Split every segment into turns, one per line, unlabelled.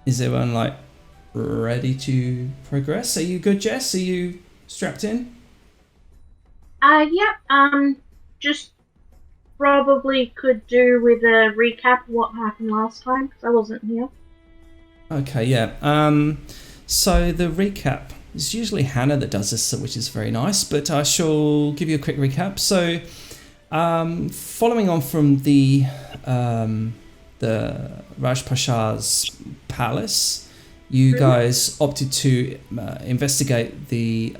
Is everyone like ready to progress? Are you good, Jess? Are you strapped in?
Yeah, just probably could do with a recap of what happened last time because I wasn't here.
Okay, yeah. So the recap is usually Hannah that does this, which is very nice. But I shall give you a quick recap. So, following on from the Raj Pasha's palace, you
Hmm.
guys opted to investigate the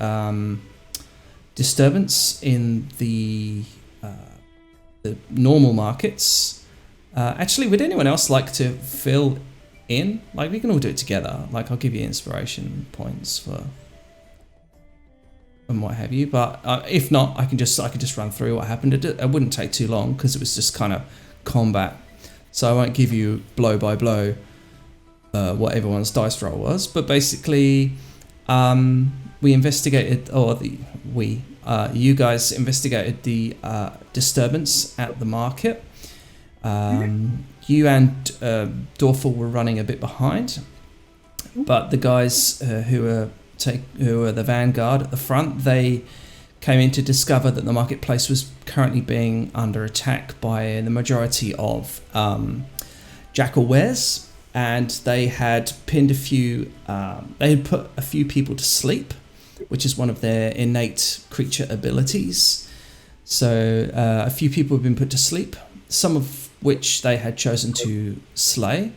disturbance in the normal markets. Actually, would anyone else like to fill in? Like, we can all do it together. Like, I'll give you inspiration points for and what have you. But if not, I can just run through what happened. It wouldn't take too long because it was just kind of combat. So I won't give you blow by blow what everyone's dice roll was. But basically, we investigated, or the we you guys investigated the disturbance at the market. You and Dorful were running a bit behind, but the guys who were the vanguard at the front, they came in to discover that the marketplace was currently being under attack by the majority of jackal wares, and they had pinned a few. They had put a few people to sleep, which is one of their innate creature abilities. So a few people have been put to sleep, some of which they had chosen to slay.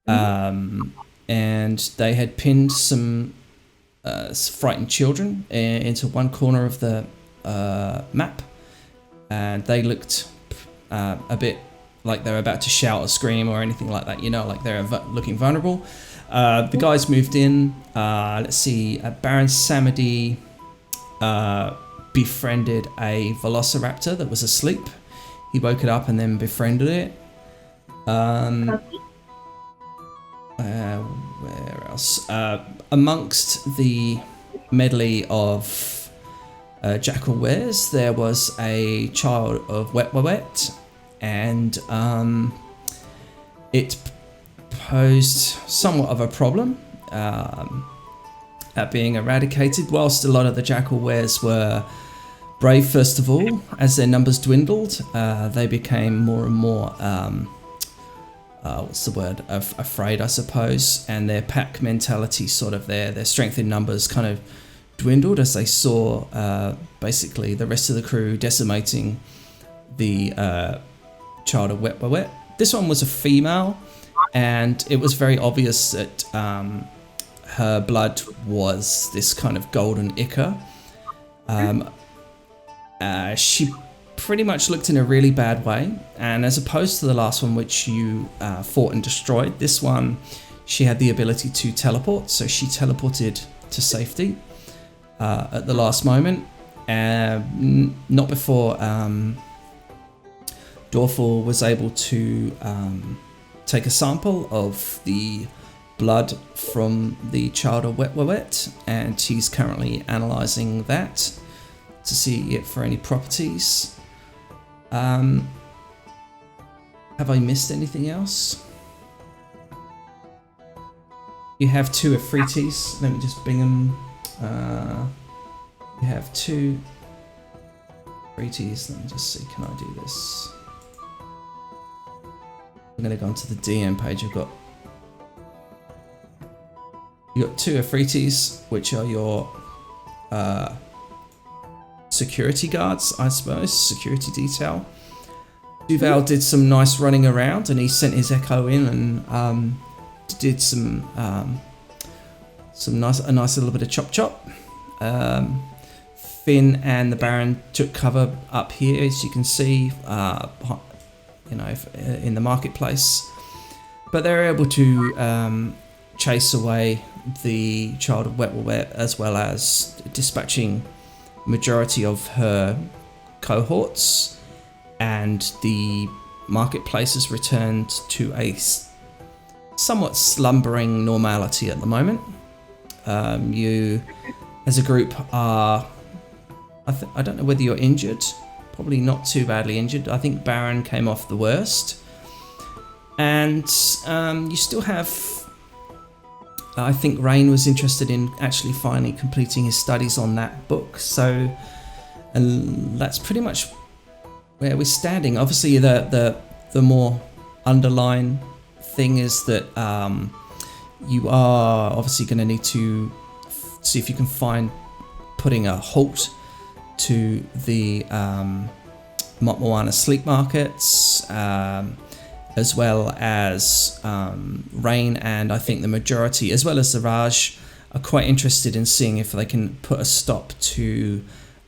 And they had pinned some frightened children into one corner of the map, and they looked a bit like they were about to shout or scream or anything like that, like they're looking vulnerable. The guys moved in. Let's see, Baron Samedi befriended a velociraptor that was asleep. He woke it up and then befriended it.
Okay.
Where else? Amongst the medley of jackal wares, there was a child of Wet, and it posed somewhat of a problem at being eradicated. Whilst a lot of the jackal wares were brave, first of all, as their numbers dwindled, they became more and more. What's the word? Afraid, I suppose, and their pack mentality, sort of their strength in numbers, kind of dwindled as they saw basically the rest of the crew decimating the child of Wet. This one was a female, and it was very obvious that her blood was this kind of golden ichor. She pretty much looked in a really bad way, and as opposed to the last one, which you fought and destroyed, this one she had the ability to teleport, so she teleported to safety at the last moment, not before Dorful was able to take a sample of the blood from the child of Wet, and he's currently analysing that to see it for any properties. Have I missed anything else? You have two Afritis. Let me just bring them. You have two Afritis. Let me just see. Can I do this? I'm going to go onto the DM page. You got two Afritis, which are your security guards, I suppose, security detail. Duval did some nice running around, and he sent his echo in and did a nice little bit of chop. Finn and the Baron took cover up here, as you can see, in the marketplace, but they were able to chase away the child of Wet, as well as dispatching majority of her cohorts, and the marketplace has returned to a somewhat slumbering normality at the moment. You, as a group, are... I don't know whether you're injured. Probably not too badly injured. I think Baron came off the worst. And you still have I think Rain was interested in actually finally completing his studies on that book. So, and that's pretty much where we're standing. Obviously, the more underlying thing is that you are obviously going to need to see if you can find putting a halt to the Moana sleep markets, as well as Rain, and I think the majority, as well as the Raj, are quite interested in seeing if they can put a stop to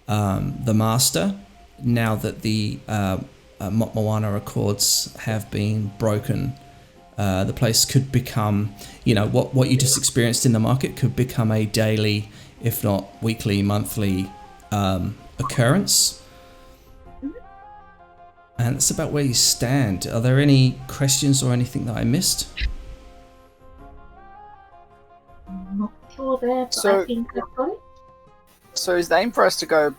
the Master now that the Moana Accords have been broken. The place could become, what you just experienced in the market could become a daily, if not weekly, monthly occurrence. And that's about where you stand. Are there any questions or anything that I missed?
I'm not sure there, but I think I've got it.
So is the aim for us to go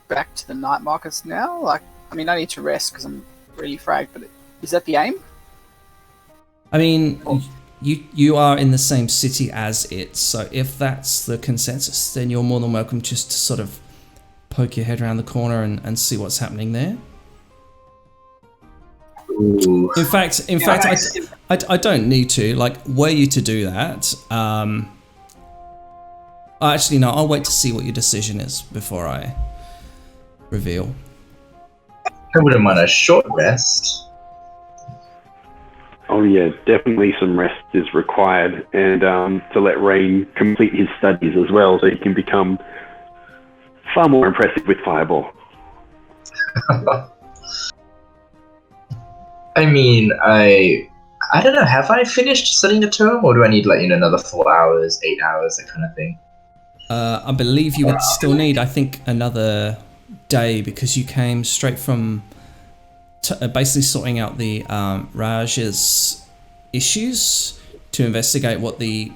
back to the night markets now? I need to rest because I'm really fragged, but is that the aim?
I mean, you are in the same city as it, so if that's the consensus, then you're more than welcome just to sort of poke your head around the corner and see what's happening there.
Ooh.
In fact, I don't need to. Like, were you to do that, actually, no, I'll wait to see what your decision is before I reveal.
I wouldn't mind a short rest.
Oh yeah, definitely some rest is required, and to let Rain complete his studies as well, so he can become far more impressive with Fireball.
I mean, I don't know. Have I finished studying the tome, or do I need another 4 hours, 8 hours, that kind of thing?
I believe you would still need, I think, another day because you came straight from basically sorting out the Raj's issues to investigate what the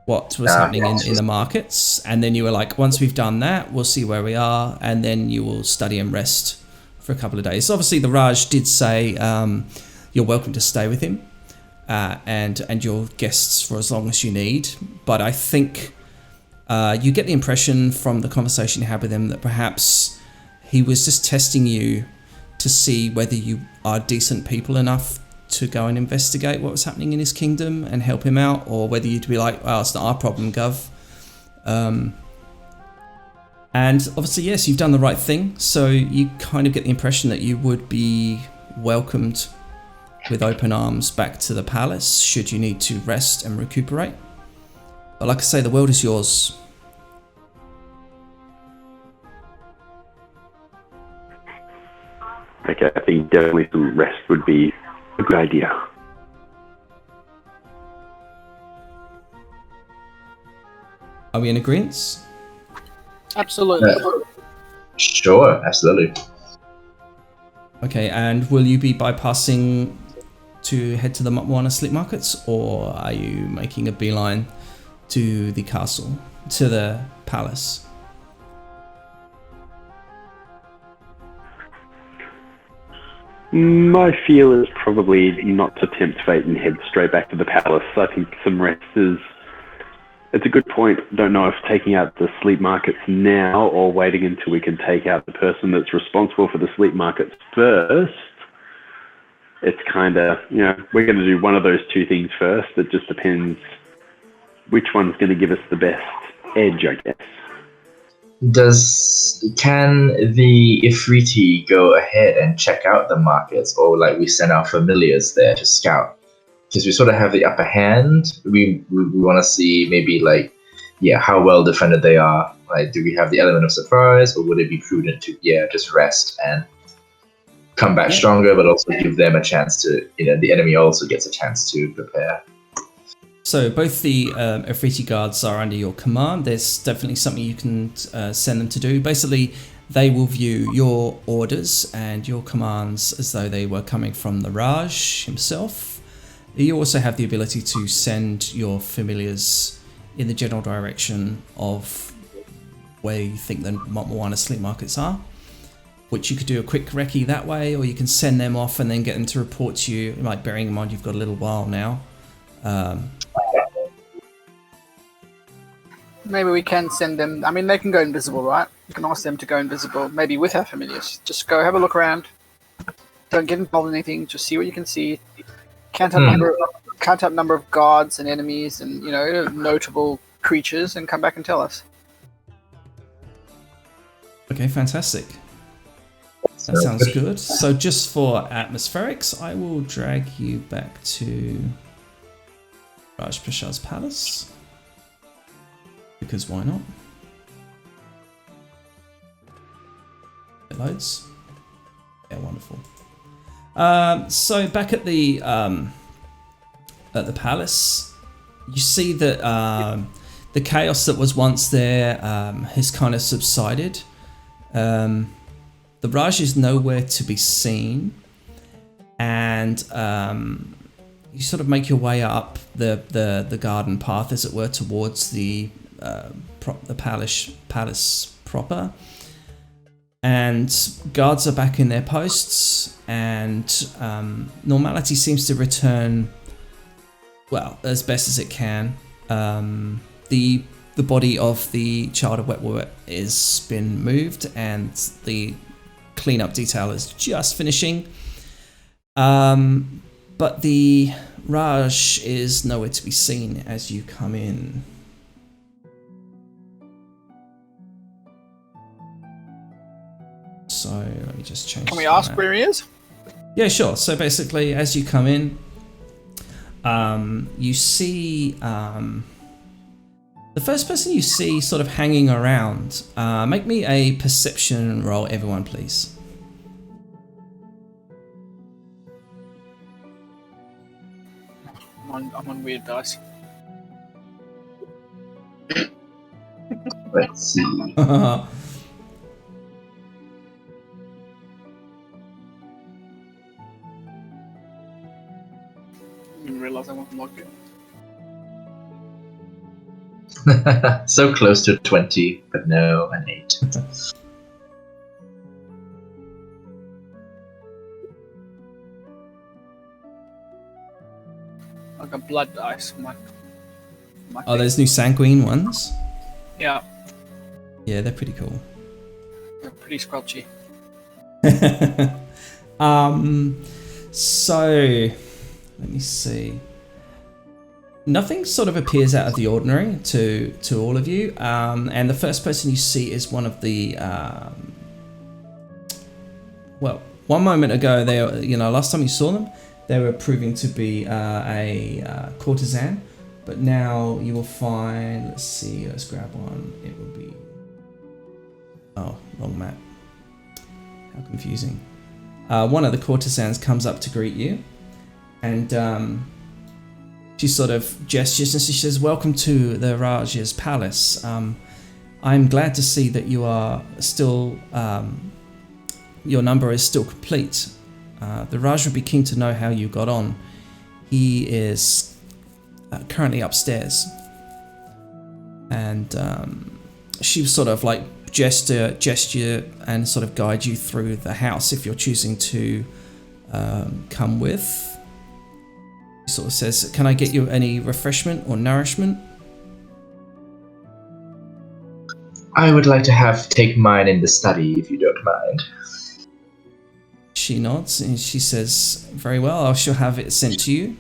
what was happening in the markets, and then you were like, once we've done that, we'll see where we are, and then you will study and rest for a couple of days. Obviously, the Raj did say you're welcome to stay with him and your guests for as long as you need, but I think you get the impression from the conversation you had with him that perhaps he was just testing you to see whether you are decent people enough to go and investigate what was happening in his kingdom and help him out, or whether you'd be like, well, it's not our problem, Gov. And obviously, yes, you've done the right thing, so you kind of get the impression that you would be welcomed with open arms back to the palace should you need to rest and recuperate. But like I say, the world is yours.
Okay, I think definitely some rest would be a good idea.
Are we in agreement?
Absolutely.
Sure, absolutely.
Okay, and will you be bypassing to head to the Moana sleep markets, or are you making a beeline to the castle, to the palace?
My feel is probably not to tempt fate and head straight back to the palace. I think some rest is... It's a good point. Don't know if taking out the sleep markets now or waiting until we can take out the person that's responsible for the sleep markets first. It's kind of, we're going to do one of those two things first. It just depends which one's going to give us the best edge, I guess.
Can the Ifriti go ahead and check out the markets, or we send our familiars there to scout? Because we sort of have the upper hand. We want to see maybe how well defended they are. Do we have the element of surprise, or would it be prudent to just rest and come back stronger, but also give them a chance to, the enemy also gets a chance to prepare?
So both the Afriti guards are under your command. There's definitely something you can send them to do. Basically, they will view your orders and your commands as though they were coming from the Raj himself. You also have the ability to send your familiars in the general direction of where you think the Moana sleep markets are, which you could do a quick recce that way, or you can send them off and then get them to report to you, bearing in mind you've got a little while now.
Maybe we can send them. I mean, they can go invisible, right? We can ask them to go invisible, maybe with our familiars. Just go have a look around. Don't get involved in anything. Just see what you can see. Count up number of guards and enemies, and notable creatures, and come back and tell us.
Okay, fantastic. That sounds good. So just for atmospherics, I will drag you back to Raj Prashad's palace. Because why not? It loads. Yeah, wonderful. So back at the palace, you see that the chaos that was once there has kind of subsided. The Raj is nowhere to be seen, and you sort of make your way up the garden path, as it were, towards the palace proper. And guards are back in their posts, and normality seems to return, well, as best as it can. The body of the child of Wetwort has been moved, and the cleanup detail is just finishing. But the Raj is nowhere to be seen as you come in. So let me just change.
Can we ask where he is?
Yeah, sure. So basically, as you come in, you see the first person you see sort of hanging around. Make me a perception roll, everyone, please.
I'm on weird dice.
Let's see.
I didn't realize I wasn't logged in.
So close to 20, but no, an 8.
Like a blood dice.
Oh, there's new sanguine ones.
Yeah,
Yeah, they're pretty cool.
they're pretty squelchy.
So let me see. Nothing sort of appears out of the ordinary to all of you, and the first person you see is one of the well, one moment ago they were, last time you saw them they were proving to be a courtesan, but now you will find, let's grab one. It will be, oh, wrong map, how confusing. One of the courtesans comes up to greet you, and she sort of gestures and she says, "Welcome to the Raj's palace. I'm glad to see that you are still, your number is still complete. The Raj would be keen to know how you got on. He is currently upstairs." And she sort of like gesture and sort of guide you through the house if you're choosing to come with. He sort of says, "Can I get you any refreshment or nourishment?"
I would like to take mine in the study, if you don't mind.
She nods and she says, "Very well, I shall have it sent to you."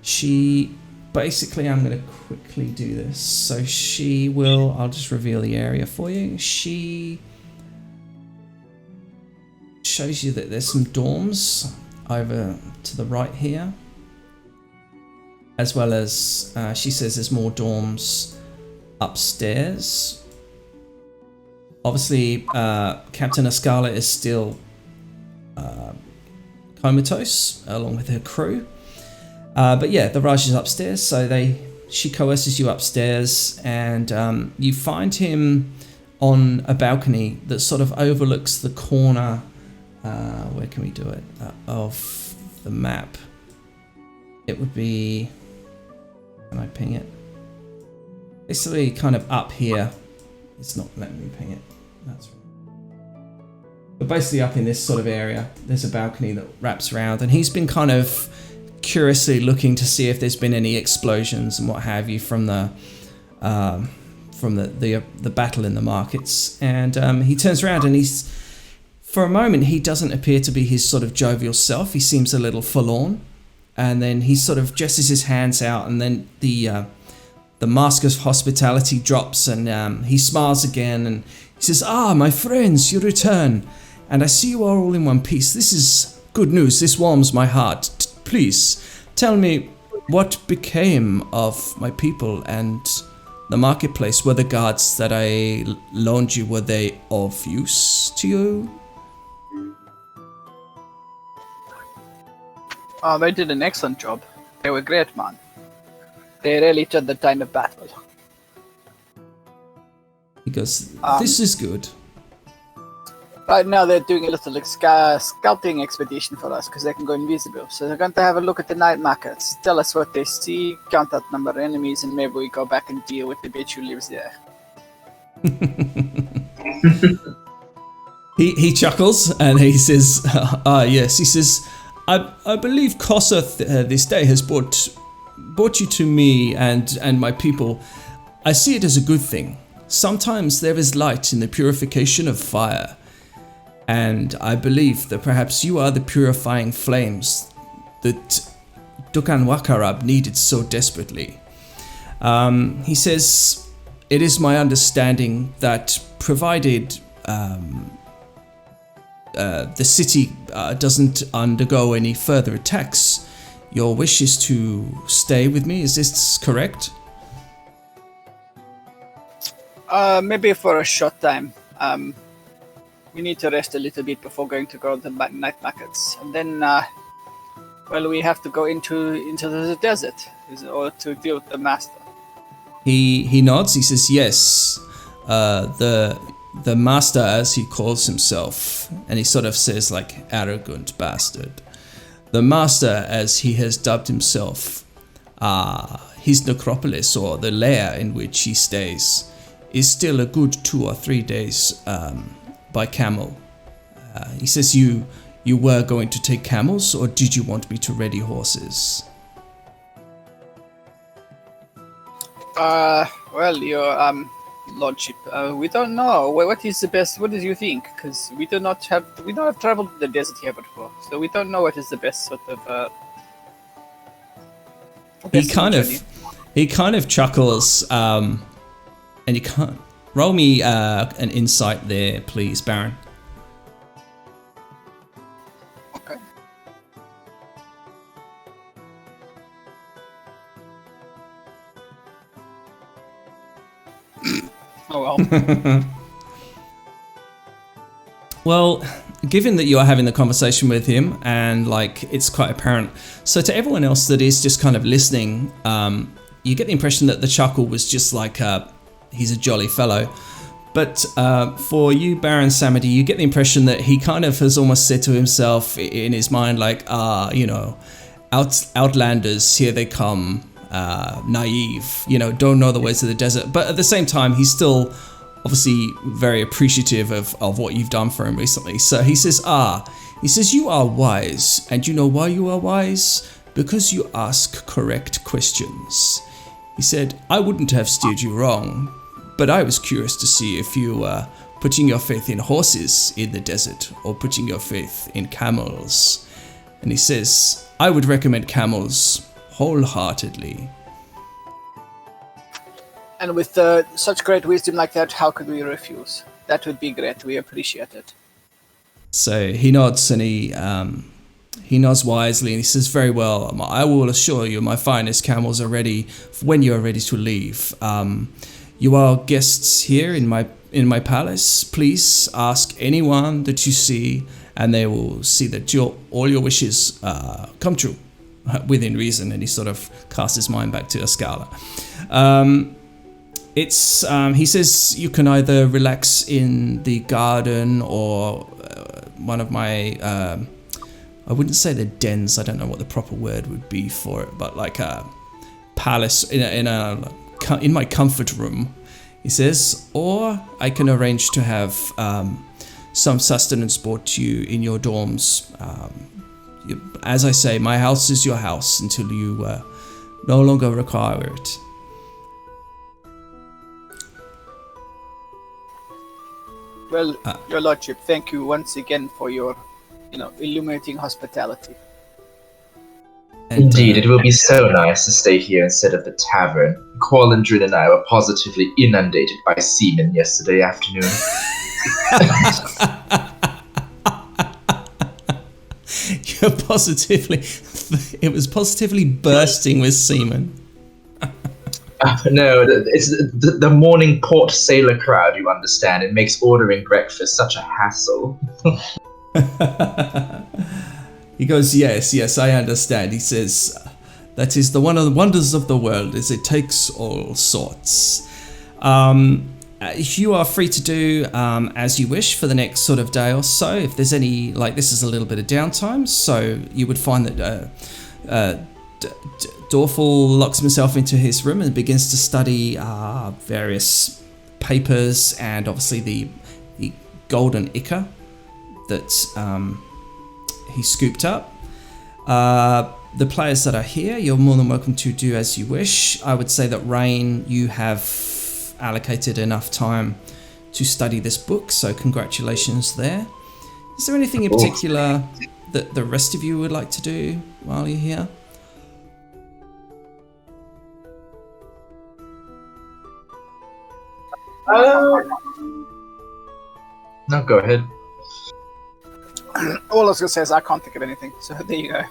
She basically, I'm going to quickly do this. So she will, I'll just reveal the area for you. She shows you that there's some dorms over to the right here, as well as she says there's more dorms upstairs. Obviously, Captain Escala is still comatose along with her crew, but yeah, the Raj is upstairs, so she coerces you upstairs, and you find him on a balcony that sort of overlooks the corner, where can we do it, of the map. It would be, can I ping it? Basically kind of up here. It's not letting me ping it, that's right. But basically up in this sort of area, there's a balcony that wraps around, and he's been kind of curiously looking to see if there's been any explosions and what have you from the battle in the markets. And he turns around and for a moment, he doesn't appear to be his sort of jovial self. He seems a little forlorn. And then he sort of gestures his hands out, and then the mask of hospitality drops, and he smiles again, and he says, my friends, you return, and I see you are all in one piece. This is good news. This warms my heart. Please, tell me what became of my people and the marketplace. Were the guards that I loaned you, were they of use to you?
Oh, they did an excellent job. They were great, man. They really turned the tide of battle.
He goes, this is good.
Right now they're doing a little scouting expedition for us because they can go invisible. So they're going to have a look at the night markets, tell us what they see, count out number of enemies, and maybe we go back and deal with the bitch who lives there.
He chuckles and he says, yes. He says, I believe Kossuth this day has brought you to me and my people. I see it as a good thing. Sometimes there is light in the purification of fire. And I believe that perhaps you are the purifying flames that Dukan Wakarab needed so desperately. He says, it is my understanding that provided the city doesn't undergo any further attacks, your wish is to stay with me. Is this correct?
Maybe for a short time. We need to rest a little bit before going to go to the night markets, and then, we have to go into the desert or to deal with the master.
He nods. He says, yes. The master, as he calls himself, and he sort of says like arrogant bastard. The master, as he has dubbed himself, his necropolis, or the lair in which he stays, is still a good 2 or 3 days by camel. He says you were going to take camels, or did you want me to ready horses?
Your lordship, we don't know. What is the best? What do you think? Because we don't have traveled the desert here before, so we don't know what is the best sort of.
He kind of chuckles, and you can't roll me an insight there, please, Baron.
Okay. Oh well.
Well, given that you are having the conversation with him, and like it's quite apparent, so to everyone else that is just kind of listening, you get the impression that the chuckle was just like he's a jolly fellow. But for you, Baron Samedi, you get the impression that he kind of has almost said to himself in his mind, like, outlanders, here they come. Naive, don't know the ways of the desert. But at the same time, he's still obviously very appreciative of what you've done for him recently. So he says, you are wise. And you know why you are wise? Because you ask correct questions. He said, I wouldn't have steered you wrong, but I was curious to see if you were putting your faith in horses in the desert or putting your faith in camels. And he says, I would recommend camels wholeheartedly.
And with such great wisdom like that, how could we refuse? That would be great. We appreciate it.
So he nods, and he nods wisely, and he says, very well, I will assure you my finest camels are ready when you are ready to leave. You are guests here in my palace. Please ask anyone that you see, and they will see that all your wishes come true. Within reason. And he sort of casts his mind back to Escala. He says you can either relax in the garden or one of my I wouldn't say the dens, I don't know what the proper word would be for it, but like a palace in my comfort room, he says, or I can arrange to have some sustenance brought to you in your dorms. as I say, my house is your house until you no longer require it.
Well, Your Lordship, thank you once again for your, illuminating hospitality.
And,
Indeed, it will be so nice to stay here instead of the tavern. Qualendrin and I were positively inundated by seamen yesterday afternoon.
You're positively... It was positively bursting with semen.
No, it's the morning port sailor crowd, you understand. It makes ordering breakfast such a hassle.
He goes, yes, I understand. He says, that is one of the wonders of the world, is it takes all sorts. You are free to do as you wish for the next sort of day or so. If there's any, this is a little bit of downtime, so you would find that Dorful locks himself into his room and begins to study various papers and obviously the golden ichor that he scooped up. The players that are here, you're more than welcome to do as you wish. I would say that Rain, you have allocated enough time to study this book, so congratulations there. Is there anything in particular that the rest of you would like to do while you're here?
No, go ahead.
All I was going to say is I can't think of anything, so there you go.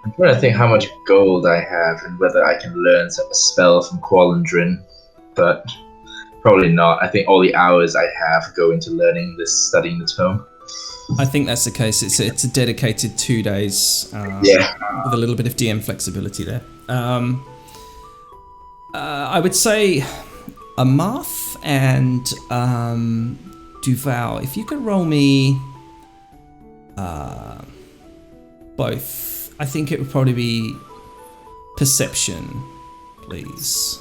I'm trying to think how much gold I have and whether I can learn a spell from Qualendrin, but probably not. I think all the hours I have go into studying the tome.
I think that's the case. It's a dedicated 2 days with a little bit of DM flexibility there. I would say Amarth and Duval, if you could roll me both. I think it would probably be perception, please.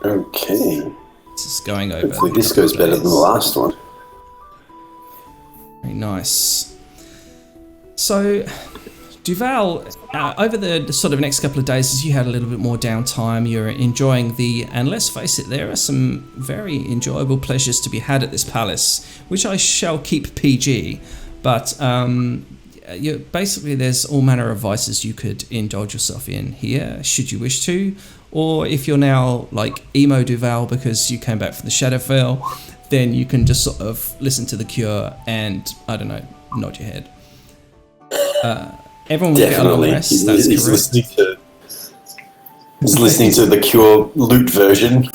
Okay.
Just going over.
Hopefully this goes better than the last one.
Very nice. So, Duval, over the sort of next couple of days, as you had a little bit more downtime, you're enjoying and let's face it, there are some very enjoyable pleasures to be had at this palace, which I shall keep PG, but basically there's all manner of vices you could indulge yourself in here, should you wish to, or if you're now like emo Duval because you came back from the Shadowfell, then you can just sort of listen to The Cure and, I don't know, nod your head. Everyone will get a long rest, that's correct.
He's listening to The Cure loot version.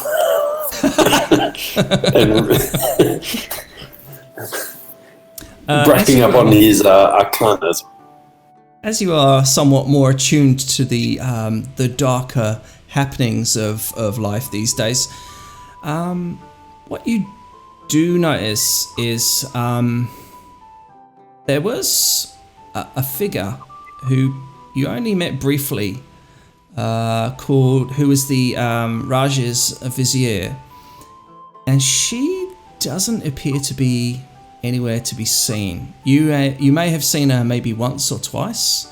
And brushing up on his arcanas.
As you are somewhat more attuned to the darker happenings of life these days, what you do notice is there was a figure who you only met briefly, who was the Raj's vizier, and she doesn't appear to be anywhere to be seen. You may have seen her maybe once or twice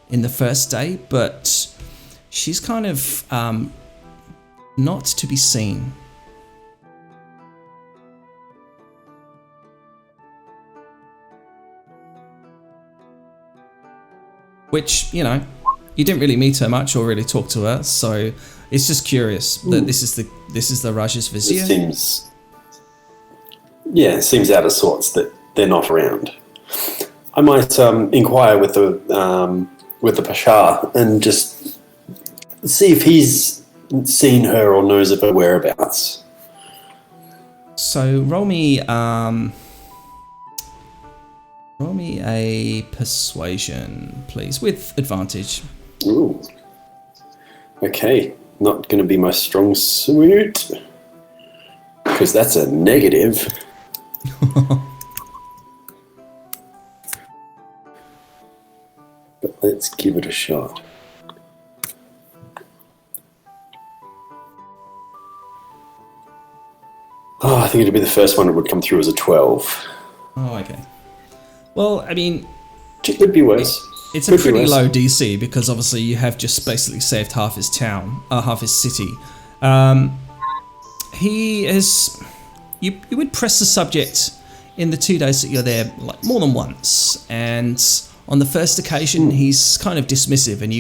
in the first day, but she's kind of not to be seen. Which, you didn't really meet her much or really talk to her, so it's just curious that this is the Raj's vizier.
It seems out of sorts that they're not around. I might inquire with the Pasha and just see if he's seen her or knows of her whereabouts.
So roll me a persuasion, please, with advantage.
Ooh. Okay, not going to be my strong suit because that's a negative. But let's give it a shot. I think it'd be the first one that would come through as a 12.
Oh, okay. Well, I mean,
It could be worse.
It's
Could
a
be
pretty
worse.
low DC because obviously you have just basically saved half his town, half his city. He is. You would press the subject in the 2 days that you're there like more than once, and on the first occasion he's kind of dismissive, and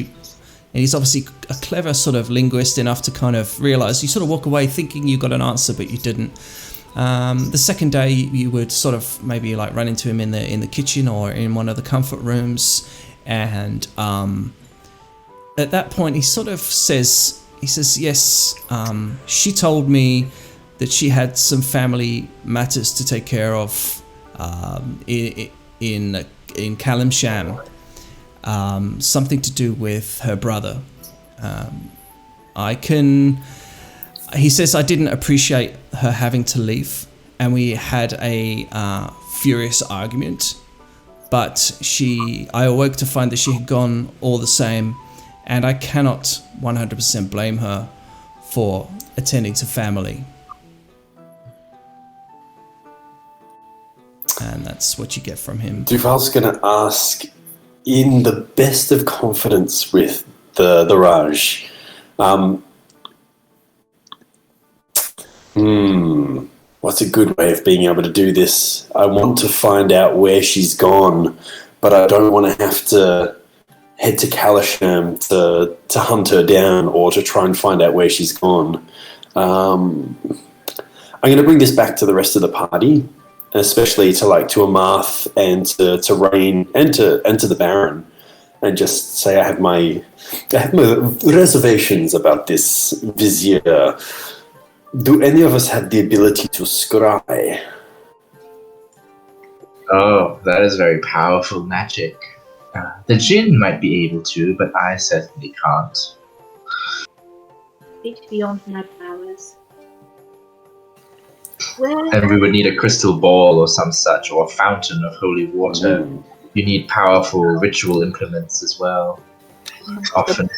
he's obviously a clever sort of linguist enough to kind of realise. You sort of walk away thinking you got an answer, but you didn't. The second day you would sort of maybe like run into him in the kitchen or in one of the comfort rooms, and at that point he sort of says, yes, she told me that she had some family matters to take care of in Kalimsham, something to do with her brother. He says I didn't appreciate her having to leave, and we had a furious argument, but I awoke to find that she had gone all the same, and I cannot 100% blame her for attending to family. And that's what you get from him.
Duval's going to ask, in the best of confidence with the Raj, what's a good way of being able to do this? I want to find out where she's gone, but I don't want to have to head to Kalasham to hunt her down or to try and find out where she's gone. I'm going to bring this back to the rest of the party, especially to Amath and to Rain and to the Baron, and just say I have my reservations about this vizier. Do any of us have the ability to scry?
Oh, that is very powerful magic. The Jinn might be able to, but I certainly can't.
It's beyond my powers.
And we would need a crystal ball or some such, or a fountain of holy water. You need powerful ritual implements as well. Often.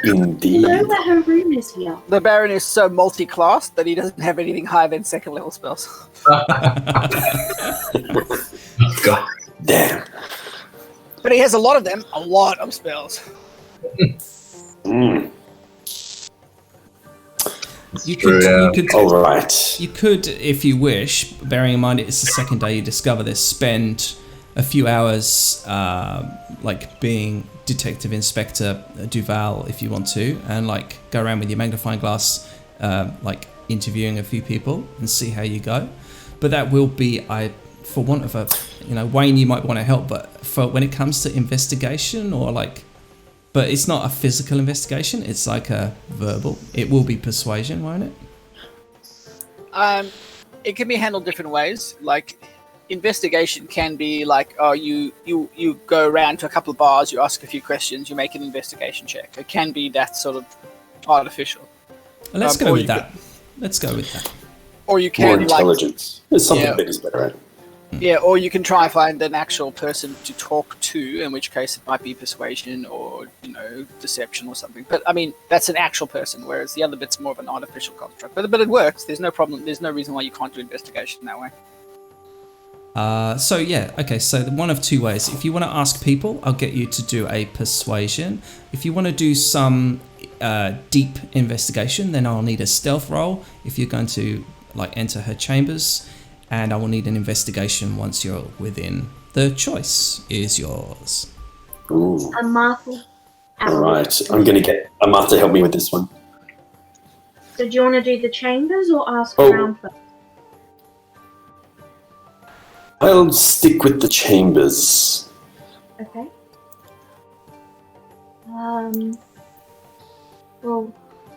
Indeed.
You know that her room is here.
The Baron is so multi-classed that he doesn't have anything higher than second level spells.
God.
Damn.
But he has a lot of them, a lot of spells.
You could,
All right.
You could, if you wish, bearing in mind it's the second day you discover this, spend a few hours like being Detective Inspector Duval if you want to, and like go around with your magnifying glass, like interviewing a few people and see how you go. But that will be, for want of a, Wayne, you might want to help, but for when it comes to investigation or like, but it's not a physical investigation, it's like a verbal. It will be persuasion, won't it?
It can be handled different ways. Like, investigation can be like, you go around to a couple of bars, you ask a few questions, you make an investigation check. It can be that sort of artificial.
Well, let's go with that. Let's go with that.
Or you can
More intelligence. There's something that is better at.
Yeah, or you can try and find an actual person to talk to, in which case it might be persuasion or, deception or something. But, I mean, that's an actual person, whereas the other bit's more of an artificial construct. But it works. There's no problem. There's no reason why you can't do investigation that way.
So one of two ways. If you want to ask people, I'll get you to do a persuasion. If you want to do some deep investigation, then I'll need a stealth roll if you're going to enter her chambers, and I will need an investigation once you're within. The choice is yours.
Ooh.
Amath.
All right, I'm going to get Amath to help me with this one.
So do you want to do the chambers or ask around first?
I'll stick with the chambers.
Okay. We'll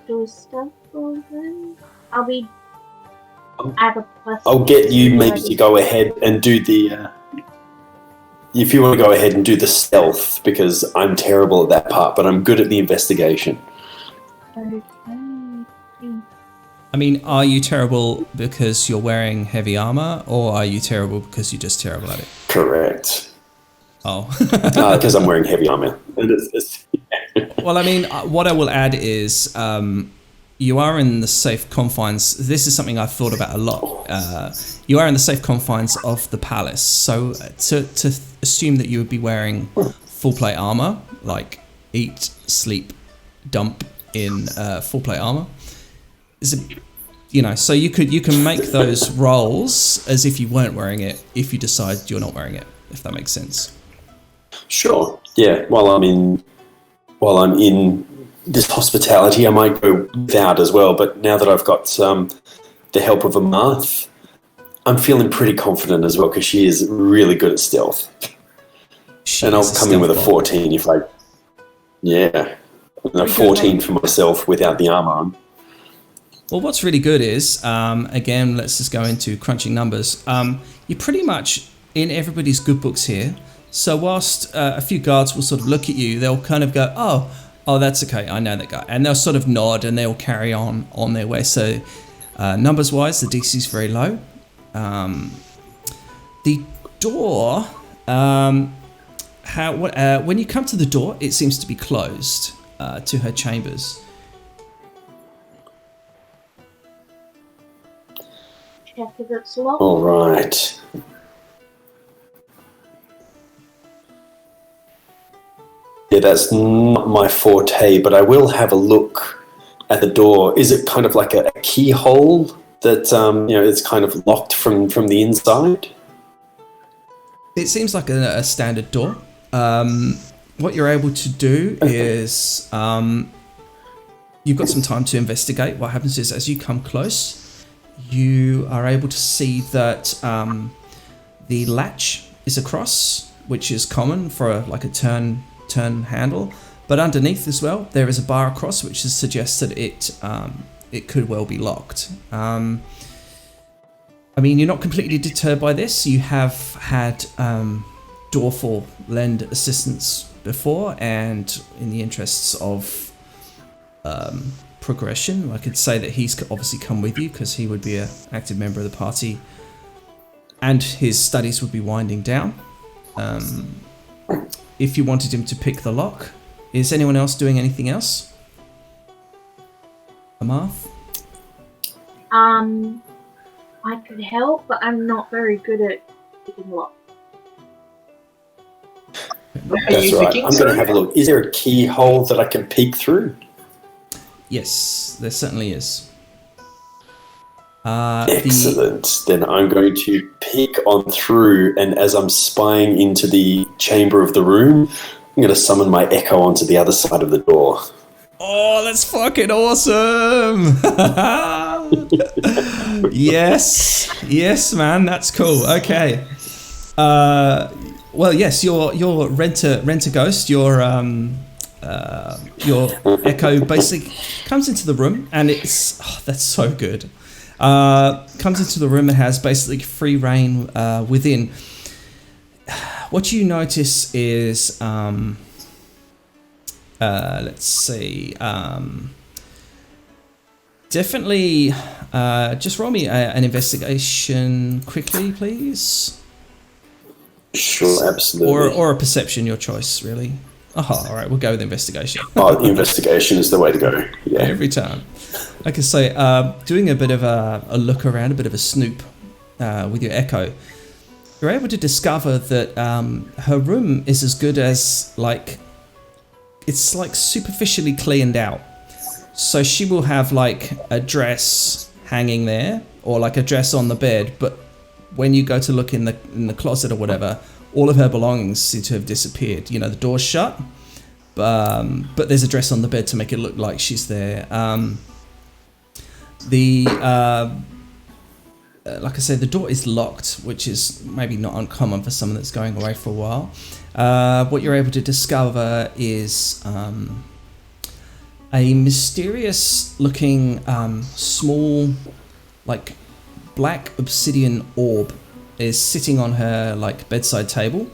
do a stealth roll then. I'll be at a plus.
I'll get you maybe to go ahead and do the... if you want to go ahead and do the stealth, because I'm terrible at that part, but I'm good at the investigation.
Okay.
I mean, are you terrible because you're wearing heavy armor, or are you terrible because you're just terrible at it?
Correct.
Oh.
Because I'm wearing heavy armor.
Well, I mean, what I will add is you are in the safe confines. This is something I've thought about a lot. you are in the safe confines of the palace. So to assume that you would be wearing full plate armor, like eat, sleep, dump in full plate armor, is so you can make those rolls as if you weren't wearing it if you decide you're not wearing it, if that makes sense.
Sure. Yeah. While I'm in this hospitality, I might go without as well. But now that I've got the help of a Marth, I'm feeling pretty confident as well because she is really good at stealth. And I'll come in with a 14 if I. Yeah. And a 14 for myself without the armor on.
Well, what's really good is, again, let's just go into crunching numbers. You're pretty much in everybody's good books here. So whilst a few guards will sort of look at you, they'll kind of go, oh, that's okay, I know that guy. And they'll sort of nod and they'll carry on their way. So numbers-wise, the DC is very low. The door, when you come to the door, it seems to be closed to her chambers.
Check if it's locked.
All right. Yeah, that's not my forte, but I will have a look at the door. Is it kind of like a keyhole that it's kind of locked from the inside?
It seems like a standard door. What you're able to do is you've got some time to investigate. What happens is as you come close, you are able to see that the latch is across, which is common for a turn handle, but underneath as well there is a bar across, which suggests that it could well be locked. I mean, you're not completely deterred by this. You have had Dorful lend assistance before, and in the interests of progression, I could say that he's obviously come with you because he would be an active member of the party and his studies would be winding down. If you wanted him to pick the lock, is anyone else doing anything else? Amarth?
I could help, but I'm not very good at picking lock.
That's right. I'm going to have a look. Is there a keyhole that I can peek through?
Yes, there certainly is.
Excellent. Then I'm going to peek on through, and as I'm spying into the chamber of the room, I'm going to summon my echo onto the other side of the door.
Oh, that's fucking awesome! Yes, man, that's cool. Okay. Well, yes, your renter ghost, your echo basically comes into the room, and that's so good. Comes into the room and has basically free reign within. What you notice is, let's see, definitely, just roll me an investigation quickly, please.
Sure, absolutely.
Or a perception, your choice, really. Oh, all right, we'll go with investigation.
Investigation is the way to go. Yeah,
every time. Like I say, doing a bit of a look around, a bit of a snoop with your echo, you're able to discover that her room is as good as it's superficially cleaned out. So she will have a dress hanging there, or a dress on the bed, but when you go to look in the closet or whatever, all of her belongings seem to have disappeared. The door's shut, but there's a dress on the bed to make it look like she's there. Like I said, the door is locked, which is maybe not uncommon for someone that's going away for a while. What you're able to discover is a mysterious-looking small, black obsidian orb is sitting on her bedside table,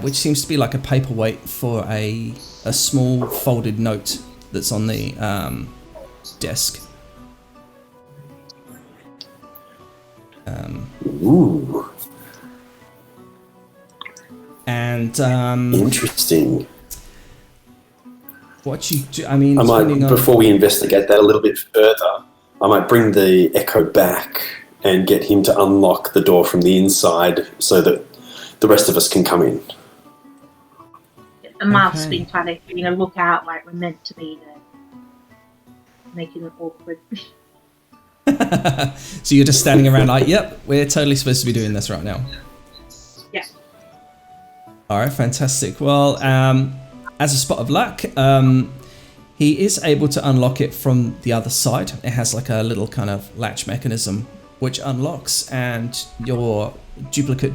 which seems to be like a paperweight for a small folded note that's on the desk.
Ooh.
And
interesting.
What you do? I mean,
before we investigate that a little bit further, I might bring the echo back and get him to unlock the door from the inside so that the rest of us can come in.
And Marth's
Okay.
been kind of giving a look out like we're meant to be there, making it awkward.
So you're just standing around like, yep, we're totally supposed to be doing this right now.
Yeah.
All right, fantastic. Well, as a spot of luck, he is able to unlock it from the other side. It has like a little kind of latch mechanism which unlocks, and your duplicate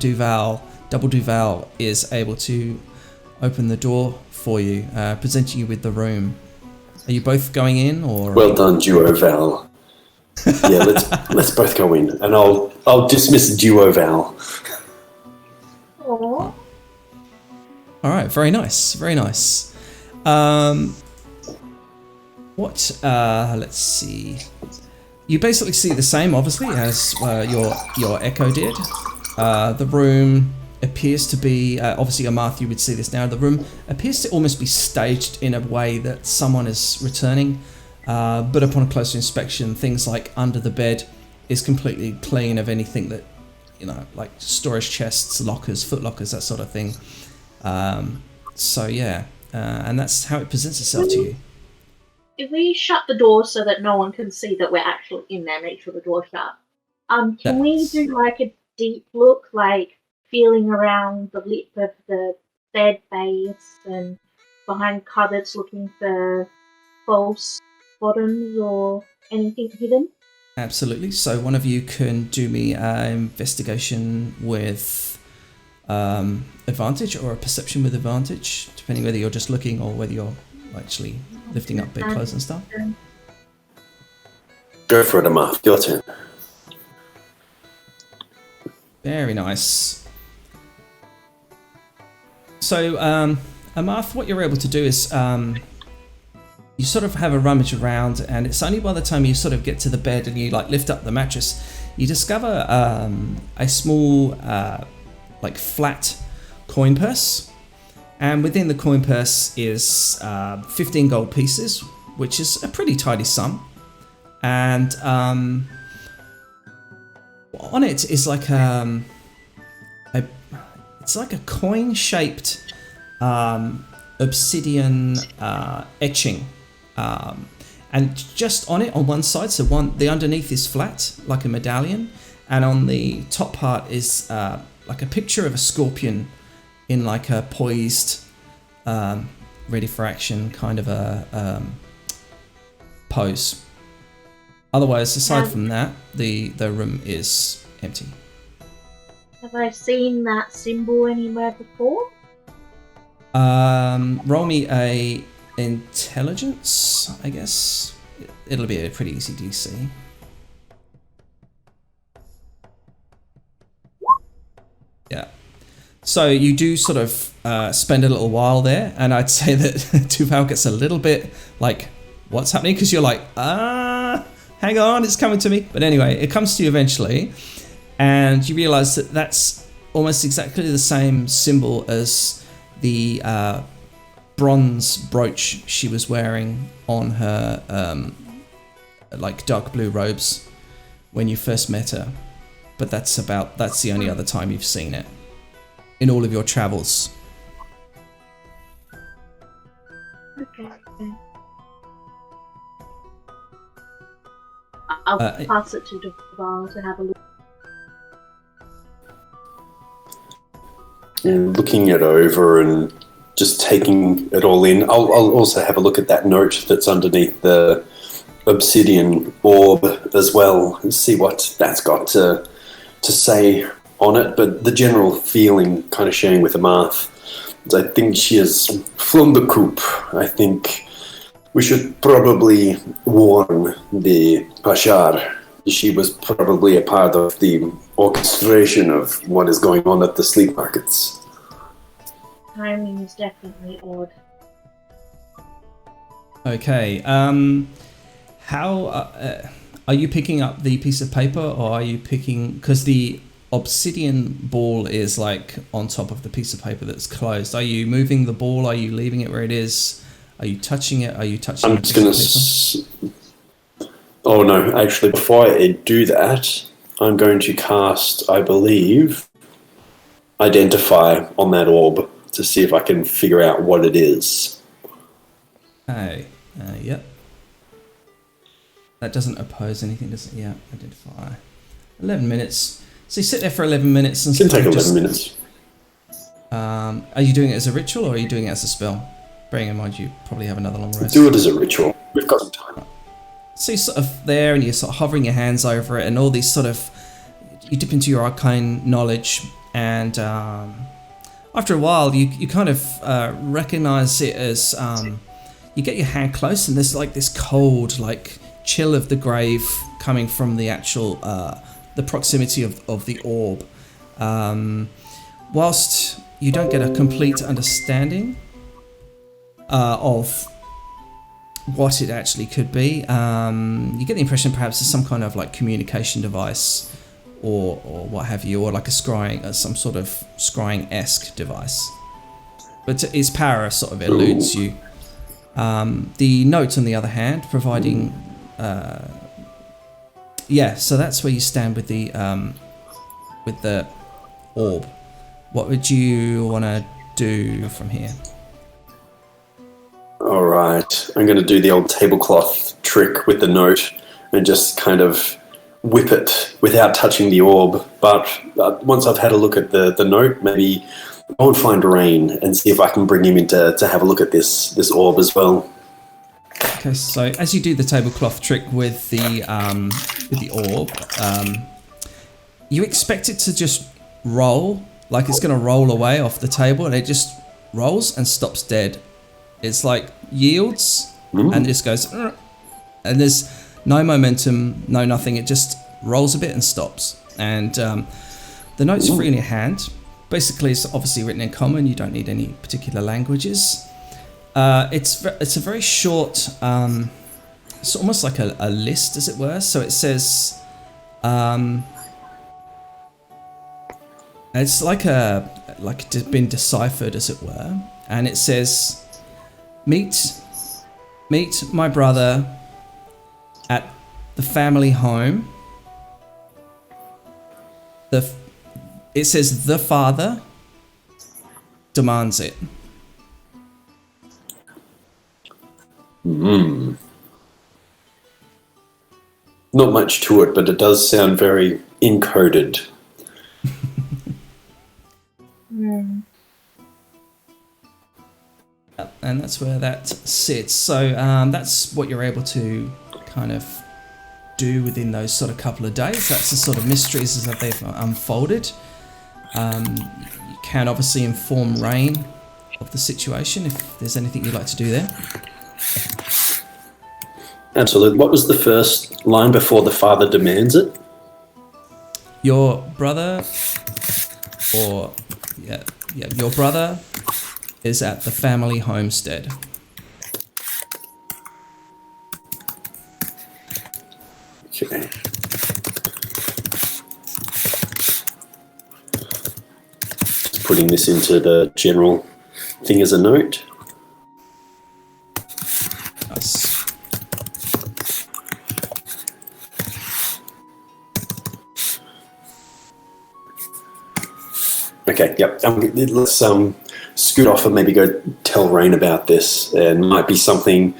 double Duval, is able to open the door for you, presenting you with the room. Are you both going in, or?
Well done, Duo Val. Yeah, let's both go in, and I'll dismiss Duo Val.
Aww.
All right, very nice, very nice. Let's see. You basically see the same, obviously, as your Echo did. The room appears to be, obviously, Amarth, you would see this now. The room appears to almost be staged in a way that someone is returning. But upon a closer inspection, things like under the bed is completely clean of anything that, like storage chests, lockers, foot lockers, that sort of thing. So yeah, and that's how it presents itself to you.
If we shut the door so that no one can see that we're actually in there, make sure the door's shut. Can we do like a deep look, like feeling around the lip of the bed base and behind cupboards, looking for false bottoms or anything hidden?
Absolutely. So one of you can do me an investigation with advantage, or a perception with advantage, depending whether you're just looking or whether you're actually lifting up bedclothes and stuff.
Go for it, Amarth. Your turn.
Very nice. So, Amarth, what you're able to do is you sort of have a rummage around, and it's only by the time you sort of get to the bed and you like lift up the mattress, you discover a small like flat coin purse, and within the coin purse is 15 gold pieces, which is a pretty tidy sum, and on it is like it's like a coin-shaped obsidian etching, and just on it on one side, so the underneath is flat like a medallion, and on the top part is like a picture of a scorpion in like a poised, ready for action kind of a pose. Otherwise, aside from that, the room is empty.
Have I seen that symbol anywhere before?
Roll me a intelligence, I guess. It'll be a pretty easy DC. Yeah. So you do sort of spend a little while there, and I'd say that Tuval gets a little bit like, what's happening? Because you're like, hang on, it's coming to me. But anyway, it comes to you eventually, and you realize that that's almost exactly the same symbol as the bronze brooch she was wearing on her like dark blue robes when you first met her. But that's the only other time you've seen it in all of your travels.
Okay. I'll pass it to Duval to have a look.
And looking it over and just taking it all in. I'll also have a look at that note that's underneath the obsidian orb as well, and see what that's got to say on it. But the general feeling, kind of sharing with Amarth, is I think she has flown the coop. I think we should probably warn the Pashar. She was probably a part of the orchestration of what is going on at the sleep markets.
Timing is definitely odd.
Okay. How are you picking up the piece of paper, or are you picking, because the obsidian ball is like on top of the piece of paper that's closed? Are you moving the ball? Are you leaving it where it is? Are you touching it? Are you touching
I'm just going to... Oh no, actually, before I do that, I'm going to cast, I believe, Identify on that orb to see if I can figure out what it is.
Okay. Yep. That doesn't oppose anything, does it? Yeah, Identify. 11 minutes. So you sit there for 11 minutes and
It can take 11 minutes.
Are you doing it as a ritual or are you doing it as a spell? Bearing in mind you probably have another long rest.
Do it as a ritual. We've got some time.
So you're sort of there and you're sort of hovering your hands over it and all these sort of... You dip into your arcane knowledge and after a while you kind of recognize it as... you get your hand close and there's like this cold, like chill of the grave coming from the actual... the proximity of the orb. Whilst you don't get a complete understanding of what it actually could be, you get the impression perhaps it's some kind of like communication device or what have you, or like a scrying, some sort of scrying-esque device. But its power sort of eludes you. The note, on the other hand, providing... yeah, so that's where you stand with the orb. What would you want to do from here?
All right, I'm going to do the old tablecloth trick with the note and just kind of whip it without touching the orb. But once I've had a look at the note, maybe go and find Rain and see if I can bring him in to have a look at this orb as well.
Okay, so as you do the tablecloth trick with the orb, you expect it to just roll, like it's going to roll away off the table, and it just rolls and stops dead. It's like yields and just goes, and there's no momentum, no nothing. It just rolls a bit and stops. And the note's free in your hand. Basically, it's obviously written in common. You don't need any particular languages. It's a very short, it's almost like a list, as it were. So it says, it's like been deciphered, as it were, and it says, meet my brother at the family home. It says the father demands it.
Not much to it, but it does sound very encoded.
And that's where that sits. So that's what you're able to kind of do within those sort of couple of days. That's the sort of mysteries as they've unfolded. You can obviously inform Rain of the situation if there's anything you'd like to do there.
Absolutely. What was the first line before the father demands it?
Your brother, your brother is at the family homestead.
Okay. Just putting this into the general thing as a note.
Nice.
Okay, yep. Let's scoot off and maybe go tell Rain about this. And might be something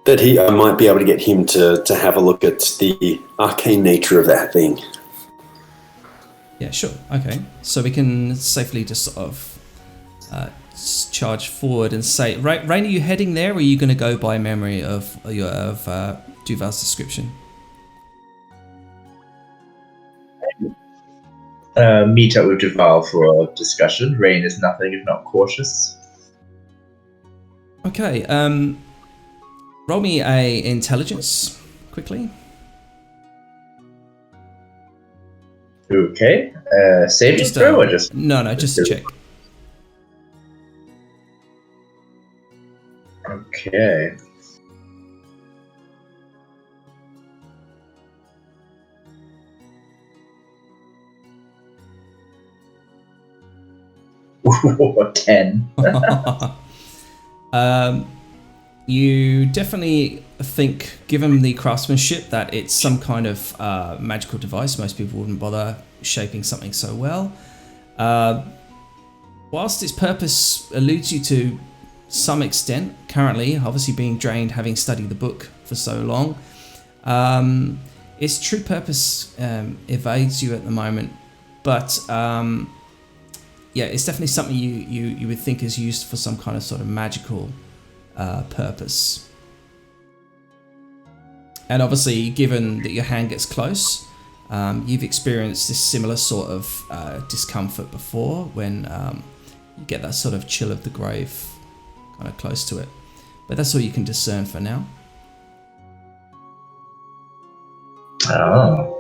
that I might be able to get him to have a look at the arcane nature of that thing.
Yeah, sure. Okay. So we can safely just sort of charge forward and say, Rain, are you heading there, or are you going to go by memory of Duval's description?
Meet up with Duval for a discussion. Rain is nothing if not cautious.
Okay. Roll me a intelligence quickly.
Okay. Saving throw or just...
No, just a check.
Okay. Ooh, 10.
you definitely think, given the craftsmanship, that it's some kind of magical device. Most people wouldn't bother shaping something so well. Whilst its purpose eludes you to some extent, currently, obviously being drained, having studied the book for so long, its true purpose evades you at the moment. But yeah, it's definitely something you would think is used for some kind of sort of magical purpose. And obviously, given that your hand gets close, you've experienced this similar sort of discomfort before when you get that sort of chill of the grave kind of close to it. But that's all you can discern for now.
Oh.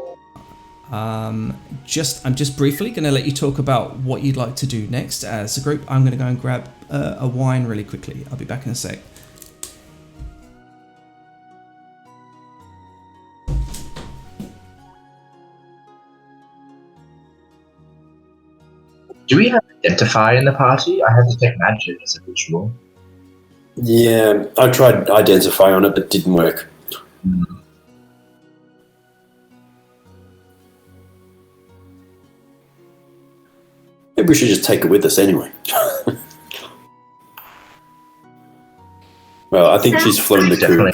I'm just briefly going to let you talk about what you'd like to do next as a group. I'm going to go and grab a wine really quickly. I'll be back in a sec.
Do we have Identify in the party? I have to take magic as a ritual.
Yeah, I tried Identify on it, but didn't work. Maybe we should just take it with us anyway. Well, I think she's flown the coop.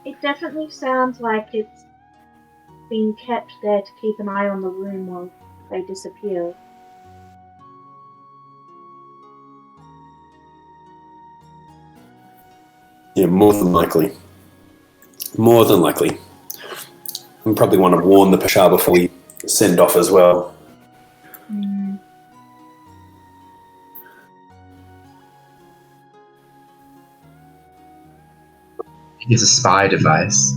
It definitely sounds like it's being kept there to keep an eye on the room while they disappear.
Yeah, more than likely. More than likely. We probably want to warn the Pasha before we send off as well.
It's a spy device.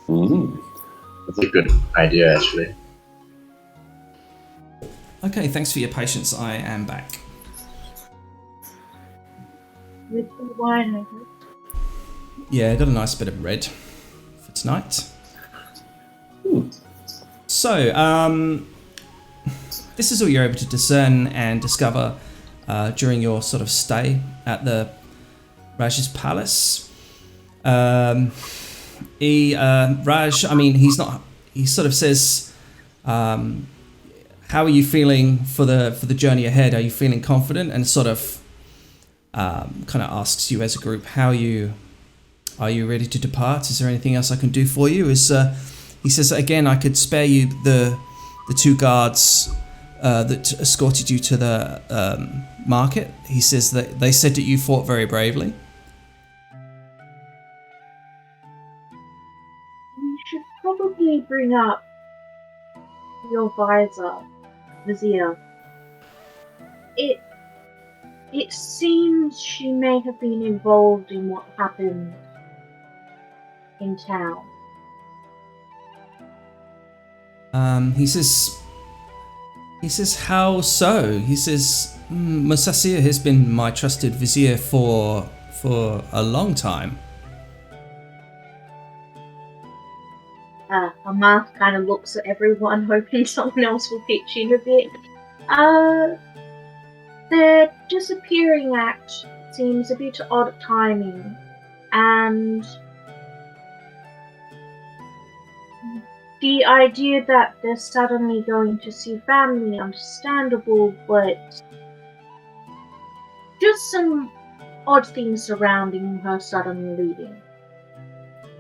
That's a good idea, actually.
Okay, thanks for your patience. I am back.
With the wine, I hope.
Yeah, I got a nice bit of red for tonight. So, this is all you're able to discern and discover during your sort of stay at the Raj's palace. Raj, I mean, he sort of says, how are you feeling for the journey ahead? Are you feeling confident? And sort of kind of asks you as a group, are you ready to depart? Is there anything else I can do for you? He says, again, I could spare you the two guards that escorted you to the market. He says that they said that you fought very bravely.
We should probably bring up your vizier. It seems she may have been involved in what happened in town.
He says, how so? He says, Musasir has been my trusted vizier for a long time.
Amath kind of looks at everyone, hoping someone else will pitch in a bit. Their disappearing act seems a bit odd timing, and the idea that they're suddenly going to see family, understandable, but just some odd things surrounding her suddenly leaving.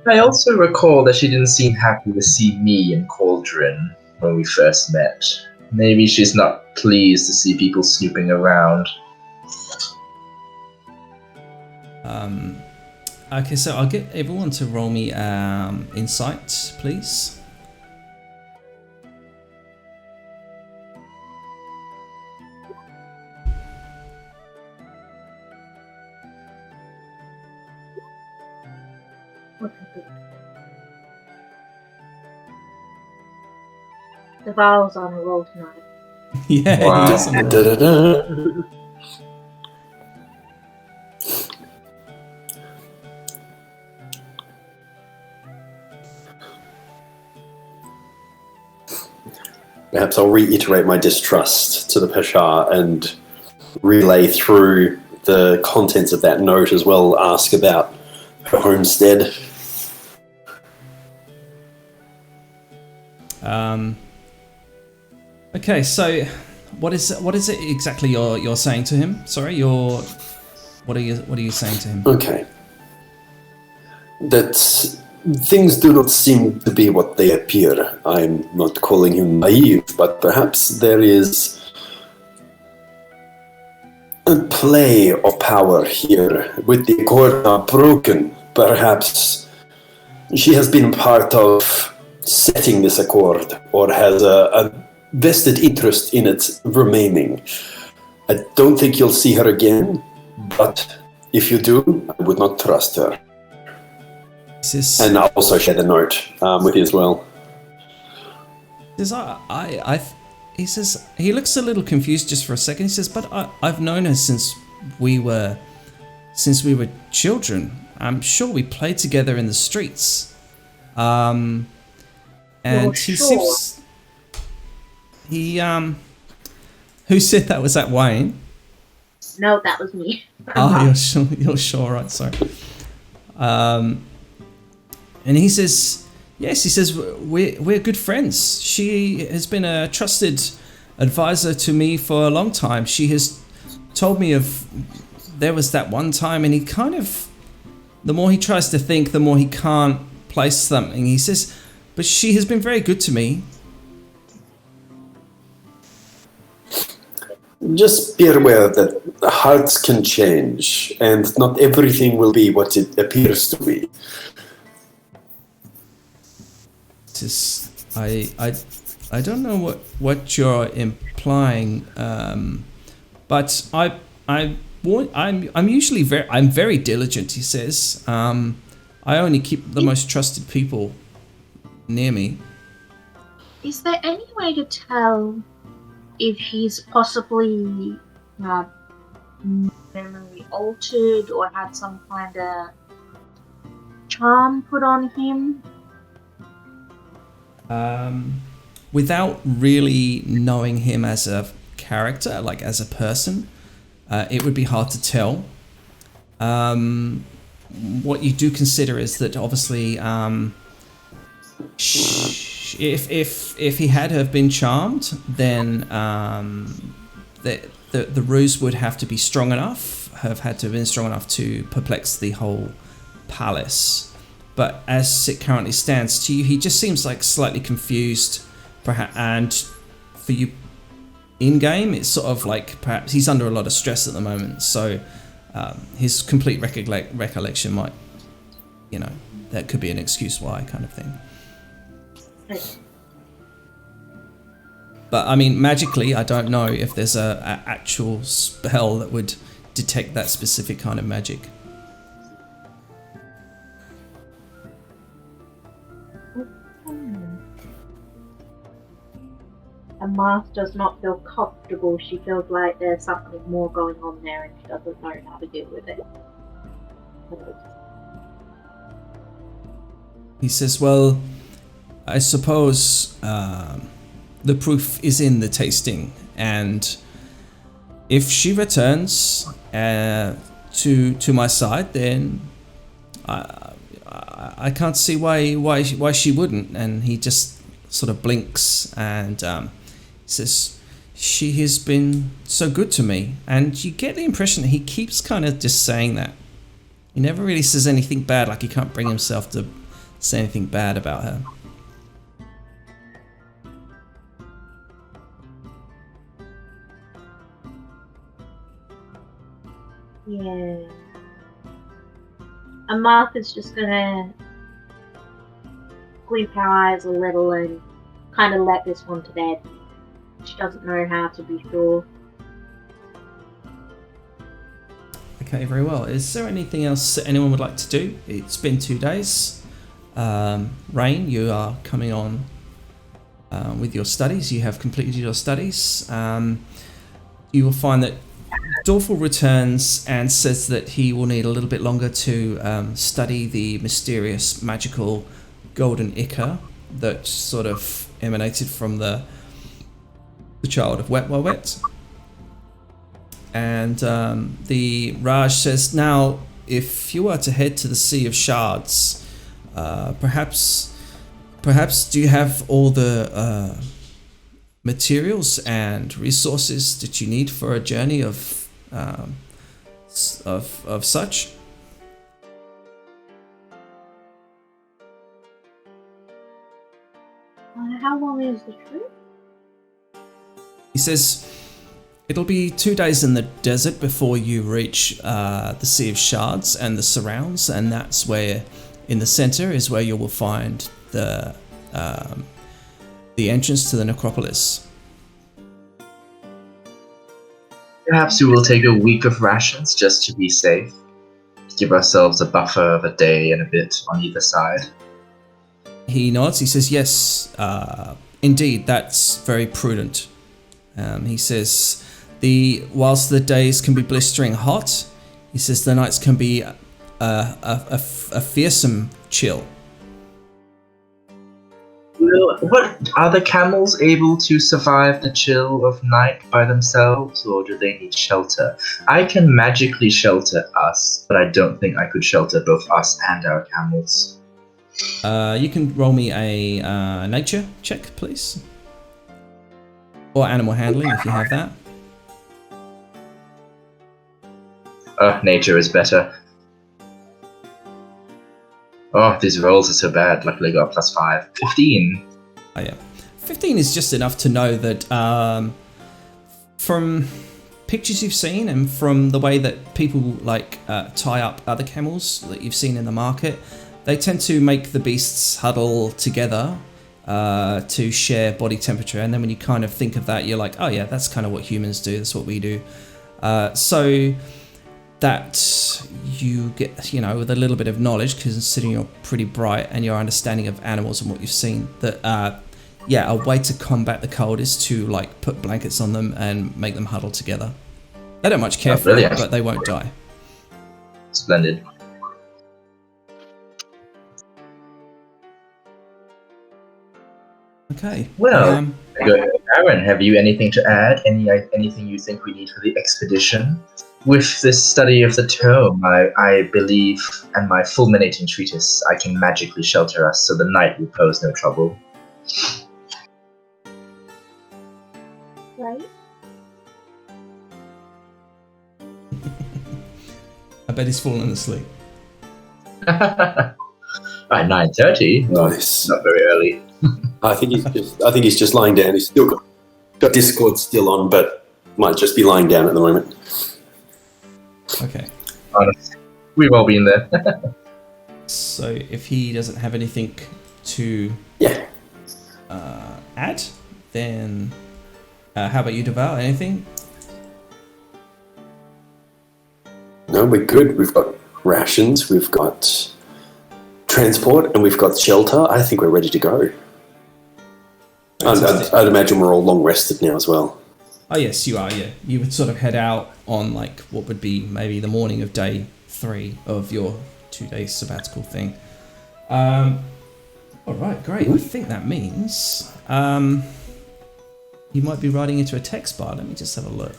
I also recall that she didn't seem happy to see me in Cauldron when we first met. Maybe she's not pleased to see people snooping around.
Okay, so I'll get everyone to roll me insight, please.
The Val's on a roll tonight.
Yeah,
Wow.
he doesn't.
Da-da-da. Perhaps I'll reiterate my distrust to the Pasha and relay through the contents of that note as well ask about her homestead.
Okay, so what is it exactly you're saying to him? Sorry, what are you saying to him?
Okay. That things do not seem to be what they appear. I'm not calling him naive, but perhaps there is a play of power here. With the accord now broken, perhaps she has been part of setting this accord, or has a vested interest in its remaining. I don't think you'll see her again, but if you do, I would not trust her. And I'll also share the note with you as well.
He says, he looks a little confused just for a second. He says, but I've known her since we were children. I'm sure we played together in the streets. And he seems, who said that? Was that Wayne?
No, that was me.
Oh, you're sure, right? Sorry. And he says, yes, he says, we're good friends. She has been a trusted advisor to me for a long time. She has told me there was that one time, and he kind of, the more he tries to think, the more he can't place something. He says, but she has been very good to me.
Just be aware that hearts can change, and not everything will be what it appears to be.
I don't know what you're implying, but I'm usually very diligent. He says, I only keep the most trusted people near me.
Is there any way to tell if he's possibly memory altered or had some kind of charm put on him?
Without really knowing him as a character, like as a person, it would be hard to tell. What you do consider is that obviously, if he had have been charmed, then the ruse would have to be strong enough, have had to have been strong enough to perplex the whole palace. But as it currently stands to you, he just seems like slightly confused, perhaps. And for you, in game, it's sort of like perhaps he's under a lot of stress at the moment. So his complete recollection might, that could be an excuse why, kind of thing. But I mean, magically, I don't know if there's a actual spell that would detect that specific kind of magic.
And Mars does not feel comfortable. She feels like there's something more going on there and she doesn't know how to deal with it.
He says, well, I suppose the proof is in the tasting, and if she returns to my side, then I can't see why she wouldn't. And he just sort of blinks and says, she has been so good to me. And you get the impression that he keeps kind of just saying that. He never really says anything bad, like he can't bring himself to say anything bad about her.
Yeah. And Martha's just gonna squint her eyes a little and kind of let this one to bed. She doesn't know how to be sure.
Okay, very well. Is there anything else that anyone would like to do? It's been 2 days. Rain, you are coming on with your studies. You have completed your studies. You will find that Dorfel returns and says that he will need a little bit longer to study the mysterious magical golden ichor that sort of emanated from the child of Wet Wet. And the Raj says, now, if you were to head to the Sea of Shards, perhaps do you have all the materials and resources that you need for a journey of such?
How long is the trip?
He says, it'll be 2 days in the desert before you reach the Sea of Shards and the surrounds, and that's where, in the center, is where you will find the entrance to the necropolis.
Perhaps we will take a week of rations just to be safe. Give ourselves a buffer of a day and a bit on either side.
He nods. He says, yes, indeed, that's very prudent. He says, whilst the days can be blistering hot, he says the nights can be a fearsome chill.
What are the camels able to survive the chill of night by themselves, or do they need shelter? I can magically shelter us, but I don't think I could shelter both us and our camels.
You can roll me a nature check, please, or animal handling if you have that.
Nature is better. Oh, these rolls are so bad. Luckily I got +5. 15.
Oh yeah, 15 is just enough to know that from pictures you've seen and from the way that people tie up other camels that you've seen in the market, they tend to make the beasts huddle together to share body temperature. And then when you kind of think of that, you're like, oh yeah, that's kind of what humans do. That's what we do. So that you get, with a little bit of knowledge, considering you're pretty bright and your understanding of animals and what you've seen, that a way to combat the cold is to put blankets on them and make them huddle together. They don't much care for it, but they won't die.
Splendid.
Okay.
Well, Aaron, have you anything to add? Anything you think we need for the expedition? With this study of the tome, I believe, and my fulminating treatise, I can magically shelter us so the night will pose no trouble.
Right?
I bet he's fallen asleep.
At 9:30?
Nice.
Not very early.
I think he's just lying down. He's still got Discord still on, but might just be lying down at the moment.
Okay.
Honestly, we've all been there.
So if he doesn't have anything to add, then how about you, Deval? Anything?
No, we're good. We've got rations, we've got transport, and we've got shelter. I think we're ready to go. I'd imagine we're all long rested now as well.
Oh yes, you are. Yeah, you would sort of head out on what would be maybe the morning of day 3 of your 2-day sabbatical thing. All right, great. I think that means you might be riding into a text bar. Let me just have a look.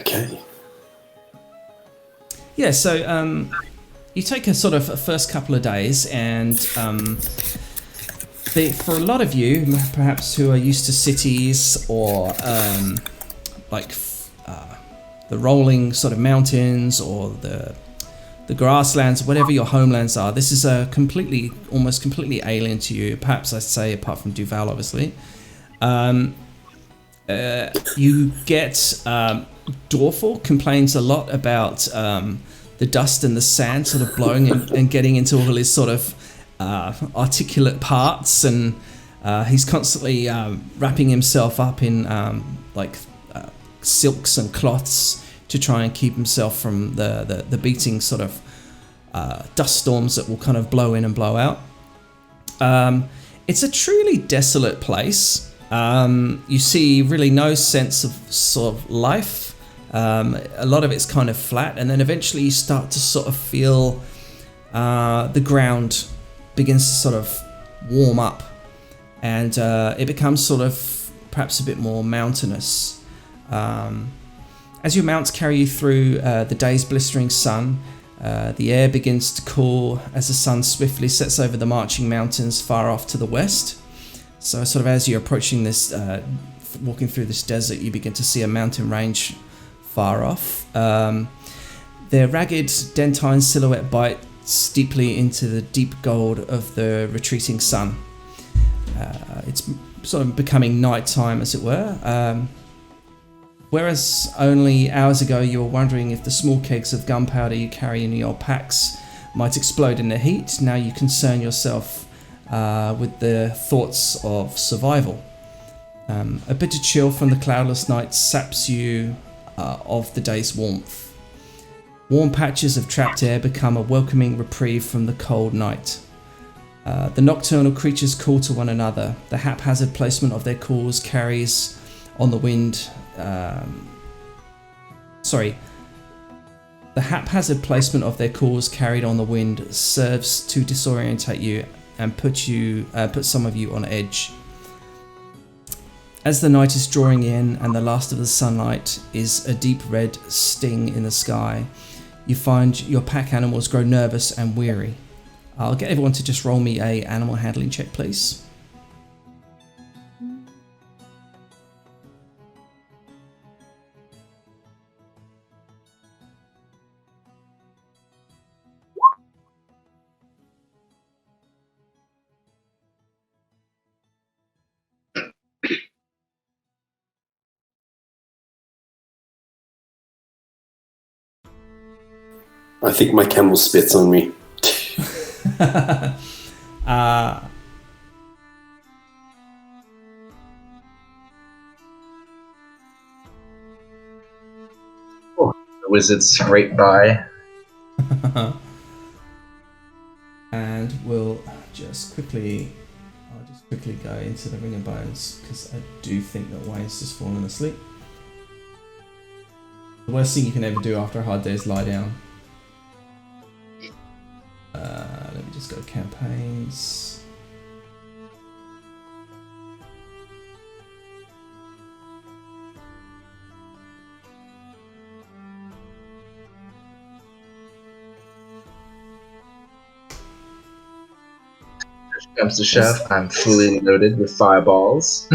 Okay.
Yeah. So you take a sort of a first couple of days, and for a lot of you, perhaps who are used to cities or the rolling sort of mountains or the grasslands, whatever your homelands are, this is almost completely alien to you. Perhaps I'd say, apart from Duval, obviously. You get Dorful complains a lot about the dust and the sand sort of blowing and getting into all his sort of articulate parts, and he's constantly wrapping himself up in silks and cloths to try and keep himself from the beating sort of dust storms that will kind of blow in and blow out. It's a truly desolate place. You see really no sense of sort of life. A lot of it's kind of flat, and then eventually you start to sort of feel the ground begins to sort of warm up, and it becomes sort of perhaps a bit more mountainous. As your mounts carry you through the day's blistering sun, the air begins to cool as the sun swiftly sets over the marching mountains far off to the west. So sort of as you're approaching this, walking through this desert, you begin to see a mountain range far off. Their ragged dentine silhouette bites deeply into the deep gold of the retreating sun. It's sort of becoming nighttime, as it were. Whereas only hours ago you were wondering if the small kegs of gunpowder you carry in your packs might explode in the heat, now you concern yourself with the thoughts of survival. A bitter chill from the cloudless night saps you of the day's warmth. Warm patches of trapped air become a welcoming reprieve from the cold night. The nocturnal creatures call to one another. The haphazard placement of their calls carries on the wind. The haphazard placement of their calls carried on the wind serves to disorientate you and put some of you on edge. As the night is drawing in and the last of the sunlight is a deep red sting in the sky, you find your pack animals grow nervous and weary. I'll get everyone to just roll me a animal handling check, please.
I think my camel spits on me.
The wizards scrape by.
And we'll just quickly, go into the Ring of Bones because I do think that Wayne's just fallen asleep. The worst thing you can ever do after a hard day is lie down. Let me just go campaigns.
Comes to shove, I'm fully loaded with fireballs.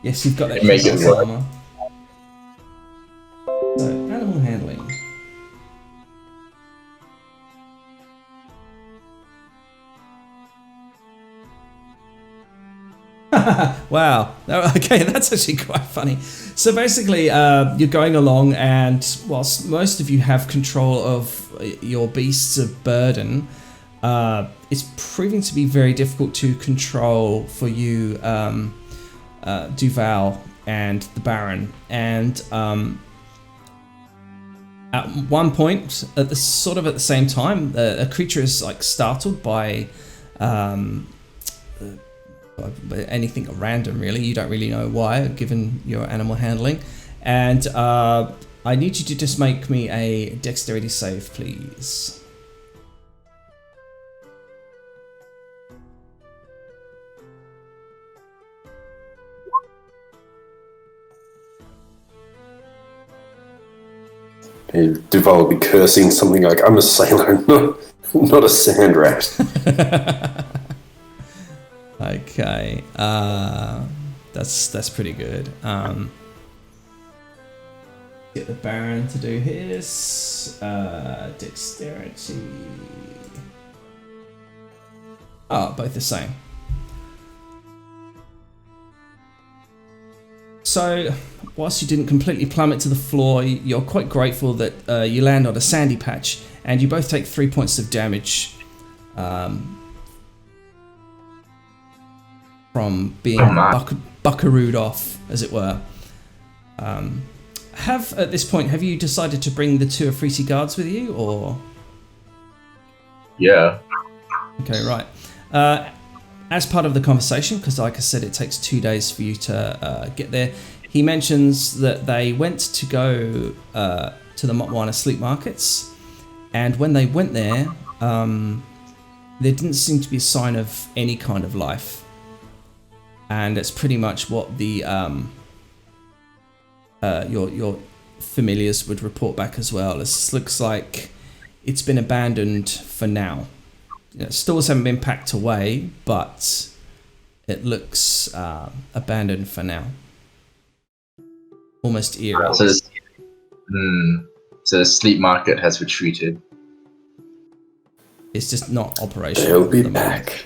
Yes, you've got that.
Make it work.
Armor. So, animal handling. Wow. Okay, that's actually quite funny. So basically, you're going along, and whilst most of you have control of your beasts of burden, it's proving to be very difficult to control for you, Duval and the Baron. And at one point, at the same time, a creature is like startled by anything at random, really. You don't really know why, given your animal handling. And I need you to just make me a dexterity save, please.
Duval will be cursing something like, "I'm a sailor, not a sand rat."
Okay, that's pretty good. Get the Baron to do his dexterity. Oh, both the same. So, whilst you didn't completely plummet to the floor, you're quite grateful that you land on a sandy patch, and you both take 3 points of damage from being buckarooed off, as it were. At this point, have you decided to bring the 2 Afriti guards with you, or?
Yeah.
Okay, right. As part of the conversation, because like I said, it takes 2 days for you to get there, he mentions that they went to go to the Motwana sleep markets, and when they went there, there didn't seem to be a sign of any kind of life. And it's pretty much what the your familiars would report back as well. This looks like it's been abandoned for now. Stores haven't been packed away, but it looks abandoned for now. Almost eerie.
So the sleep market has retreated.
It's just not operational.
They'll be
at the moment.
back.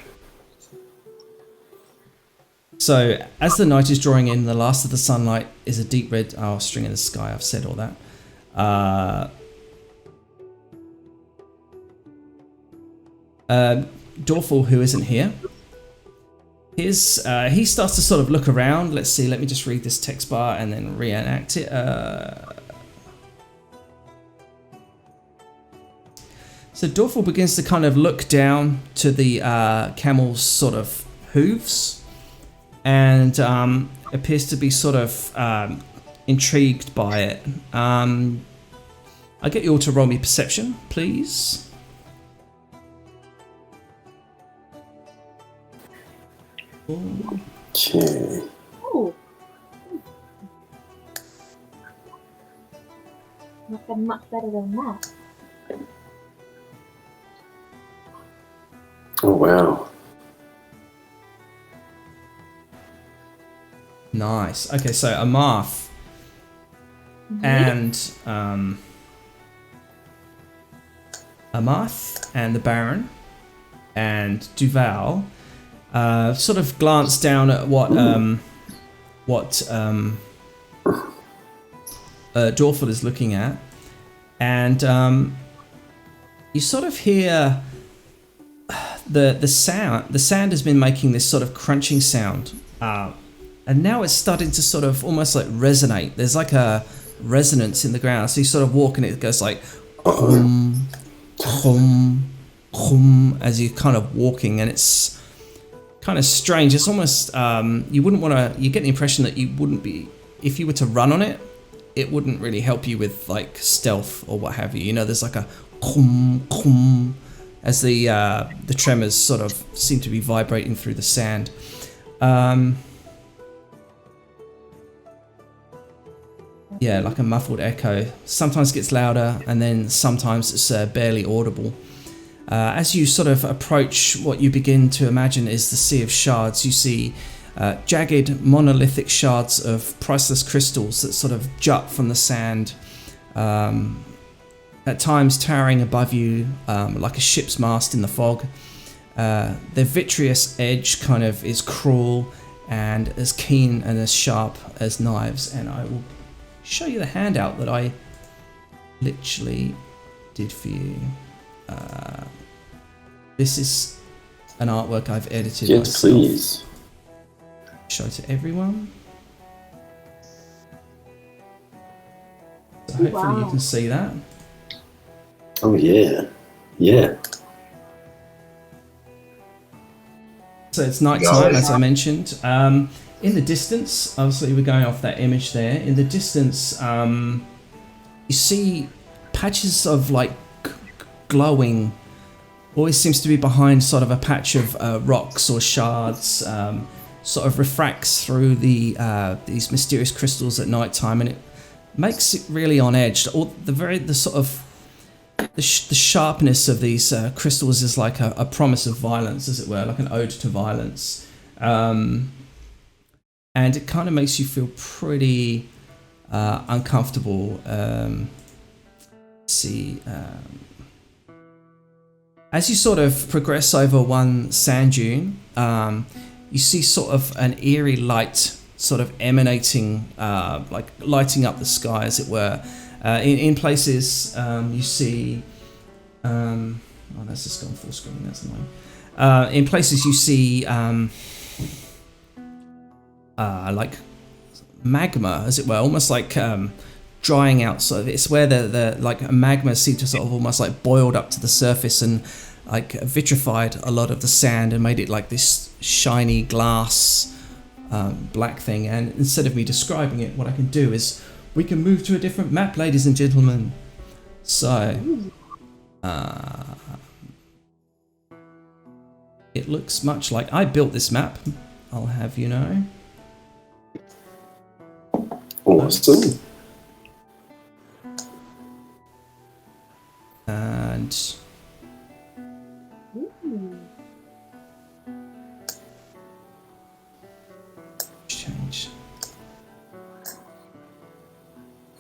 So, as the night is drawing in, the last of the sunlight is a deep red string in the sky. I've said all that. Dorful, who isn't here, he starts to sort of look around. Let's see, let me just read this text bar and then reenact it. So Dorful begins to kind of look down to the camel's sort of hooves and appears to be sort of intrigued by it. I'll get you all to roll me perception, please.
Okay.
Ooh. Not been much better than that.
Oh, wow.
Nice. Okay, so Amarth and the Baron and Duval sort of glance down at what Dorful is looking at, and you sort of hear the sound. The sand has been making this sort of crunching sound, and now it's starting to sort of almost like resonate. There's like a resonance in the ground. So you sort of walk and it goes like hum, hum, hum as you're kind of walking, and it's kind of strange. It's almost you wouldn't want to. You get the impression that you wouldn't be, if you were to run on it, it wouldn't really help you with like stealth or what have you. You know, there's like a hum, hum as the tremors sort of seem to be vibrating through the sand. Yeah, like a muffled echo. Sometimes it gets louder, and then sometimes it's barely audible. As you sort of approach what you begin to imagine is the Sea of Shards, you see jagged monolithic shards of priceless crystals that sort of jut from the sand, at times towering above you like a ship's mast in the fog. Their vitreous edge kind of is cruel and as keen and as sharp as knives, and I will show you the handout that I literally did for you. This is an artwork I've edited
Yes,
myself.
please.
Show to everyone. So hopefully you can see that.
Oh, yeah. Yeah.
So it's nighttime, as I mentioned. In the distance, obviously we're going off that image there. In the distance, you see patches of like glowing. Always seems to be behind sort of a patch of rocks or shards. Sort of refracts through these mysterious crystals at nighttime, and it makes it really on edge. The sharpness of these crystals is like a promise of violence, as it were, like an ode to violence. And it kind of makes you feel pretty uncomfortable. As you sort of progress over one sand dune, you see sort of an eerie light sort of emanating, like lighting up the sky, as it were. In places, you see... oh, that's just gone full screen, that's annoying. In places you see like magma, as it were, almost like drying out. So it's where the like magma seemed to sort of almost like boiled up to the surface and like vitrified a lot of the sand and made it like this shiny glass black thing. And instead of me describing it, what I can do is we can move to a different map, ladies and gentlemen. So it looks much like I built this map, I'll have you know.
Awesome.
And
Ooh.
change.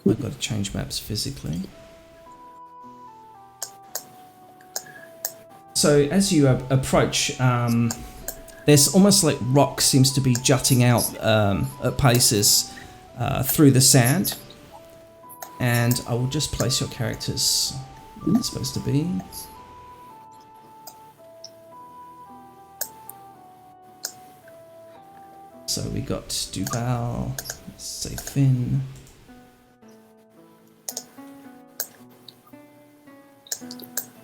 I've got to change maps physically. So as you approach, there's almost like rock seems to be jutting out at paces through the sand. And I will just place your characters where they're supposed to be. So we got Duval, let's say Finn.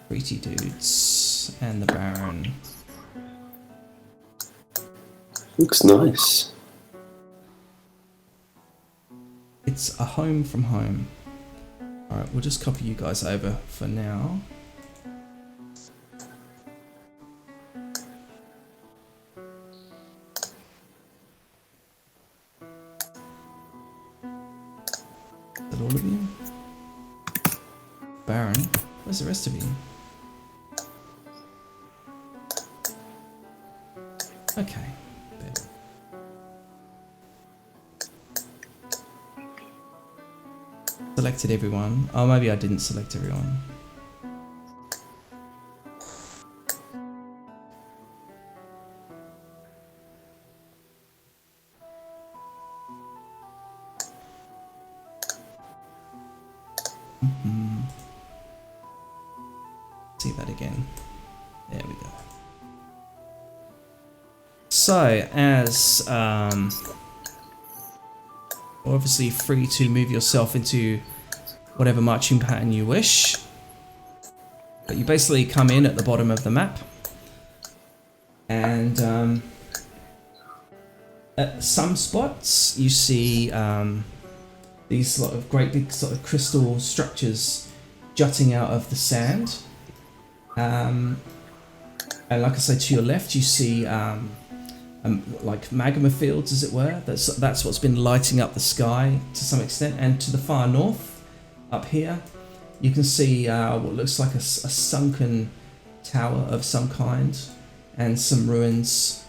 Pretty dudes and the Baron.
Looks nice.
It's a home from home. Alright, we'll just copy you guys over for now. Is that all of you? Baron, where's the rest of you? Okay. There. Selected everyone. Oh, maybe I didn't select everyone. See that again. There we go. So, as obviously free to move yourself into whatever marching pattern you wish, but you basically come in at the bottom of the map, and at some spots you see these sort of great big sort of crystal structures jutting out of the sand. And like I say, to your left you see like magma fields, as it were. That's what's been lighting up the sky to some extent. And to the far north, up here, you can see what looks like a sunken tower of some kind and some ruins.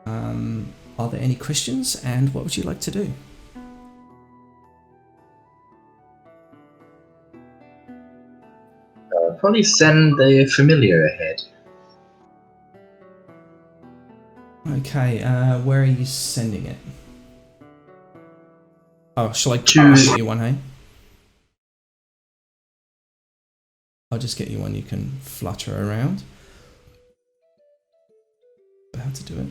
Are there any questions? And what would you like to do?
Probably send the familiar ahead.
Okay, where are you sending it? Oh, shall I
Choose.
get you one, hey? I'll just get you one you can flutter around. How to do it?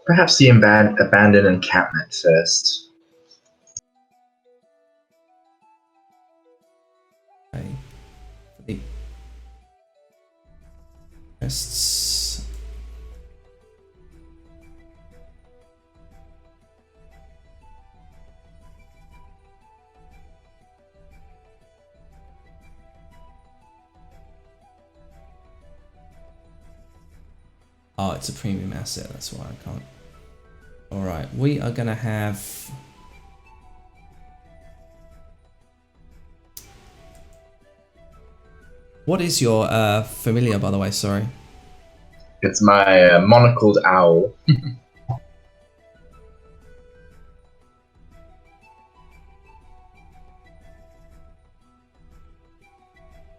Perhaps the abandoned encampment first.
Okay. For the quests. Oh, it's a premium asset, that's why I can't. Alright, we are gonna have... What is your familiar, by the way, sorry?
It's my monocled owl.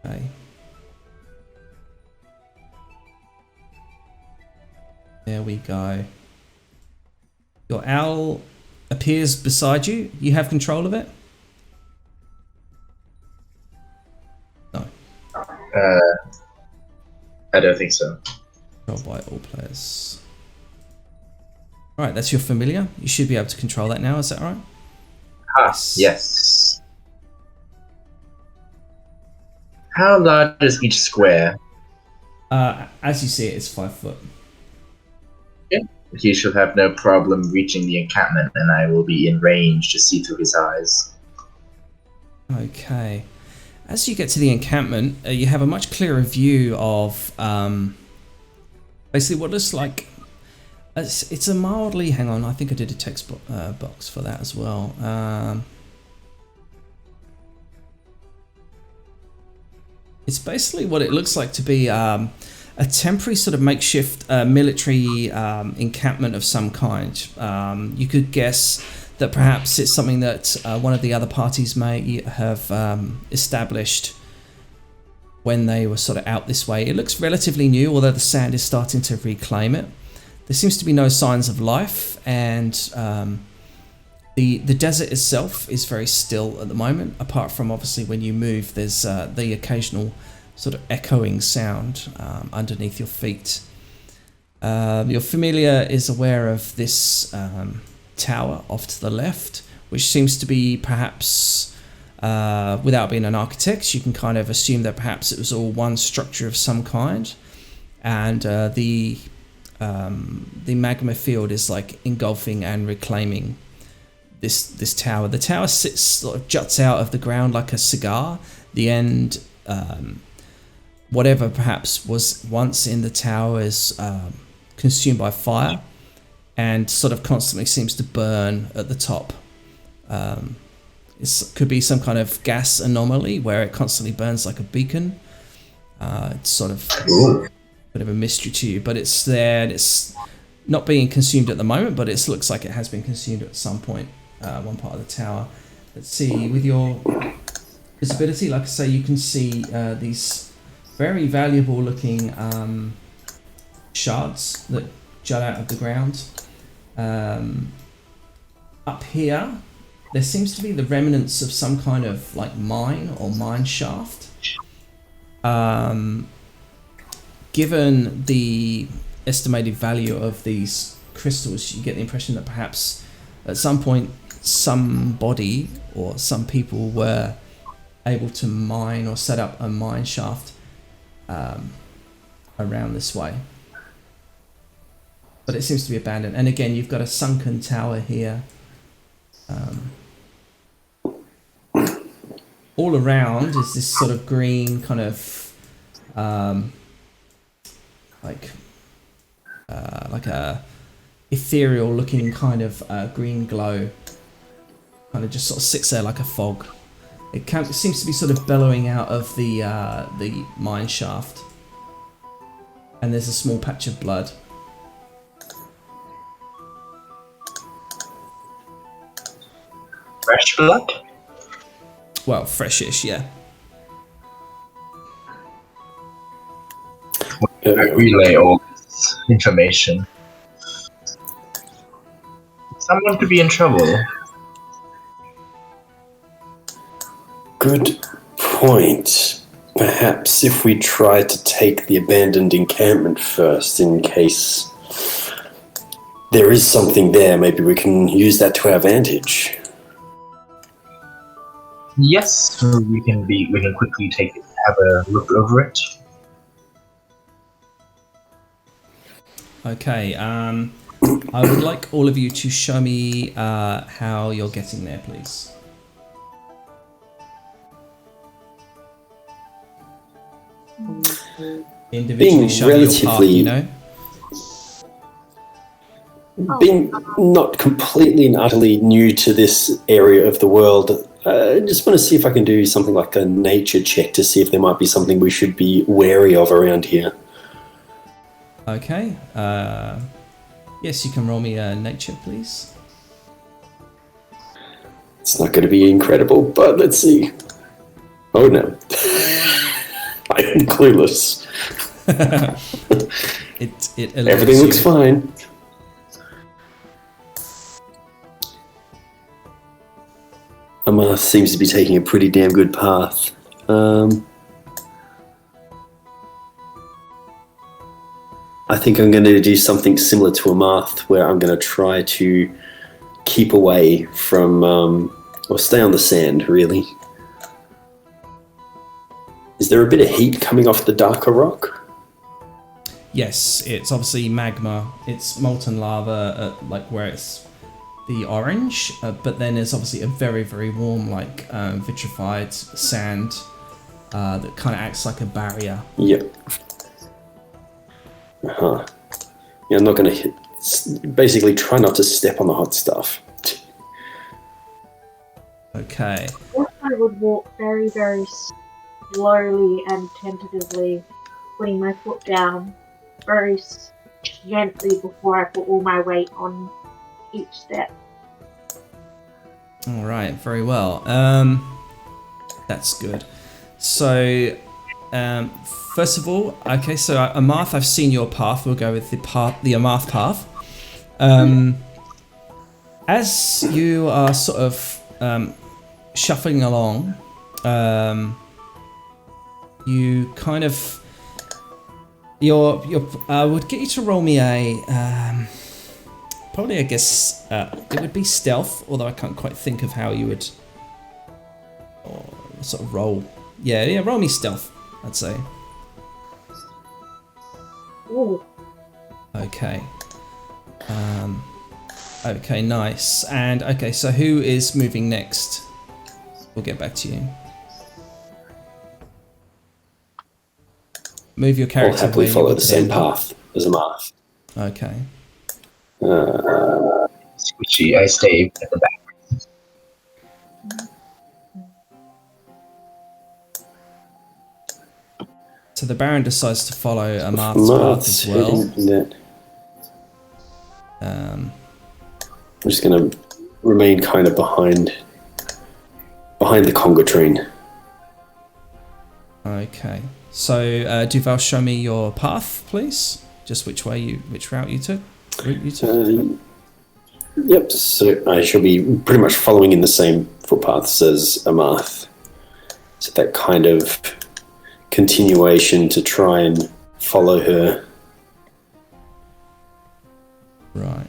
Okay. There we go. Your owl appears beside you. You have control of it? No.
I don't think so.
Controlled by all players. Alright, that's your familiar. You should be able to control that now, is that right?
Yes. How large is each square?
As you see it, it's 5 foot.
He shall have no problem reaching the encampment, and I will be in range to see through his eyes.
Okay. As you get to the encampment, you have a much clearer view of basically what looks like... It's a mildly... Hang on, I think I did a text box for that as well. It's basically what it looks like to be a temporary sort of makeshift military encampment of some kind. You could guess that perhaps it's something that one of the other parties may have established when they were sort of out this way. It looks relatively new, although the sand is starting to reclaim it. There seems to be no signs of life, and the desert itself is very still at the moment, apart from obviously when you move, there's the occasional sort of echoing sound underneath your feet. Your familiar is aware of this tower off to the left, which seems to be perhaps, without being an architect, you can kind of assume that perhaps it was all one structure of some kind, and the magma field is like engulfing and reclaiming this tower. The tower sits, sort of juts out of the ground like a cigar. The end, whatever perhaps was once in the tower is consumed by fire and sort of constantly seems to burn at the top. It could be some kind of gas anomaly where it constantly burns like a beacon. It's sort of a bit of a mystery to you, but it's there and it's not being consumed at the moment, but it looks like it has been consumed at some point, one part of the tower. Let's see, with your visibility, like I say, you can see these very valuable looking shards that jut out of the ground. Up here, there seems to be the remnants of some kind of like mine or mine shaft. Given the estimated value of these crystals, you get the impression that perhaps at some point somebody or some people were able to mine or set up a mine shaft around this way. But it seems to be abandoned. And again, you've got a sunken tower here. All around is this sort of green kind of like a ethereal looking kind of green glow, kind of just sort of sits there like a fog. It seems to be sort of bellowing out of the mine shaft, and there's a small patch of blood.
Fresh blood?
Well, freshish, yeah.
I relay all this information. Someone could be in trouble.
Good point. Perhaps if we try to take the abandoned encampment first, in case there is something there, maybe we can use that to our advantage.
Yes, we can quickly have a look over it.
Okay, I would like all of you to show me how you're getting there, please. Individually
Being
show me your path, you know?
Being not completely and utterly new to this area of the world, I just want to see if I can do something like a nature check to see if there might be something we should be wary of around here.
Okay. Yes, you can roll me a nature, please.
It's not going to be incredible, but let's see. Oh no. I am clueless.
It
Everything looks fine. Amar seems to be taking a pretty damn good path. I think I'm going to do something similar to Amarth, where I'm going to try to keep away from, or stay on the sand, really. Is there a bit of heat coming off the darker rock?
Yes, it's obviously magma. It's molten lava, like where it's the orange, but then there's obviously a very, very warm, like vitrified sand that kind of acts like a barrier.
Yep. Uh-huh. Yeah, I'm not going to basically try not to step on the hot stuff.
Okay.
I would walk very, very slowly and tentatively putting my foot down very gently before I put all my weight on each step.
All right, very well. That's good. So, first of all, okay, so Amarth, I've seen your path. We'll go with the Amarth path. As you are sort of shuffling along, you kind of would get you to roll me a probably, I guess, it would be stealth, although I can't quite think of how you would sort of roll. Yeah, roll me stealth, I'd say.
Ooh.
Okay. Okay, nice. And okay, so who is moving next? We'll get back to you. Move your
I'll
character.
happily
where you
follow
want
the
to
same
end up.
path as Amarth.
Okay.
Squishy, I stay at the back.
So the Baron decides to follow Amarth's path as well.
I'm just going to remain kind of behind the conga train.
Okay. So Duval, show me your path, please. Just which route you took.
Yep. So I shall be pretty much following in the same footpaths as Amarth. So that kind of continuation to try and follow her.
Right.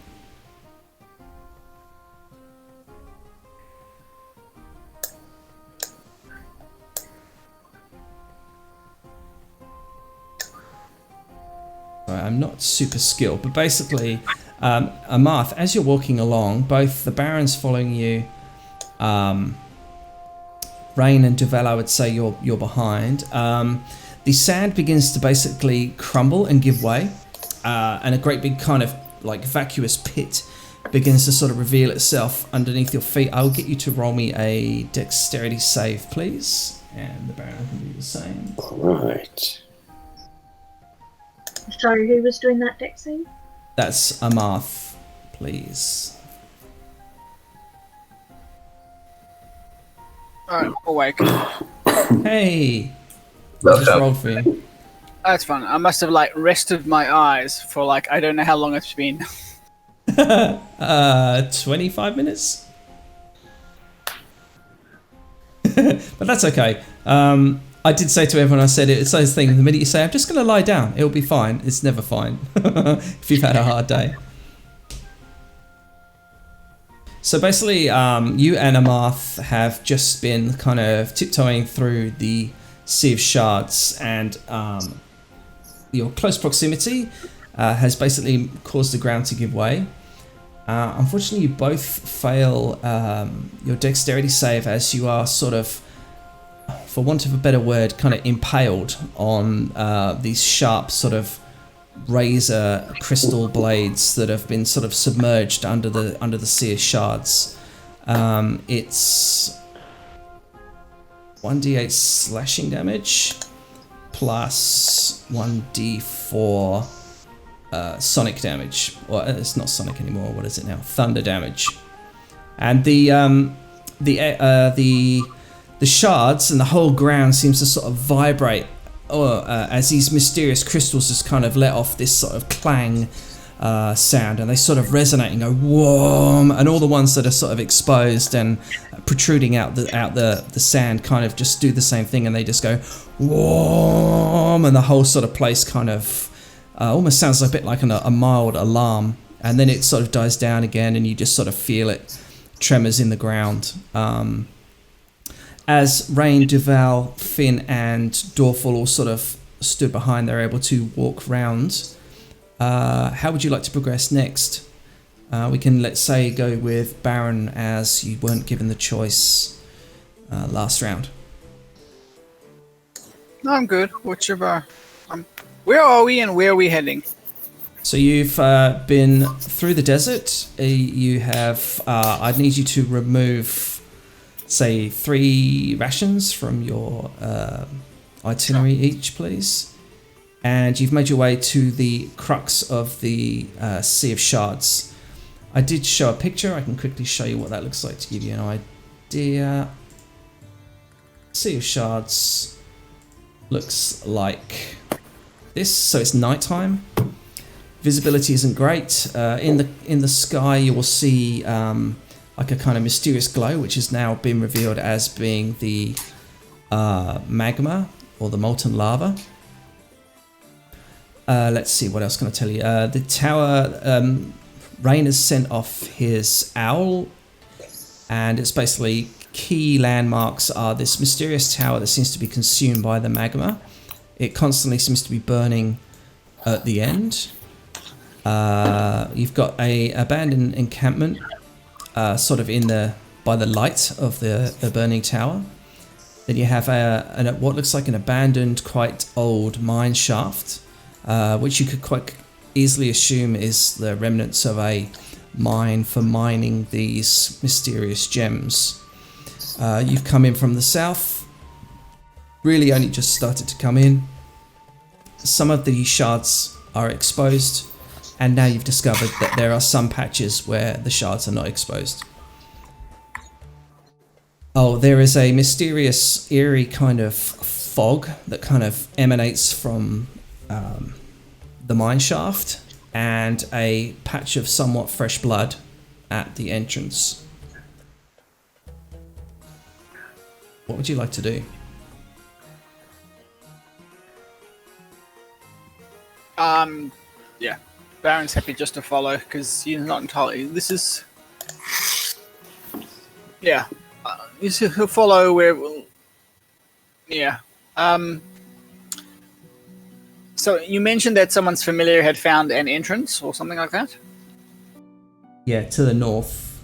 I'm not super skilled, but basically, Amarth, as you're walking along, both the Barons following you, Rain and Duvel, I would say you're behind. The sand begins to basically crumble and give way, and a great big kind of like vacuous pit begins to sort of reveal itself underneath your feet. I'll get you to roll me a dexterity save, please, and the Baron can do the same.
All right.
Sorry, who was doing that dex save?
That's Amarth, please.
Alright, awake.
Hey!
Welcome.
Just rolled for you.
That's fun. I must have rested my eyes for I don't know how long it's been.
25 minutes? But that's okay. I did say to everyone, I said it's those things, the minute you say, I'm just going to lie down, it'll be fine. It's never fine if you've had a hard day. So basically, you and Amarth have just been kind of tiptoeing through the Sea of Shards, and your close proximity has basically caused the ground to give way. Unfortunately, you both fail your dexterity save as you are sort of, for want of a better word, kind of impaled on these sharp sort of razor crystal blades that have been sort of submerged under the Sea of Shards. It's 1d8 slashing damage plus 1d4 sonic damage, or it's not sonic anymore. What is it now? Thunder damage, and the shards and the whole ground seems to sort of vibrate as these mysterious crystals just kind of let off this sort of clang sound, and they sort of resonate and go whoom, and all the ones that are sort of exposed and protruding out the sand kind of just do the same thing, and they just go whoom, and the whole sort of place kind of almost sounds a bit like a mild alarm, and then it sort of dies down again, and you just sort of feel it tremors in the ground. As Rain, Duval, Finn, and Dorful all sort of stood behind, they're able to walk round. How would you like to progress next? We can, let's say, go with Baron, as you weren't given the choice last round.
No, I'm good. Whichever. Where are we and where are we heading?
So you've been through the desert. You have. I'd need you to remove, say, 3 rations from your itinerary each, please. And you've made your way to the crux of the Sea of Shards. I did show a picture. I can quickly show you what that looks like to give you an idea. Sea of Shards looks like this. So it's nighttime. Visibility isn't great. In the sky, you will see like a kind of mysterious glow, which has now been revealed as being the magma or the molten lava. Let's see, what else can I tell you? The tower, Rain has sent off his owl, and it's basically key landmarks are this mysterious tower that seems to be consumed by the magma. It constantly seems to be burning at the end. You've got a abandoned encampment, sort of by the light of the burning tower. Then you have what looks like an abandoned, quite old mine shaft, which you could quite easily assume is the remnants of a mine for mining these mysterious gems. You've come in from the south, really only just started to come in. Some of the shards are exposed, and now you've discovered that there are some patches where the shards are not exposed. Oh, there is a mysterious, eerie kind of fog that kind of emanates from the mine shaft, and a patch of somewhat fresh blood at the entrance. What would you like to do?
Yeah, Baron's happy just to follow because he's not entirely. This is, yeah, he'll follow where. Yeah. So you mentioned that someone's familiar had found an entrance or something like that?
Yeah, to the north.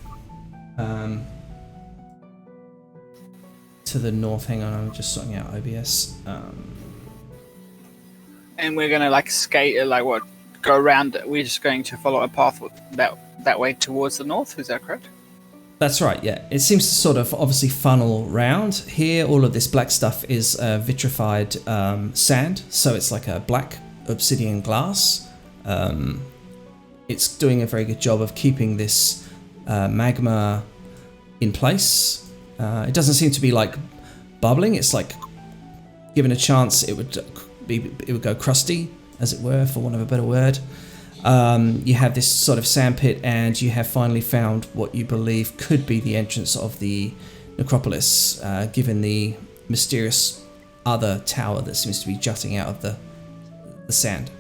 To the north, hang on, I'm just sorting out OBS.
And we're gonna like skate, go around. We're just going to follow a path that way towards the north. Is that correct?
That's right, yeah. It seems to sort of obviously funnel round. Here, all of this black stuff is vitrified sand, so it's like a black obsidian glass. It's doing a very good job of keeping this magma in place. It doesn't seem to be like bubbling. It's like, given a chance, it would go crusty, as it were, for want of a better word. You have this sort of sandpit, and you have finally found what you believe could be the entrance of the necropolis, given the mysterious other tower that seems to be jutting out of the sand.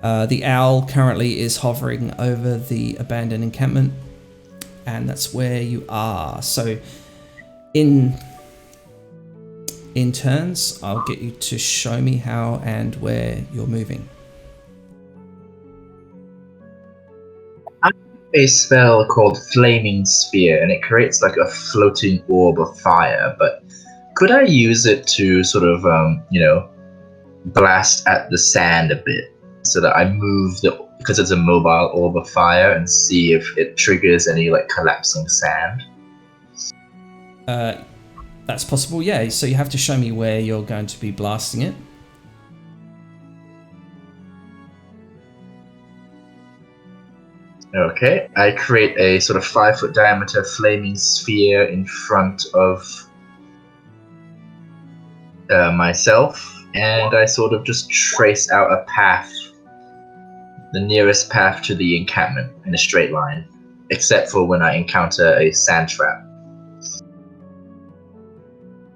The owl currently is hovering over the abandoned encampment, and that's where you are. So in turns, I'll get you to show me how and where you're moving.
A spell called Flaming Sphere, and it creates like a floating orb of fire. But could I use it to sort of, blast at the sand a bit, so that I move because it's a mobile orb of fire, and see if it triggers any like collapsing sand?
That's possible, yeah. So you have to show me where you're going to be blasting it.
Okay, I create a sort of 5-foot diameter flaming sphere in front of myself, and I sort of just trace out a path, the nearest path to the encampment, in a straight line, except for when I encounter a sand trap.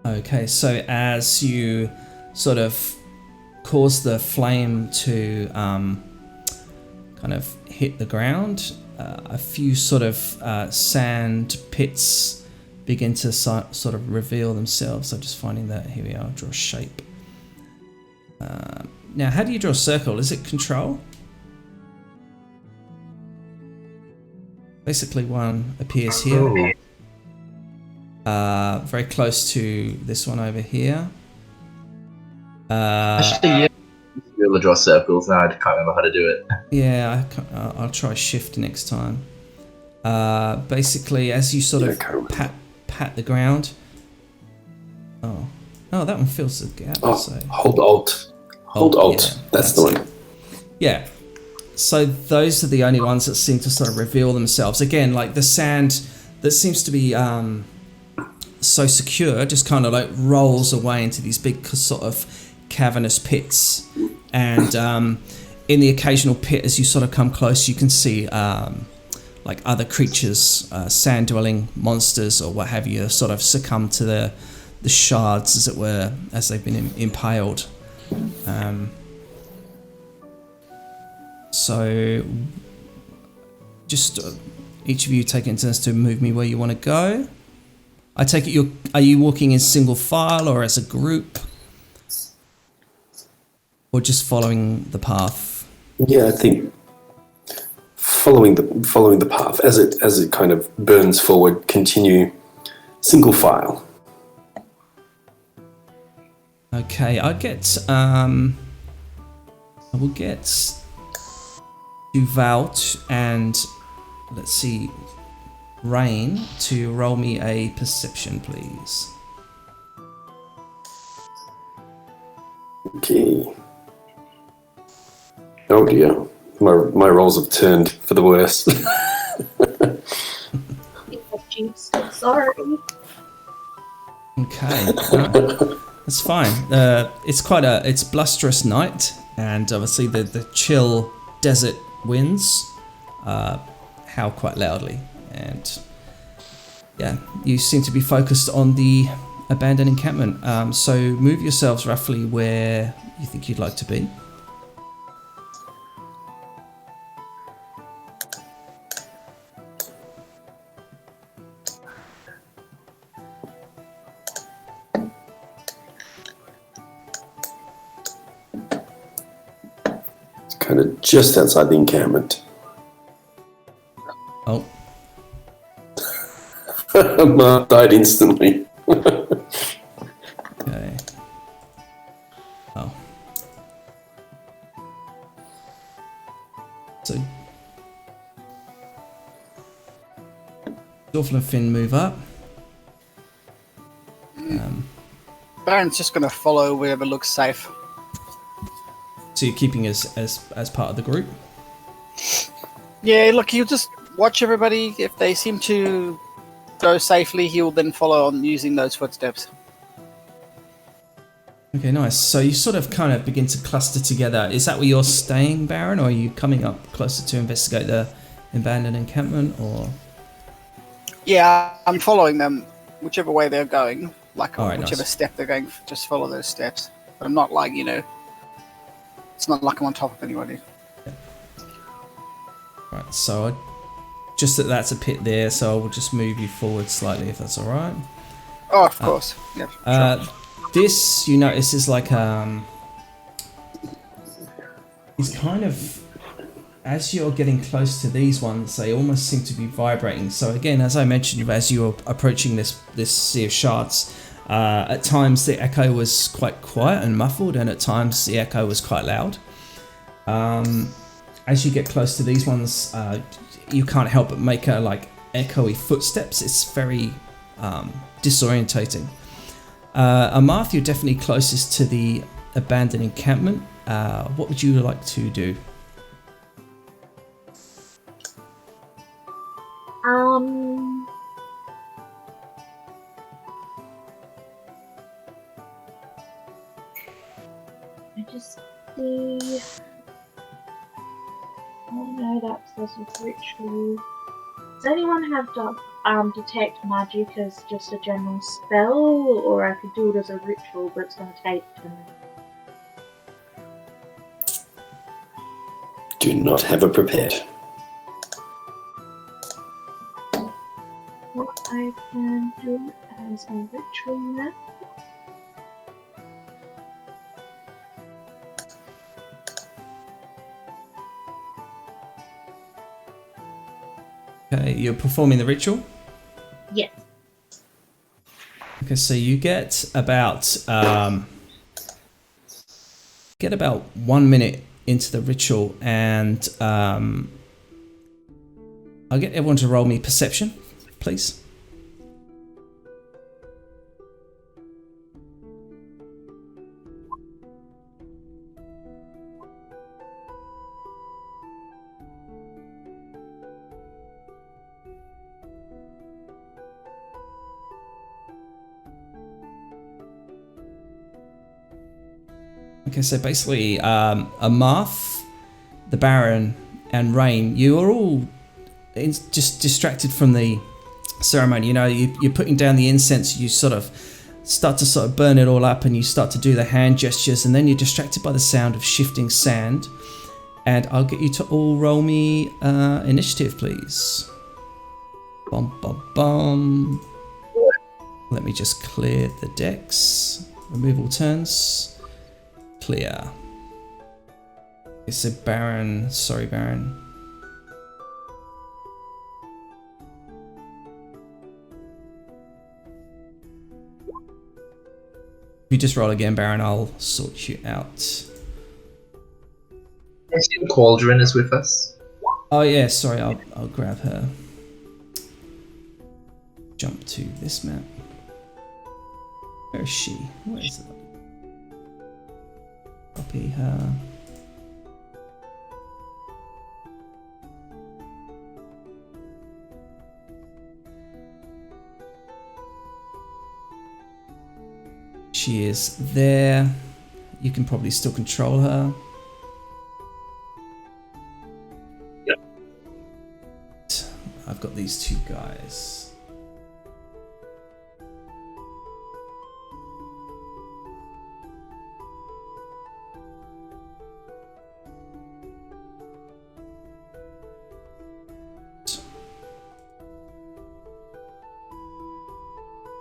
Okay, so as you sort of cause the flame to kind of hit the ground, a few sort of sand pits begin to sort of reveal themselves. I'm just finding that. Here we are. Draw shape. Now, how do you draw a circle? Is it control? Basically, one appears here. Very close to this one over here.
Actually, yeah. Be able to draw circles. Now I can't remember how to do it.
Yeah, I'll try shift next time. Basically, as you sort of pat the ground. Oh, Oh, that one fills the gap.
Oh,
So.
hold Alt. Hold Alt.
Yeah,
that's the one.
it. Yeah. So those are the only ones that seem to sort of reveal themselves. Again, like the sand that seems to be so secure just kind of like rolls away into these big sort of cavernous pits. And in the occasional pit, as you sort of come close, you can see like other creatures, sand-dwelling monsters or what have you, sort of succumb to the shards, as it were, as they've been impaled. So just each of you take it in turns to move me where you want to go. I take it are you walking in single file or as a group? Or just following the path?
Yeah, I think following the path as it kind of burns forward, continue single file.
Okay, I will get Duvalt and let's see, Rain to roll me a perception, please.
Okay. Oh dear, my rolls have turned for the worse.
Sorry.
Okay, that's fine. It's blusterous night, and obviously the chill desert winds howl quite loudly, and yeah, you seem to be focused on the abandoned encampment. So move yourselves roughly where you think you'd like to be.
Kind of just outside the encampment.
Oh.
Mark died instantly.
Okay. Oh. So Dorfin and Finn move up.
Baron's just going to follow wherever looks safe.
So you're keeping as part of the group?
Yeah, look, he'll just watch everybody. If they seem to go safely, he'll then follow on using those footsteps.
Okay, nice. So you sort of kind of begin to cluster together. Is that where you're staying, Baron, or are you coming up closer to investigate the abandoned encampment, or?
Yeah, I'm following them, whichever way they're going. Like,
All right,
whichever
nice.
step they're going, just follow those steps. But I'm not like, it's not like I'm on top of anybody.
Right, so just that's a pit there, so I will just move you forward slightly if that's all right.
Oh, of course. Yeah, sure.
This, you notice, is like it's kind of, as you're getting close to these ones, they almost seem to be vibrating. So again, as I mentioned, as you're approaching this Sea of Shards, at times the echo was quite quiet and muffled, and at times the echo was quite loud. As you get close to these ones, you can't help but make echoey footsteps. It's very disorientating. Amarth, you're definitely closest to the abandoned encampment. What would you like to do?
I just see. Oh no, that's a ritual. Does anyone have detect magic as just a general spell, or I could do it as a ritual, but it's going to take 10 minutes?
Do not have it prepared.
What I can do as a ritual now.
Okay, you're performing the ritual?
Yes.
Okay, so you get about 1 minute into the ritual, and I'll get everyone to roll me perception, please. Okay, so basically, Amarth, the Baron, and Rain, you are all just distracted from the ceremony. You know, you're putting down the incense, you sort of start to sort of burn it all up, and you start to do the hand gestures, and then you're distracted by the sound of shifting sand. And I'll get you to all roll me initiative, please. Bum, bum, bum. Let me just clear the decks. Remove all turns. Clear. It's a Baron. Sorry, Baron. If you just roll again, Baron, I'll sort you out.
I see the Cauldron is with us.
Oh yeah, sorry, I'll grab her. Jump to this map. Where is she? Where is it? Copy her. She is there. You can probably still control her.
Yep.
I've got these two guys.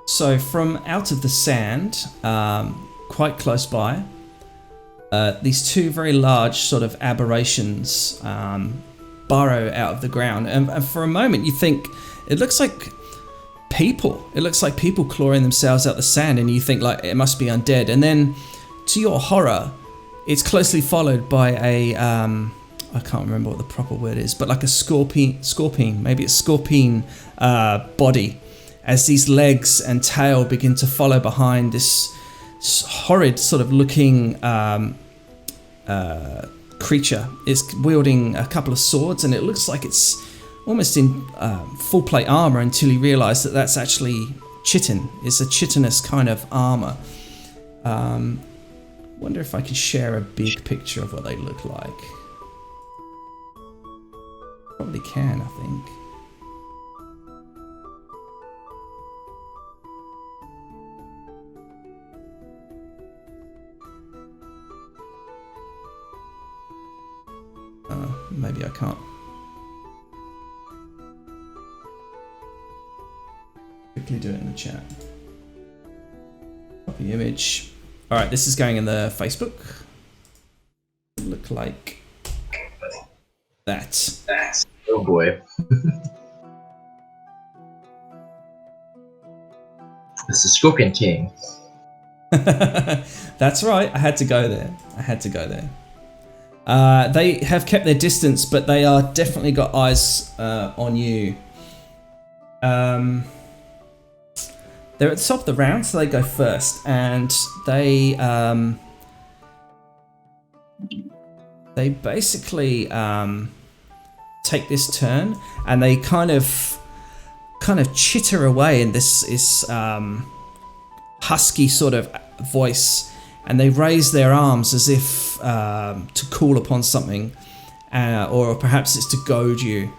So from out of the sand, quite close by, these two very large sort of aberrations burrow out of the ground. And for a moment you think, it looks like people. It looks like people clawing themselves out the sand, and you think like it must be undead. And then to your horror, it's closely followed by a, I can't remember what the proper word is, but like a scorpion, maybe it's scorpion body, as these legs and tail begin to follow behind this horrid sort of looking creature. It's wielding a couple of swords, and it looks like it's almost in full plate armor, until you realise that that's actually chitin. It's a chitinous kind of armor. Wonder if I can share a big picture of what they look like. Probably can, I think. Maybe I can't. Quickly do it in the chat. Copy image. All right, this is going in the Facebook. Look like that.
Oh boy. It's the Scorpion King.
That's right. I had to go there. They have kept their distance, but they are definitely got eyes on you. They're at the top of the round, so they go first, and they basically take this turn, and they kind of chitter away in this husky sort of voice. And they raise their arms as if to call upon something, or perhaps it's to goad you.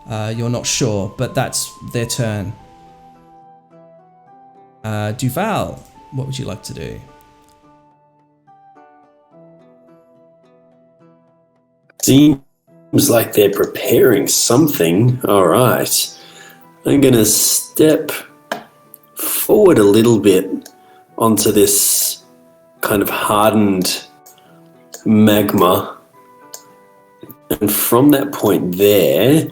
You're not sure, but that's their turn. Duval, what would you like to do?
Seems like they're preparing something. All right. I'm going to step forward a little bit onto this kind of hardened magma, and from that point there,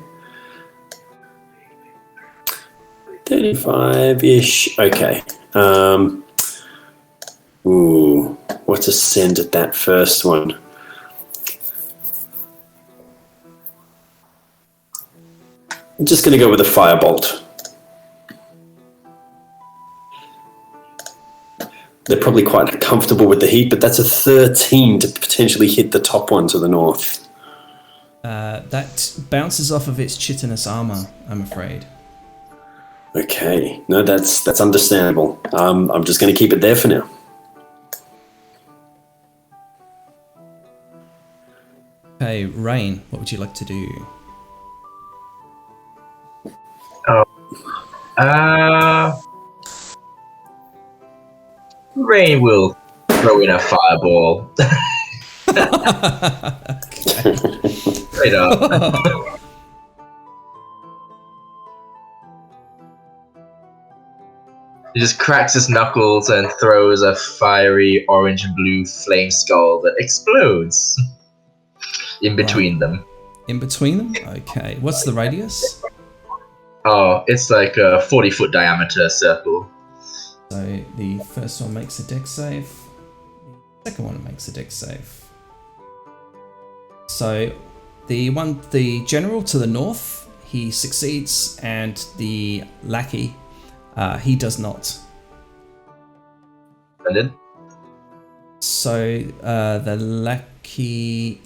35-ish. Okay. What's a send at that first one? I'm just going to go with a firebolt. They're probably quite comfortable with the heat, but that's a 13 to potentially hit the top one to the north.
That bounces off of its chitinous armor, I'm afraid.
Okay, no, that's understandable. I'm just going to keep it there for now.
Okay, Rain, what would you like to do?
Rain will throw in a fireball. Straight up. He just cracks his knuckles and throws a fiery orange and blue flame skull that explodes in between them.
In between them? Okay. What's the radius?
Oh, it's like a 40-foot diameter circle.
So the first one makes a dex save. The second one makes a dex save. So the general to the north, he succeeds, and the lackey, he does not.
And then?
So the lackey,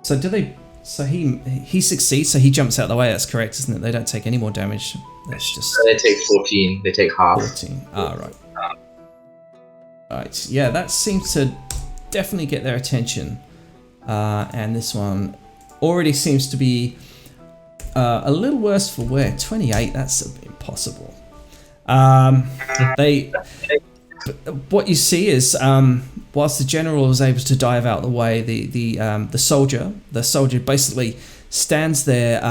so do they? So he succeeds. So he jumps out of the way. That's correct, isn't it? They don't take any more damage. That's just.
They take 14. They take half.
14. Ah, right. Right. Yeah, that seems to definitely get their attention. And this one already seems to be a little worse for wear. 28. That's impossible. What you see is, whilst the general was able to dive out the way, the soldier basically stands there.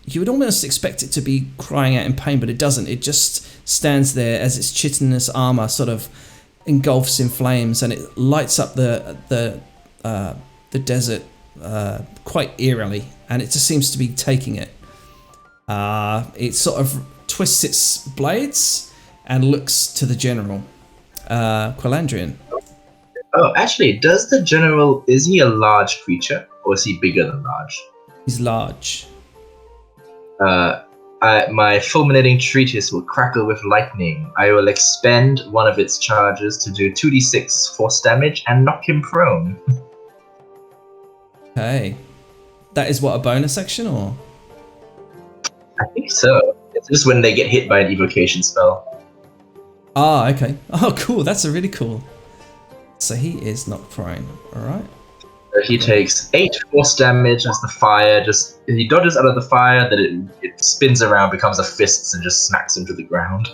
You would almost expect it to be crying out in pain, but it doesn't. It just stands there as its chitinous armor sort of engulfs in flames, and it lights up the desert quite eerily, and it just seems to be taking it. It sort of twists its blades and looks to the general. Quelandrian.
Oh, actually, does the general, is he a large creature, or is he bigger than large?
He's large.
My fulminating treatise will crackle with lightning. I will expend one of its charges to do 2d6 force damage and knock him prone.
Okay. That is what, a bonus action, or?
I think so. It's just when they get hit by an evocation spell.
Ah, okay. Oh, cool. That's a really cool. So he is knocked prone. All right.
So he takes 8 force damage as the fire he dodges out of the fire, then it spins around, becomes a fist, and just smacks him to the ground.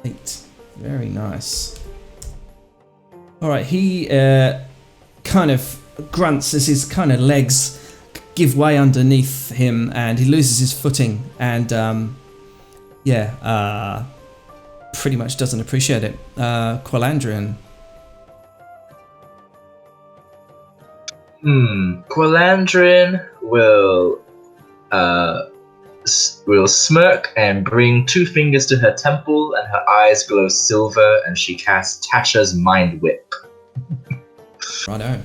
8. Very nice. All right. He kind of grunts as his kind of legs give way underneath him, and he loses his footing, and pretty much doesn't appreciate it. Quelandrian.
Quelandrin will smirk and bring 2 fingers to her temple, and her eyes glow silver, and she casts Tasha's Mind Whip.
Righto.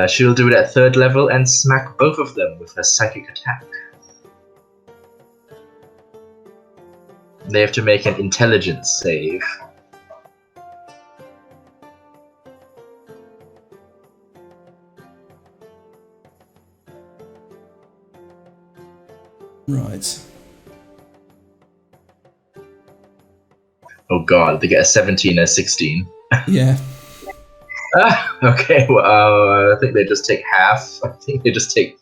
She'll do it at 3rd level and smack both of them with her psychic attack. They have to make an intelligence save.
Right.
Oh god, they get a 17 and a 16.
Yeah.
Okay, well, I think they just take half. I think they just take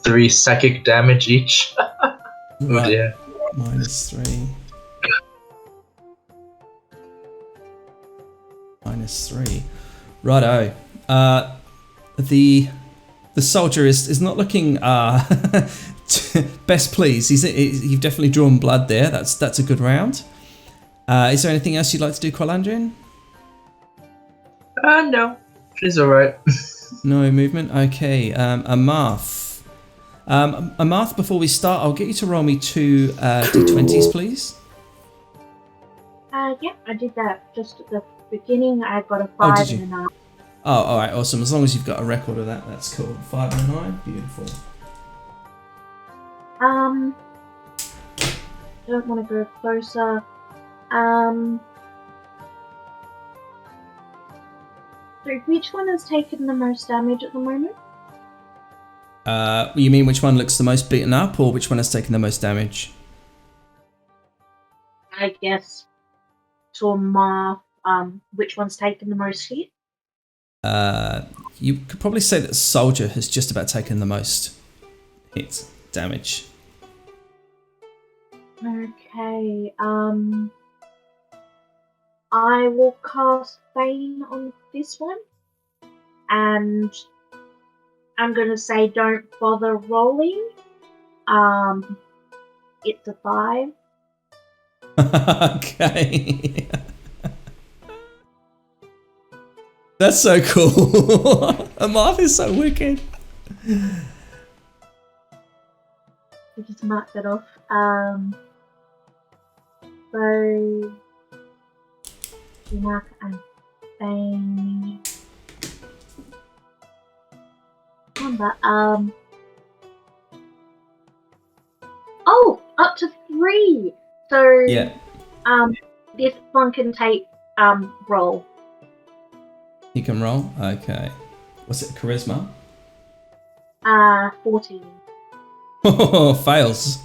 3 psychic damage each. Oh dear.
-3. -3. Righto. The soldier is not looking best pleased. You've definitely drawn blood there. That's a good round. Is there anything else you'd like to do, Quelandrian?
No. She's alright.
No movement? Okay. Amarth. Amarth, before we start, I'll get you to roll me 2 d20s, please.
Yeah, I did that just at the beginning. I got a 5 and a 9.
Oh, alright, awesome. As long as you've got a record of that, that's cool. 5 and a 9, beautiful.
Don't want to go closer. So which one has taken the most damage at the moment?
You mean which one looks the most beaten up, or which one has taken the most damage?
I guess to Marth, which one's taken the most hit?
You could probably say that Soldier has just about taken the most hit damage.
Okay, I will cast Bane on this one, and I'm gonna say don't bother rolling. It's a 5.
Okay. That's so cool. Amarth is so wicked.
We'll just mark that off. So mark and Bane. But oh, up to 3. So
Yeah.
this one can take roll.
You can roll. Okay. What's it? Charisma.
14.
Oh, fails.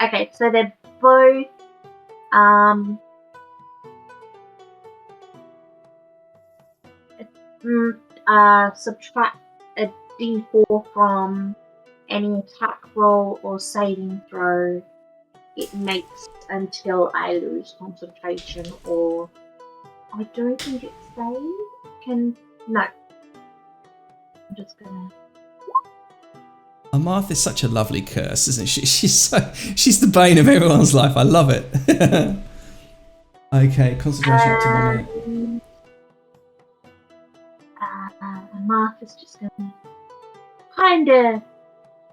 Okay, so they're both subtract a d4 from any attack roll or saving throw it makes until I lose concentration, or I don't think it's saved. No. I'm just gonna.
Amarth is such a lovely curse, isn't she? She's the bane of everyone's life. I love it. Okay, concentration up to 1
Martha's just gonna kinda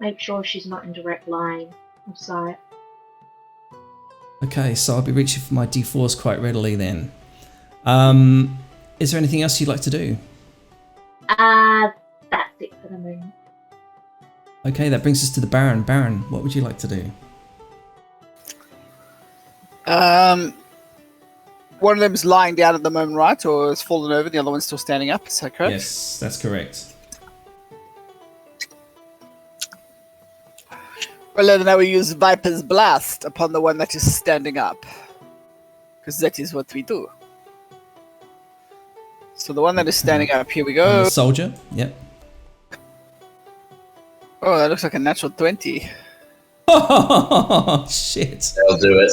make sure she's not in direct line of sight.
Okay, so I'll be reaching for my d4s quite readily then. Is there anything else you'd like to do?
That's it for the moment.
Okay, that brings us to the Baron. Baron, what would you like to do?
One of them is lying down at the moment, right? Or has fallen over, the other one's still standing up, is that correct?
Yes, that's correct.
Well, then I will use Viper's Blast upon the one that is standing up. Because that is what we do. So the one that is standing up, here we
And
go.
the soldier, yep.
Oh, that looks like a natural 20.
Oh, shit.
I'll do it.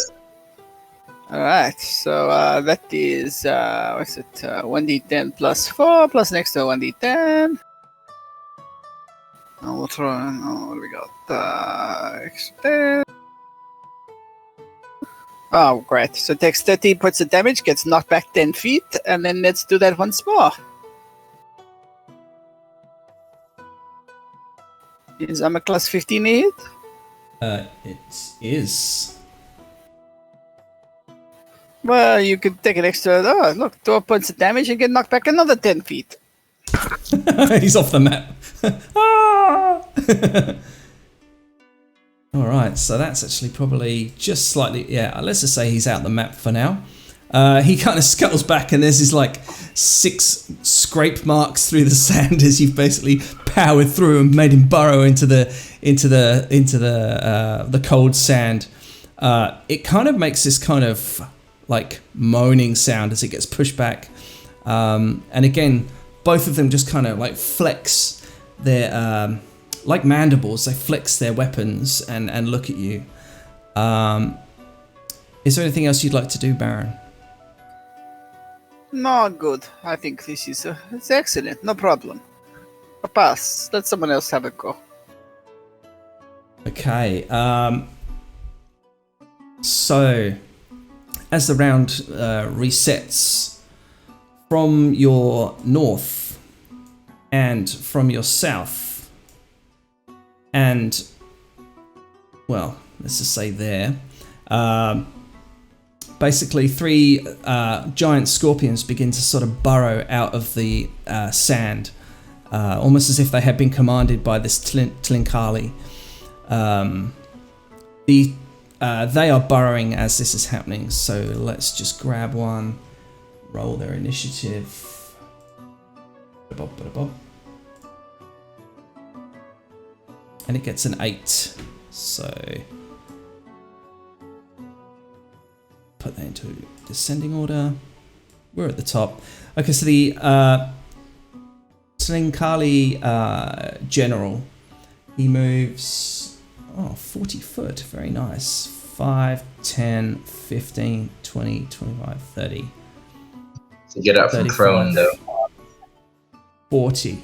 Alright, so that is, what's it, 1d10 plus 4 plus next to 1d10. And we'll throw in, what do we got? Extra 10. Oh, great. So it takes 30 points of damage, gets knocked back 10 feet, and then let's do that once more. Is armor class 15 a hit?
It is.
Well, you could take an extra, oh, look, 12 points of damage and get knocked back another 10 feet.
He's off the map. All right, so that's actually probably just slightly, yeah, let's just say he's out the map for now. He kind of scuttles back and there's his like 6 scrape marks through the sand as you've basically powered through and made him burrow into the cold sand. It kind of makes this kind of like moaning sound as it gets pushed back. And again, both of them just kind of like flex their, like mandibles, they flex their weapons and look at you. Is there anything else you'd like to do, Baron?
No, good. I think this is it's excellent. No problem. A pass. Let someone else have a go.
Okay. So, as the round resets, from your north and from your south, and well, let's just say there. Basically, 3 giant scorpions begin to sort of burrow out of the sand, almost as if they had been commanded by this Tlinkali. They are burrowing as this is happening, so let's just grab one, roll their initiative. And it gets an 8, so... put that into descending order. We're at the top. Okay, so the Slinkali general, he moves 40 foot. Very nice. 5, 10, 15, 20, 25, 30.
To get up from
35,
prone, though.
40.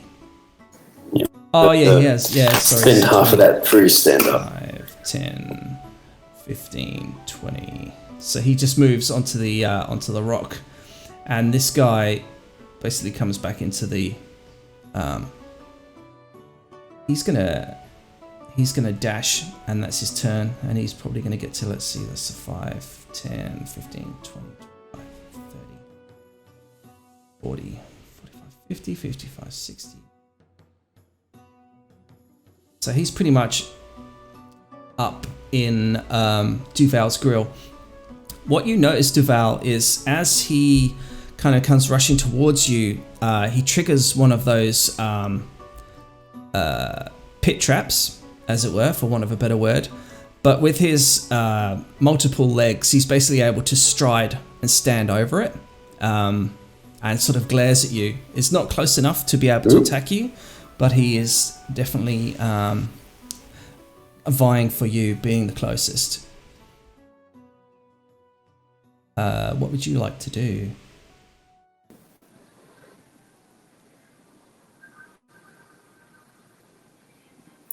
Yeah.
Oh, yeah, he has. Yeah, sorry.
Spend half of that through stand up.
5, 10, 15, 20. So he just moves onto the rock, and this guy basically comes back into the. He's gonna dash, and that's his turn, and he's probably gonna get to, let's see, that's a 5, 10, 15, 20, 25, 30, 40, 45, 50, 55, 60. So he's pretty much up in Duval's grill. What you notice, Duval, is as he kind of comes rushing towards you, he triggers one of those pit traps, as it were, for want of a better word. But with his multiple legs, he's basically able to stride and stand over it, and sort of glares at you. It's not close enough to be able to attack you, but he is definitely vying for you, being the closest. What would you like to do?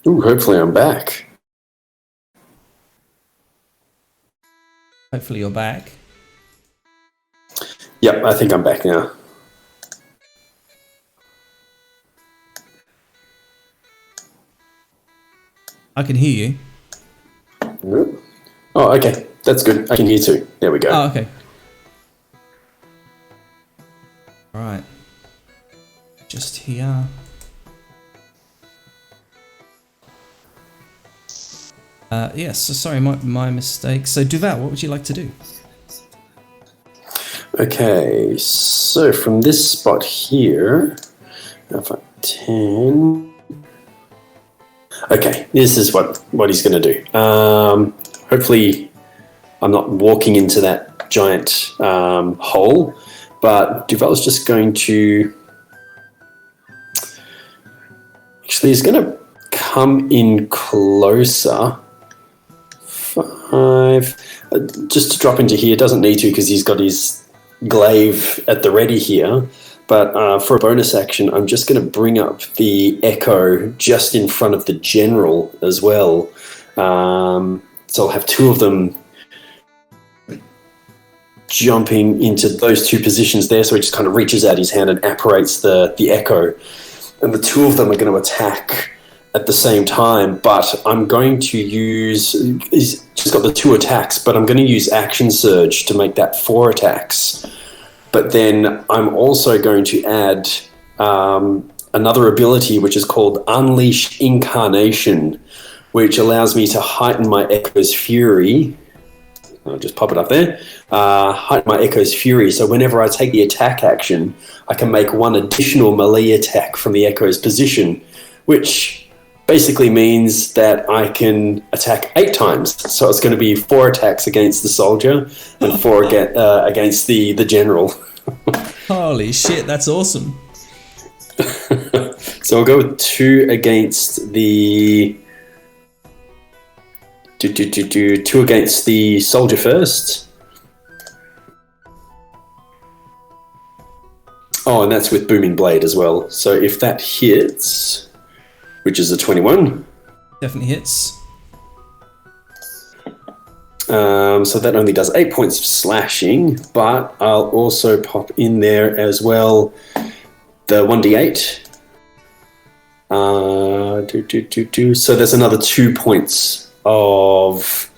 Ooh, hopefully I'm back.
Hopefully you're back.
Yep, I think I'm back now.
I can hear you.
Oh, okay. That's good. I can hear too. There we go.
Oh, okay. All right. Just here. Yes, so sorry, my mistake. So Duval, what would you like to do?
Okay, so from this spot here, if I 10. Okay, this is what he's going to do. Hopefully, I'm not walking into that giant hole, but Duval's just going to. Actually, he's going to come in closer. 5. Just to drop into here, doesn't need to because he's got his glaive at the ready here. But for a bonus action, I'm just going to bring up the echo just in front of the general as well. So I'll have two of them jumping into those two positions there. So he just kind of reaches out his hand and apparates the echo. And the two of them are going to attack at the same time, but I'm going to use, he's just got the 2 attacks, but I'm going to use Action Surge to make that 4 attacks. But then I'm also going to add another ability which is called Unleash Incarnation, which allows me to heighten my Echo's Fury. I'll just pop it up there. Heighten my Echo's Fury, so whenever I take the attack action, I can make one additional melee attack from the Echo's position, which basically means that I can attack 8 times. So it's going to be 4 attacks against the soldier and 4 against the general.
Holy shit, that's awesome.
So I'll go with 2 against the... 2 against the soldier first. Oh, and that's with Booming Blade as well. So if that hits... which is a 21.
Definitely hits.
So that only does 8 points of slashing, but I'll also pop in there as well the 1d8. So there's another 2 points of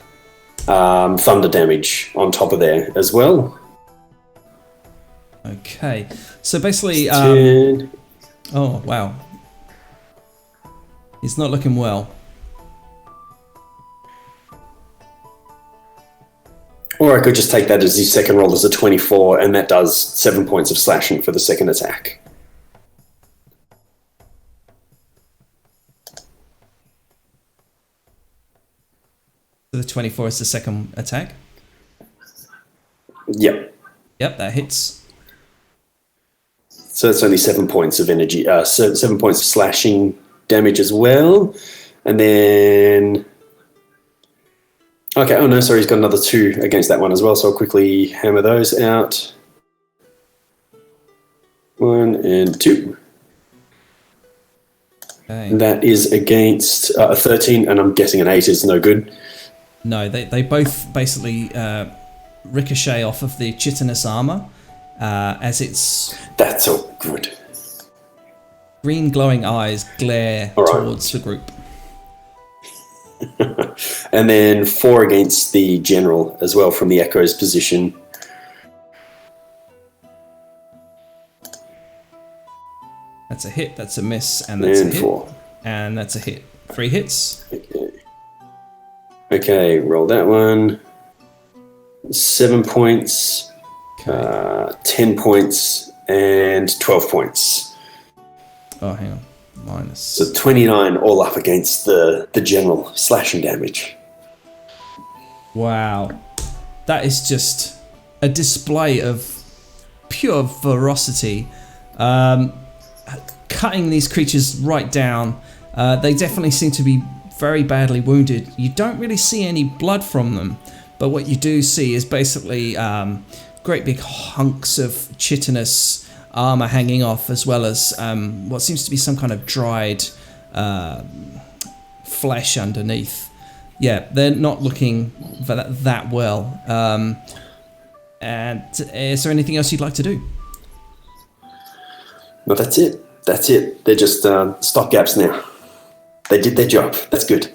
thunder damage on top of there as well.
Okay. So basically...
10.
Oh, wow. It's not looking well.
Or I could just take that as his second roll as a 24, and that does 7 points of slashing for the second attack.
So the 24 is the second attack?
Yep.
Yep, that hits.
So it's only 7 points of energy. 7 points of slashing damage as well, and then. Okay. Oh no, sorry. He's got another 2 against that one as well. So I'll quickly hammer those out. 1 and 2.
Okay.
And that is against a 13, and I'm guessing an 8 is no good.
No, they both basically ricochet off of the chitinous armor as its
That's all good.
green glowing eyes glare
All right.
towards the group.
And then 4 against the general as well from the Echo's position.
That's a hit, that's a miss, and that's a
And
hit.
4.
And that's a hit. 3 hits.
Okay, roll that one. 7 points,
Okay.
10 points, and 12 points.
Oh, hang on. Minus.
So 29 all up against the general slashing damage.
Wow. That is just a display of pure ferocity. Cutting these creatures right down. They definitely seem to be very badly wounded. You don't really see any blood from them, but what you do see is basically great big hunks of chitinous armor hanging off, as well as what seems to be some kind of dried flesh underneath. Yeah, they're not looking that well. And is there anything else you'd like to do?
No, that's it. That's it. They're just stopgaps now. They did their job. That's good.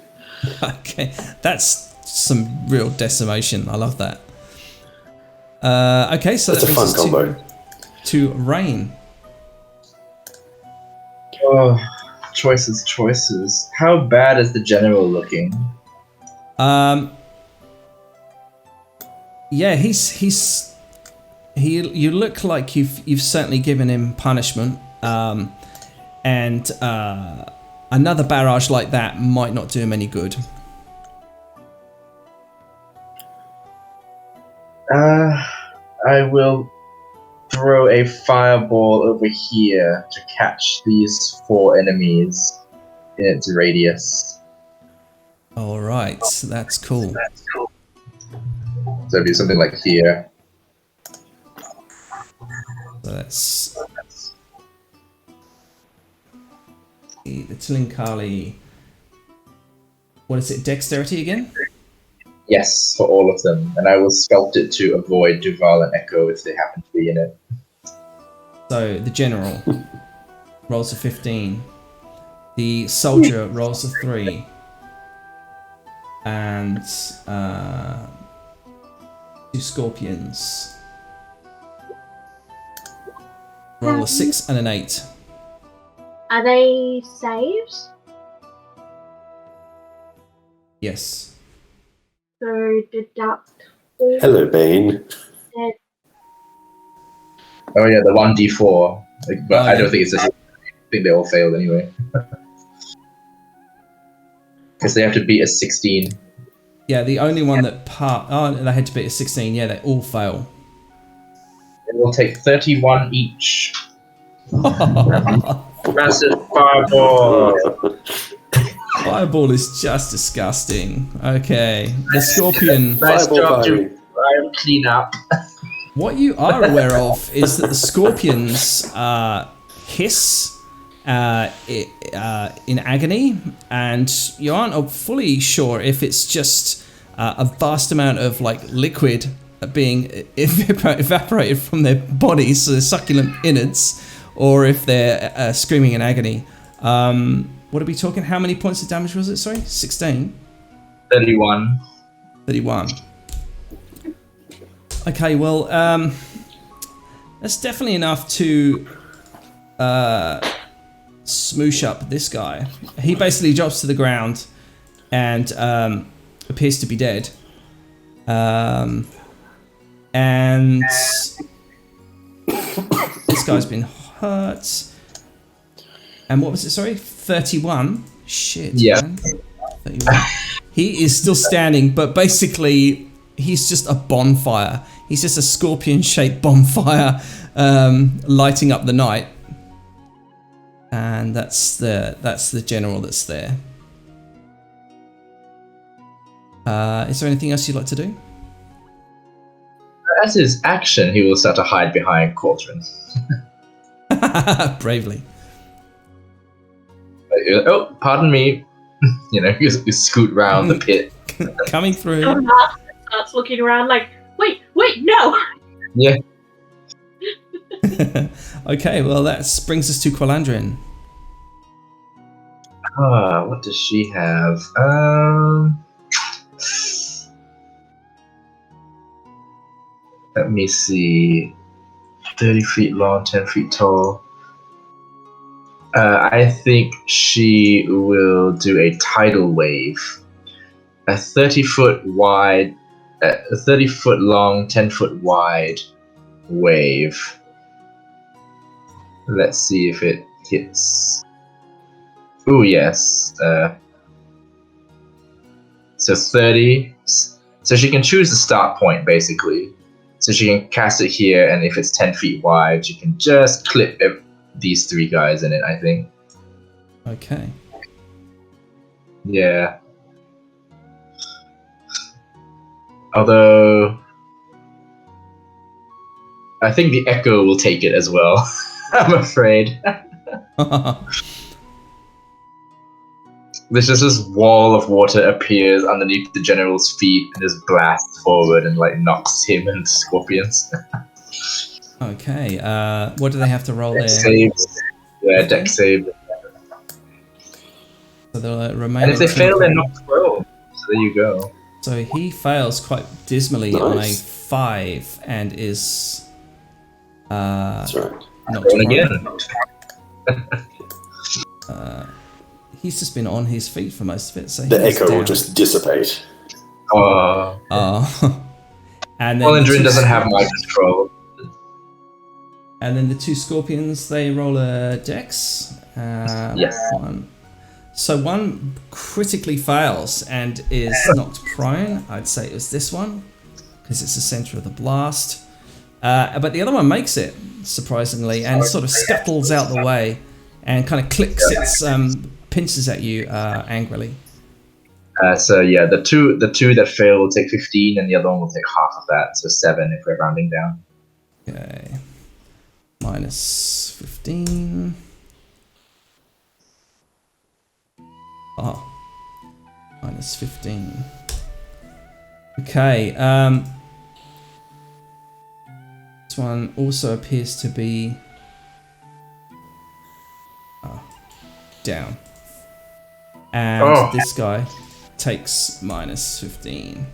Okay, that's some real decimation. I love that. Okay, so
That's
that
a
brings
fun
us
combo.
to Rain.
Oh, choices. How bad is the general looking?
Yeah, you look like you've certainly given him punishment. And another barrage like that might not do him any good.
I will throw a fireball over here to catch these 4 enemies in its radius.
All right, that's cool.
So it'd be something like here.
So that's the Tilinkali. What is it? Dexterity again?
Yes, for all of them. And I will sculpt it to avoid Duval and Echo if they happen to be in it.
So the general rolls a 15. The soldier rolls a 3. And 2 scorpions roll a 6 and an 8.
Are they saves?
Yes.
So deduct all
Hello, Bane.
dead.
Oh yeah, the 1d4. But
Oh,
I don't
yeah.
think it's I think they all failed anyway. Because they have to beat a 16.
Yeah, the only one that they had to beat a 16. Yeah, they all fail.
They will take 31 each. Massive fireball!
Fireball is just disgusting. Okay, the scorpion.
Nice
Fireball
job,
firing.
dude. I am clean up.
What you are aware of is that the scorpions hiss in agony, and you aren't fully sure if it's just a vast amount of like liquid being evaporated from their bodies, so their succulent innards, or if they're screaming in agony. What are we talking? How many points of damage was it? Sorry, 16?
31.
31. Okay, well, that's definitely enough to smoosh up this guy. He basically drops to the ground and appears to be dead. And this guy's been hurt. And what was it? Sorry, 31. Shit.
Yeah.
Man. 31. He is still standing, but basically he's just a bonfire. He's just a scorpion-shaped bonfire lighting up the night. And that's the general that's there. Is there anything else you'd like to do?
As his action, he will start to hide behind Cauldron.
Bravely.
Oh, pardon me. You scoot round the pit.
Coming through.
Starts looking around like, wait, no!
Yeah.
Okay, well that brings us to Qualandrin.
What does she have? Let me see. 30 feet long, 10 feet tall. I think she will do a tidal wave. A 30-foot wide, a 30-foot long, 10-foot wide wave. Let's see if it hits. Oh yes. So 30. So she can choose the start point basically. So she can cast it here, and if it's 10 feet wide, she can just clip these 3 guys in it, I think.
Okay.
Yeah. Although, I think the echo will take it as well. I'm afraid. There's just this wall of water appears underneath the general's feet and just blasts forward and knocks him and scorpions.
Okay. What do they have to roll there?
Saves. Yeah, deck save.
So the
And
remaining
if they
2
fail, they're knocked prone. So there you go.
So he fails quite dismally on a 5 and is
That's right.
knocked
Prone
prone.
again.
He's just been on his feet for most of it, so
The
he's
echo
down.
will just dissipate.
Oh. And then
Qualandrin doesn't have my control.
And then the 2 scorpions, they roll a dex.
Yes.
So one critically fails and is knocked prone. I'd say it was this one, because it's the center of the blast. But the other one makes it, surprisingly, and sort of scuttles out the way and kind of clicks its pinches at you angrily.
So yeah, the two that fail will take 15, and the other one will take half of that, so 7 if we're rounding down.
Okay. Minus 15. Oh. Minus 15. Okay. This one also appears to be down. And this guy takes minus 15.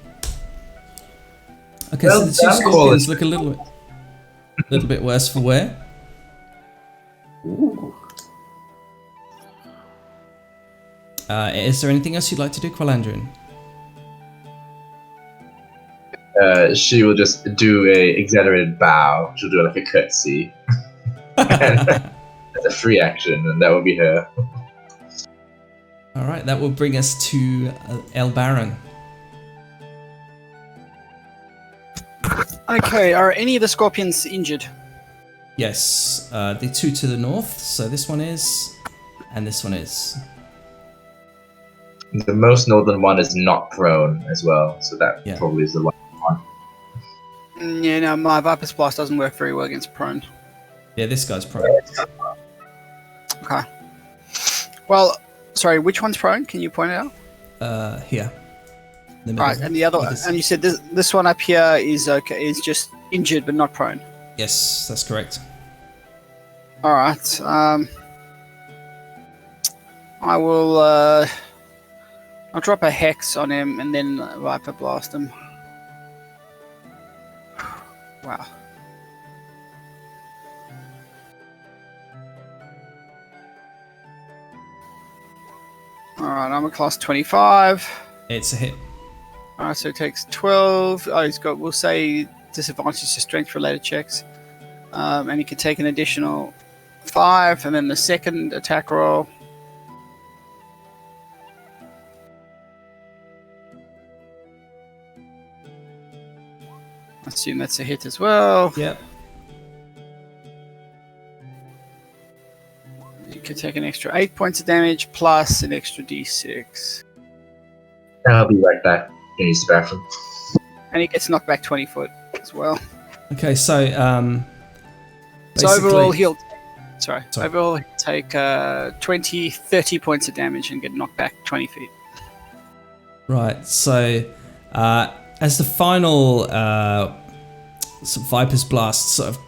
Okay, so the 2 scorpions look a little bit worse for wear.
Ooh.
Is there anything else you'd like to do, Qualandrin?
She will just do a exaggerated bow. She'll do a curtsy. That's a free action, and that will be her.
All right, that will bring us to El Baron.
Okay, are any of the scorpions injured?
Yes, the 2 to the north. So this one is, and this one is.
The most northern one is not prone as well, so that probably is the one.
Yeah, no, my Viper's Blast doesn't work very well against prone.
Yeah, this guy's prone.
Okay. Well, sorry, which one's prone? Can you point it out?
Here. The middle.
Right, and the other one, and you said this one up here is okay, is just injured but not prone.
Yes, that's correct.
All right. I will. I'll drop a hex on him and then Viper Blast him. Wow. Alright, I'm a class 25.
It's a hit.
Alright, so it takes 12. Oh, he's got, we'll say, disadvantage to strength related checks. And he can take an additional 5, and then the second attack roll. I assume that's a hit as well.
Yep.
You can take an extra 8 points of damage plus an extra d6.
I'll be right back. Can use the bathroom.
And he gets knocked back 20 foot as well.
Okay, so
So overall he'll
Sorry.
overall he'll take 30 points of damage and get knocked back 20 feet.
Right, so as the final sort of Viper's Blast sort of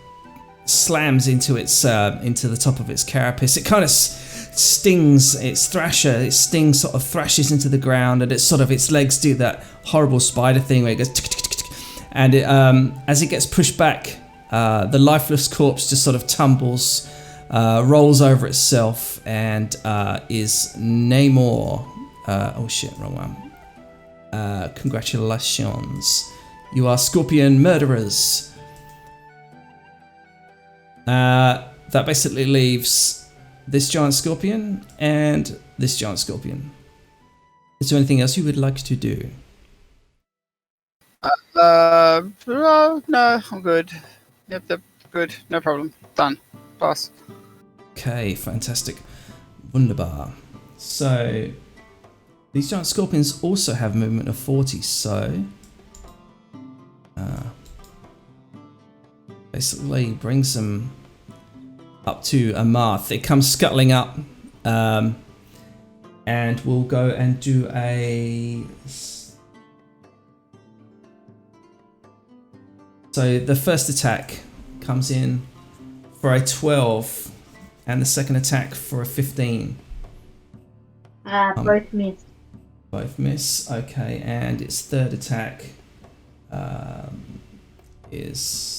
slams into the top of its carapace, it kind of stings its thrasher. Its sting sort of thrashes into the ground, and its legs do that horrible spider thing where it goes tick, tick, tick, tick. And it, as it gets pushed back, the lifeless corpse just sort of tumbles, rolls over itself, and is no more. Oh shit, wrong one. Congratulations. You are scorpion murderers. That basically leaves this giant scorpion and this giant scorpion. Is there anything else you would like to do?
No, I'm good. Yep, good. No problem. Done. Pass.
Okay, fantastic. Wunderbar. So, these giant scorpions also have movement of 40, so basically brings them up to Amarth. It comes scuttling up, and we'll go and do a... So the first attack comes in for a 12, and the second attack for a 15.
Both miss.
Both miss, okay, and its third attack is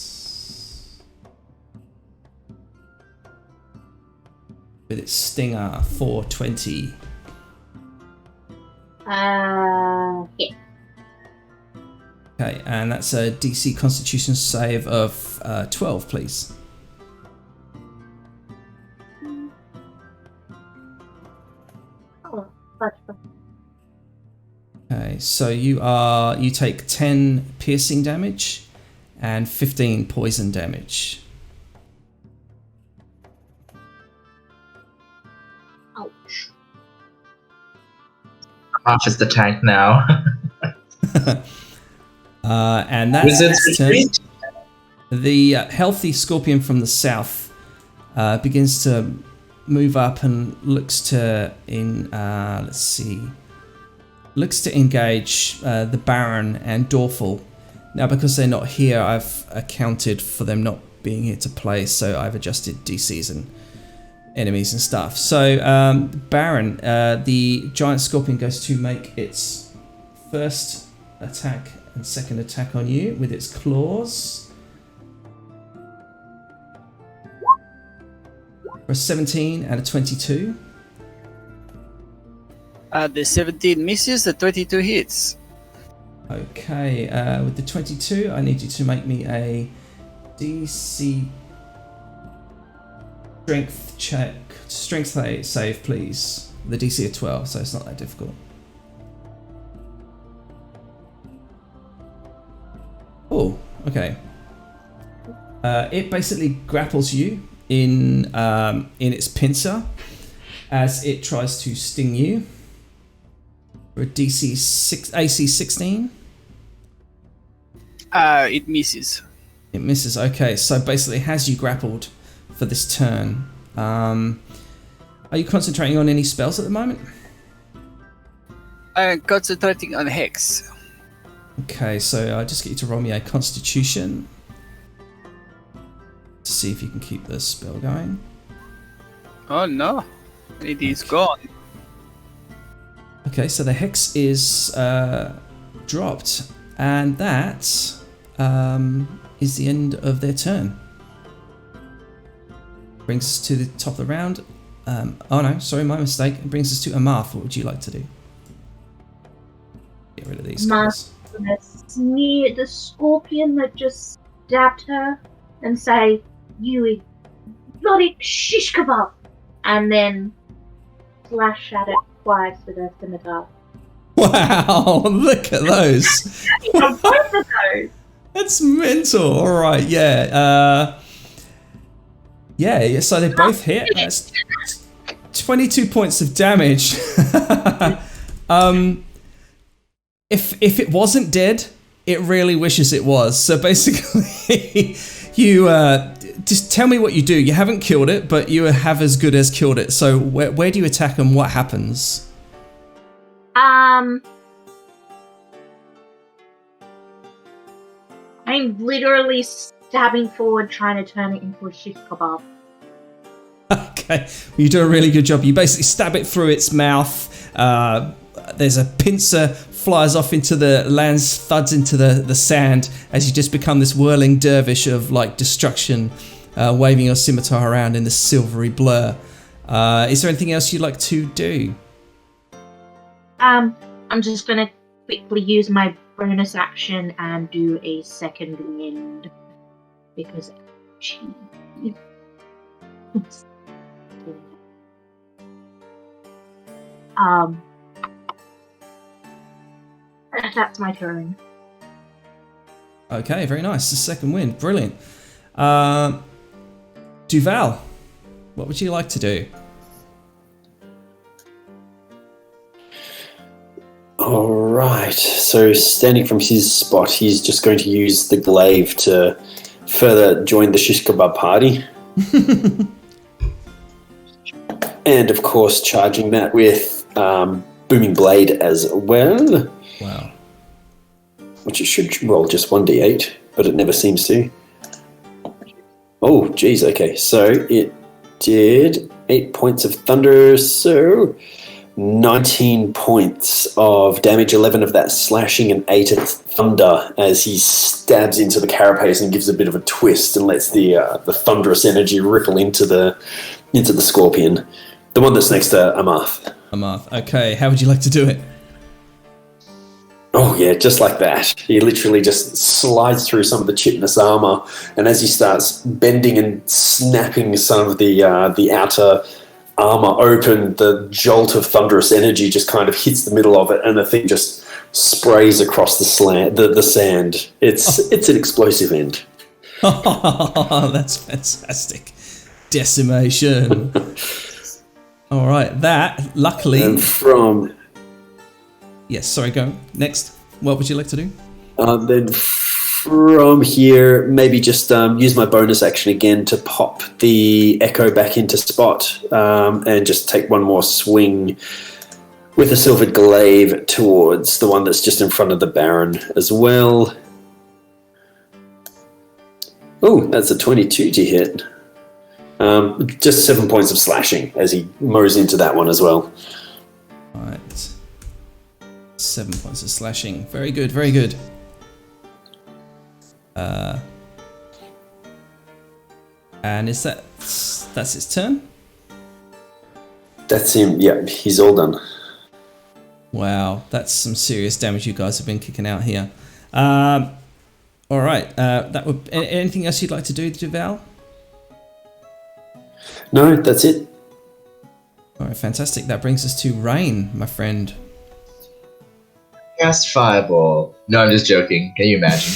with its stinger for 20.
Yeah.
Okay, and that's a DC Constitution save of 12, please.
Oh, that's fine.
Okay, so you take 10 piercing damage and 15 poison damage.
Ouch.
Off is the tank now.
And that's
Wizard's
its turn.
retreat.
The healthy scorpion from the south begins to move up and looks to engage the Baron and Dorful. Now, because they're not here, I've accounted for them not being here to play, so I've adjusted DCs and enemies and stuff. So, Baron, the giant scorpion goes to make its first attack and second attack on you with its claws. For a 17 and a 22.
The 17 misses, the 22 hits.
Okay, with the 22, I need you to make me a DC strength save, please. The DC of 12, so it's not that difficult. Oh, okay. It basically grapples you in its pincer as it tries to sting you. For a AC 16.
It misses.
It misses. Okay, so basically it has you grappled for this turn. Are you concentrating on any spells at the moment?
I'm concentrating on Hex.
Okay, so I just get you to roll me a Constitution to see if you can keep the spell going.
Oh no, it is gone.
Okay, so the Hex is dropped, and that is the end of their turn. Brings us to the top of the round. Oh no, sorry, my mistake. It brings us to Amarth. What would you like to do? Get rid of these guys.
Gonna sneer the scorpion that just stabbed her and say, "You exotic shish kebab," and then slash at it twice with her scimitar.
Wow, look at those.
Both of those.
That's mental. All right, yeah. Yeah, so they both hit. That's 22 points of damage. If it wasn't dead, it really wishes it was. So basically, you just tell me what you do. You haven't killed it, but you have as good as killed it. So where do you attack and what happens?
I'm literally stabbing forward, trying to turn it into a shish kebab.
Okay, you do a really good job. You basically stab it through its mouth. There's a pincer, flies off into the lands, thuds into the sand as you just become this whirling dervish of like destruction, waving your scimitar around in this silvery blur. Is there anything else you'd like to do?
I'm just gonna quickly use my bonus action and do a second wind because that's my turn.
Okay, very nice. The second wind, brilliant. Duval, what would you like to do?
All right. So standing from his spot, he's just going to use the glaive to further join the shish kebab party. And of course, charging that with booming blade as well.
Wow.
Which it should roll just 1d8, but it never seems to. Oh, geez. Okay, so it did 8 points of thunder, so 19 points of damage, 11 of that slashing and 8 of thunder as he stabs into the carapace and gives a bit of a twist and lets the thunderous energy ripple into the scorpion, the one that's next to Amath.
Okay, how would you like to do it?
Oh yeah, just like that. He literally just slides through some of the chitinous armor, and as he starts bending and snapping some of the outer armor open, the jolt of thunderous energy just kind of hits the middle of it, and the thing just sprays across the sand. It's an explosive end.
Oh, that's fantastic. Decimation. All right, that luckily.
And from
yes, sorry, go next. What would you like to do?
then from here, maybe just use my bonus action again to pop the echo back into spot, and just take one more swing with a silvered glaive towards the one that's just in front of the Baron as well. Oh, that's a 22 to hit. Just 7 points of slashing as he mows into that one as well.
All right. 7 points of slashing. Very good, very good. And is that's its turn?
That's him. Yeah, he's all done.
Wow, that's some serious damage you guys have been kicking out here. All right. That would. Anything else you'd like to do, Duval?
No, that's it.
All right, fantastic. That brings us to Rain, my friend.
Cast Fireball. No, I'm just joking. Can you imagine?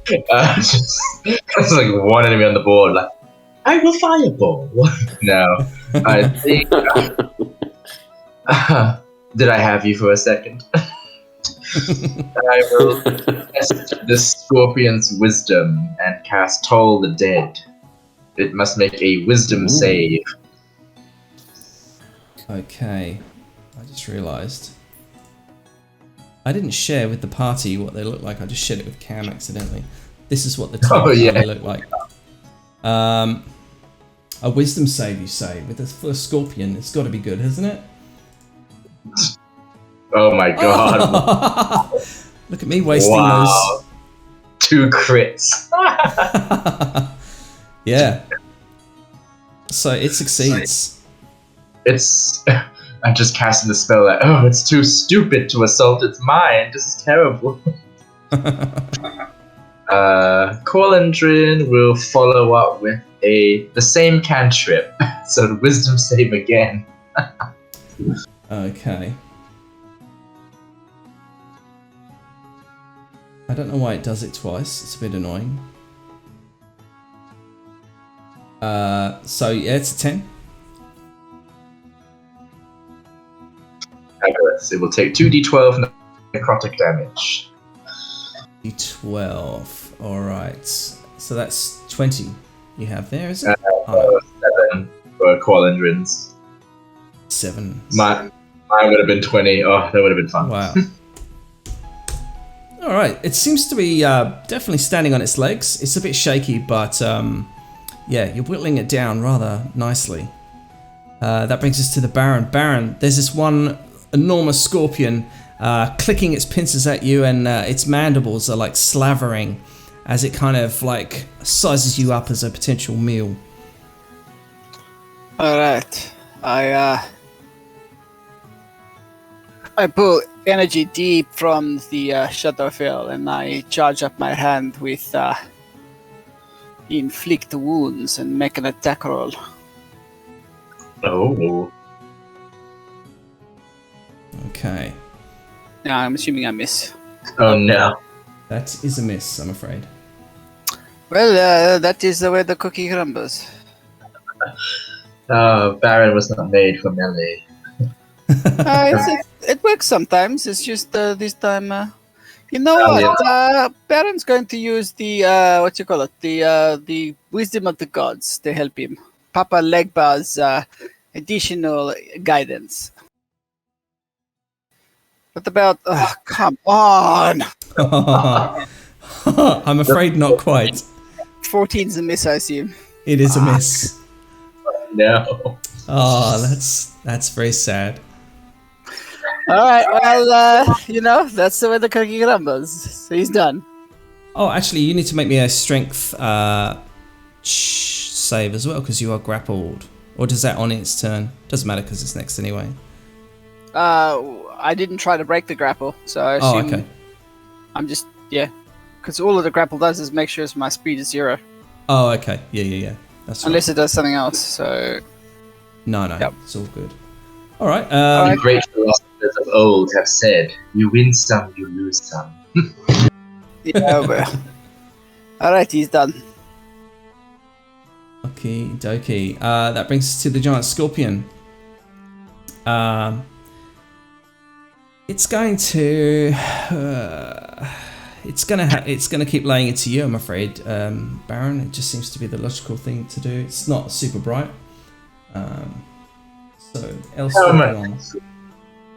It's like one enemy on the board, like, I will Fireball. No, I think. Did I have you for a second? I will test the Scorpion's wisdom and cast Toll the Dead. It must make a wisdom save.
Okay. I just realised I didn't share with the party what they look like. I just shared it with Cam accidentally. This is what the they look like. A wisdom save, you say, with for a scorpion. It's got to be good, hasn't it?
Oh my god!
Look at me wasting those.
2 crits.
Yeah. So it succeeds.
It's. I'm just casting the spell like, oh, it's too stupid to assault its mind. This is terrible. Corlandrin will follow up with the same cantrip. So the wisdom save again.
Okay. I don't know why it does it twice. It's a bit annoying. So yeah, it's a 10.
Fabulous. It will take 2d12 necrotic damage.
D12. Alright. So that's 20 you have there, is it?
7 for Qualendrins.
7.
Mine would have been 20. Oh, that would have been fun.
Wow. Alright, it seems to be definitely standing on its legs. It's a bit shaky, but yeah, you're whittling it down rather nicely. That brings us to the Baron. Baron, there's this one enormous scorpion clicking its pincers at you, and its mandibles are like slavering as it kind of like sizes you up as a potential meal.
Alright. I pull energy deep from the Shadowfell and I charge up my hand with inflict wounds and make an attack roll.
Oh.
Okay.
Now I'm assuming I miss.
Oh no.
That is a miss, I'm afraid.
Well, that is the way the cookie crumbles.
Baron was not made for melee.
It works sometimes. It's just this time. You know what? Baron's going to use the what you call it? The wisdom of the gods to help him. Papa Legba's additional guidance. What about? Come on!
I'm afraid not quite.
14's a miss, I assume.
It is a miss.
No.
Oh, that's very sad.
Alright, well, that's the way the cookie crumbles. So he's done.
Oh, actually, you need to make me a strength save as well, because you are grappled. Or does that on its turn? Doesn't matter because it's next anyway.
I didn't try to break the grapple, so I assume
okay.
I'm just, because all of the grapple does is make sure my speed is 0.
Oh, okay. Yeah. That's
Unless
right.
it does something else, so...
No,
Yep.
It's all good. All right.
The great philosophers of old have said, you win some, you lose some.
Yeah, well. Alright, he's done.
Okie dokie. That brings us to the giant scorpion. It's going to... It's gonna keep laying into you, I'm afraid, Baron. It just seems to be the logical thing to do. It's not super bright. So, Scorpion.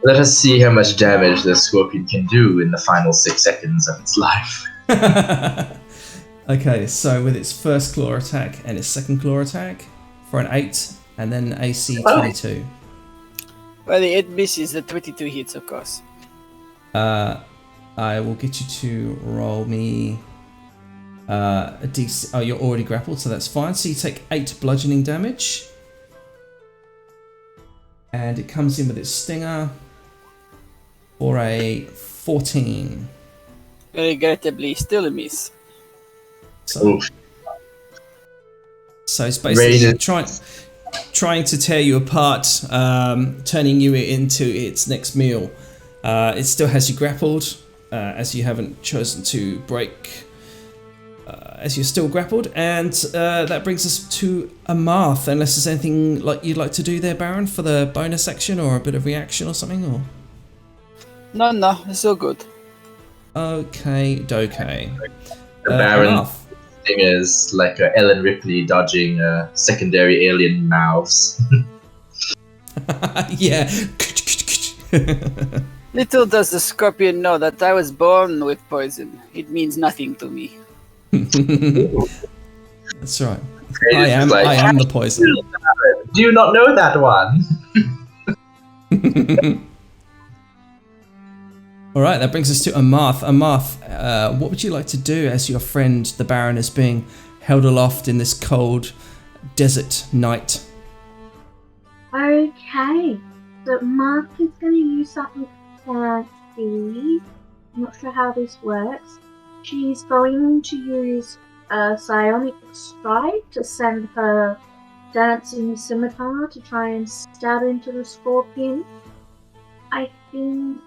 Let us see how much damage the scorpion can do in the final 6 seconds of its life.
Okay, so with its first claw attack and its second claw attack for an 8, and then AC 22.
Well, it misses the 22 hits, of course.
I will get you to roll me a DC. Oh, you're already grappled, so that's fine. So you take 8 bludgeoning damage. And it comes in with its stinger for a 14.
Regrettably, still a miss.
So it's basically trying to tear you apart, turning you into its next meal. It still has you grappled, as you haven't chosen to break, as you're still grappled, and that brings us to Amarth, unless there's anything you'd like to do there, Baron, for the bonus action or a bit of reaction or something, or?
No, it's all good.
Okay, dokay.
The Baron
Amarth.
thing is like Ellen Ripley dodging secondary alien mouths.
Yeah.
Little does the scorpion know that I was born with poison. It means nothing to me.
That's right. I am the poison.
Do you not know that one?
All right, that brings us to Amarth. Amarth, what would you like to do as your friend, the Baron, is being held aloft in this cold desert night?
Okay, so Mark is going to use something fancy. I'm not sure how this works. She's going to use a psionic strike to send her dancing scimitar to try and stab into the scorpion. I think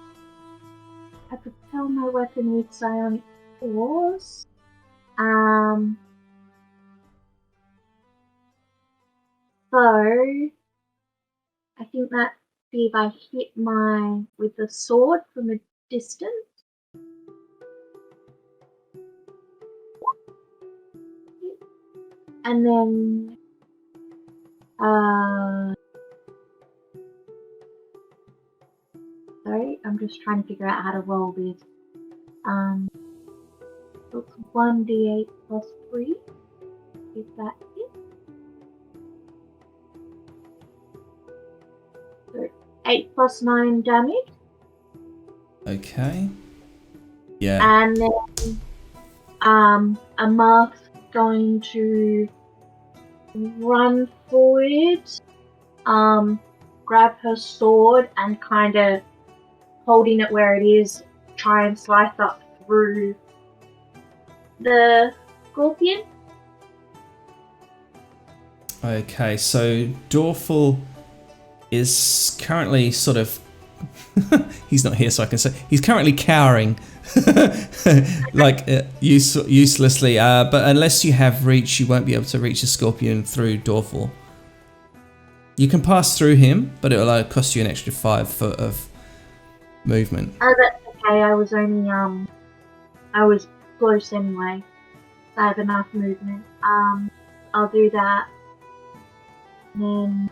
I propel my weapon with psionic course. So I think that be if I hit with the sword from a distance. And then sorry, I'm just trying to figure out how to roll this. It's 1d8 plus 3. Is that it? So 8 plus 9 damage.
Okay. Yeah.
And then Amarth's going to run forward, grab her sword and kind of holding it where it is, try and slice up through the scorpion.
Okay, so Dorful is currently sort of he's not here, so I can say he's currently cowering, like uselessly. But unless you have reach, you won't be able to reach a scorpion through Dorful. You can pass through him, but it'll cost you an extra 5 foot of movement.
Oh, that's okay. I was only I was close anyway. So I have enough movement. I'll do that. And then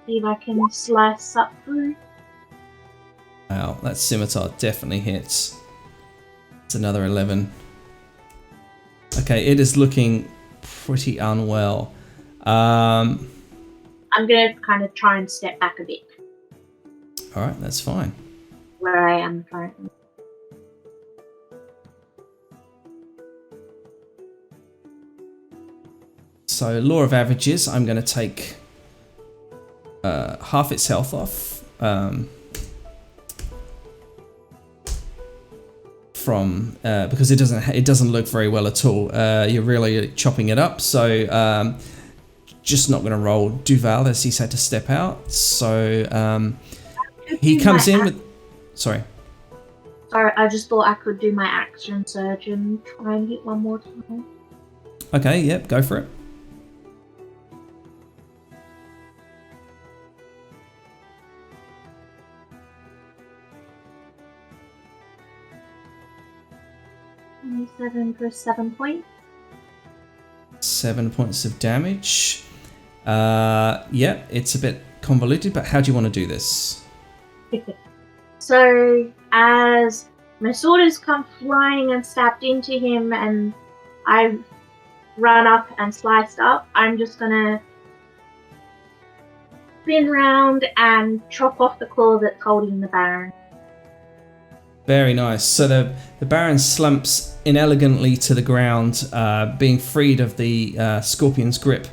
see if I can slice up through.
Wow, that scimitar definitely hits. It's another 11. Okay, it is looking pretty unwell. I'm
gonna kind of try and step back a bit.
Alright, that's fine.
Where I am currently.
So, law of averages, I'm going to take half its health off from because it doesn't look very well at all. You're really chopping it up, so just not going to roll Duval as he's had to step out. So he comes in with. Sorry,
I just thought I could do my action surge and try and hit one more time.
Okay, yep, go for it.
For 7 points.
7 points of damage. Yeah, it's a bit convoluted, but how do you want to do this?
So, as my sword has come flying and stabbed into him, and I've run up and sliced up, I'm just gonna spin round and chop off the claw that's holding the Baron.
Very nice. So the Baron slumps inelegantly to the ground, being freed of the scorpion's grip.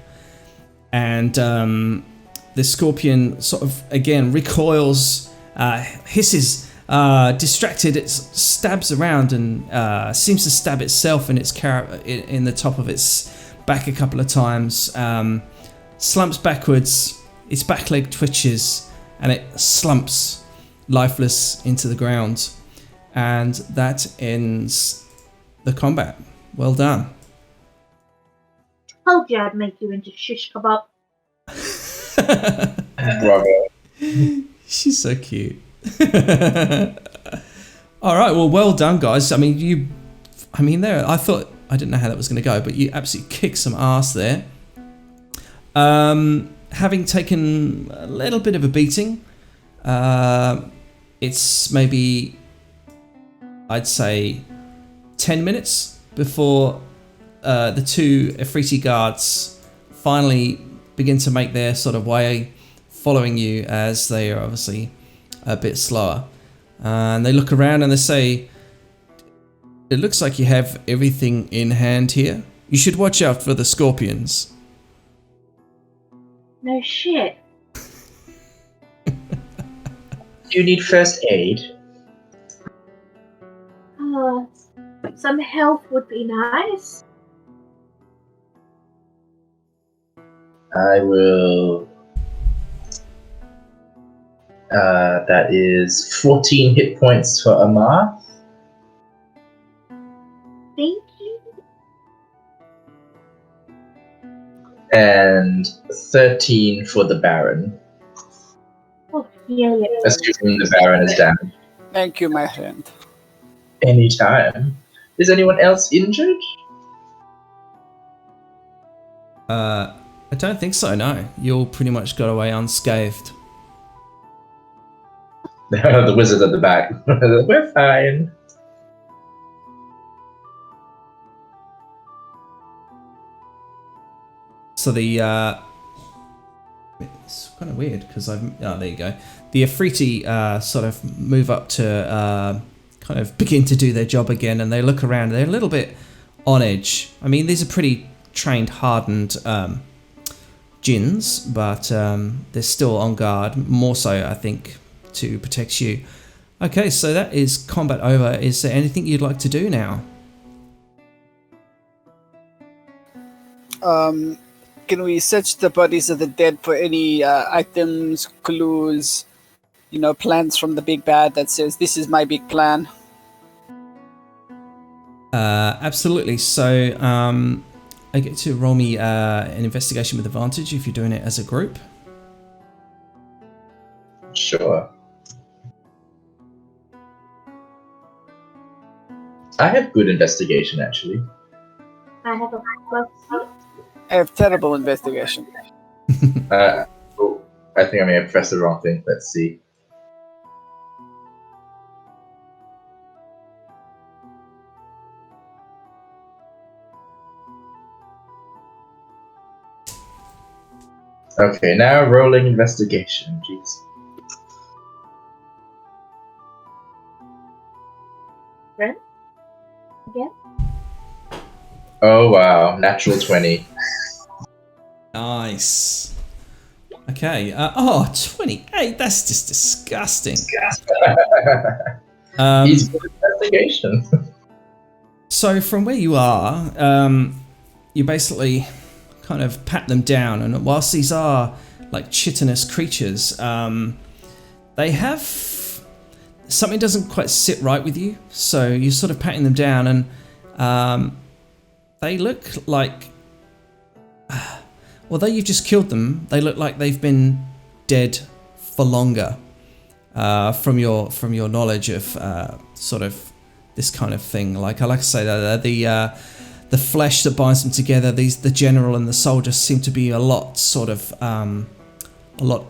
And the scorpion sort of, again, recoils, hisses, distracted. It stabs around and seems to stab itself in in the top of its back a couple of times. Slumps backwards, its back leg twitches, and it slumps lifeless into the ground. And that ends the combat. Well done.
Told you I'd make you into shish kebab.
Bravo.
She's so cute. All right, well done, guys. I mean, there. I didn't know how that was going to go, but you absolutely kicked some ass there. Having taken a little bit of a beating, it's maybe, I'd say, 10 minutes before the two Ifriti guards finally begin to make their sort of way, following you as they are obviously a bit slower. And they look around and they say, "It looks like you have everything in hand here. You should watch out for the scorpions."
No shit.
Do you need first aid?
Some health would be nice.
I will. That is 14 hit points for Amar.
Thank you.
And 13 for the Baron.
Oh, yeah.
Assuming the Baron is down.
Thank you, my friend.
Anytime. Is anyone else injured?
I don't think so, no. You all pretty much got away unscathed.
The wizard at the back. We're fine.
So the it's kind of weird because there you go. The Afriti sort of move up to kind of begin to do their job again, and they look around. They're a little bit on edge. I mean, these are pretty trained, hardened djinns, but they're still on guard. More so, I think, to protect you. Okay, so that is combat over. Is there anything you'd like to do now?
Can we search the bodies of the dead for any items, clues, plans from the big bad that says this is my big plan?
Absolutely. So I get to roll me an investigation with advantage if you're doing it as a group.
Sure. I have good investigation, actually.
I have a +6.
I have terrible investigation.
Oh, I think I may have pressed the wrong thing. Let's see. Okay, now rolling investigation. Jeez.
Ren? Again?
Oh wow, natural 20.
Nice. Okay. 28. That's just disgusting.
He's good investigation.
So from where you are, you basically kind of pat them down, and whilst these are like chitinous creatures, they have something doesn't quite sit right with you. So you're sort of patting them down, and they look like, although you've just killed them, they look like they've been dead for longer. From your knowledge of sort of this kind of thing, like I say, the flesh that binds them together. The general and the soldier seem to be a lot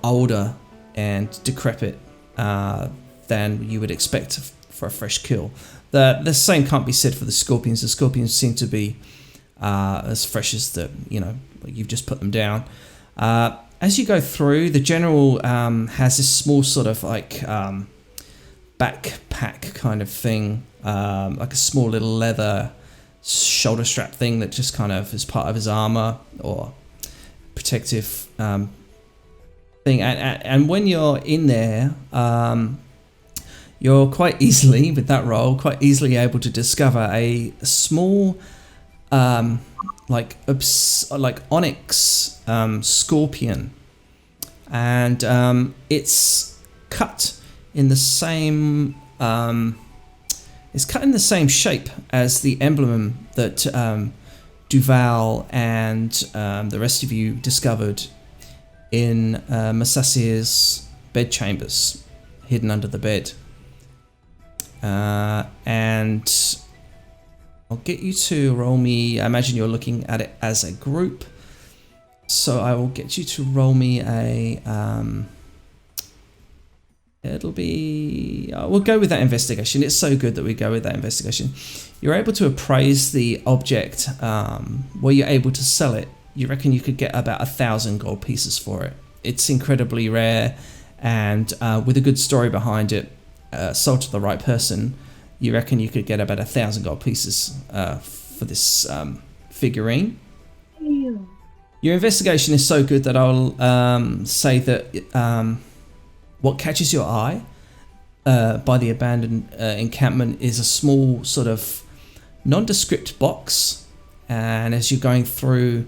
older and decrepit than you would expect for a fresh kill. The same can't be said for the scorpions. The scorpions seem to be as fresh as you've just put them down. As you go through, the general has this small sort of like backpack kind of thing, like a small little leather shoulder strap thing that just kind of is part of his armor or protective thing. And when you're in there, you're quite easily, with that roll, quite easily able to discover a small like onyx scorpion, and it's cut in the same shape as the emblem that Duval and the rest of you discovered in Masasir's bedchambers, hidden under the bed. And I'll get you to roll me, I imagine you're looking at it as a group, so I will get you to roll me a, we'll go with that investigation. It's so good that we go with that investigation. You're able to appraise the object, where you're able to sell it. You reckon you could get about 1,000 gold pieces for it. It's incredibly rare, and with a good story behind it, sold to the right person, you reckon you could get about 1,000 gold pieces for this figurine.
Ew.
Your investigation is so good that I'll say that what catches your eye by the abandoned encampment is a small sort of nondescript box, and as you're going through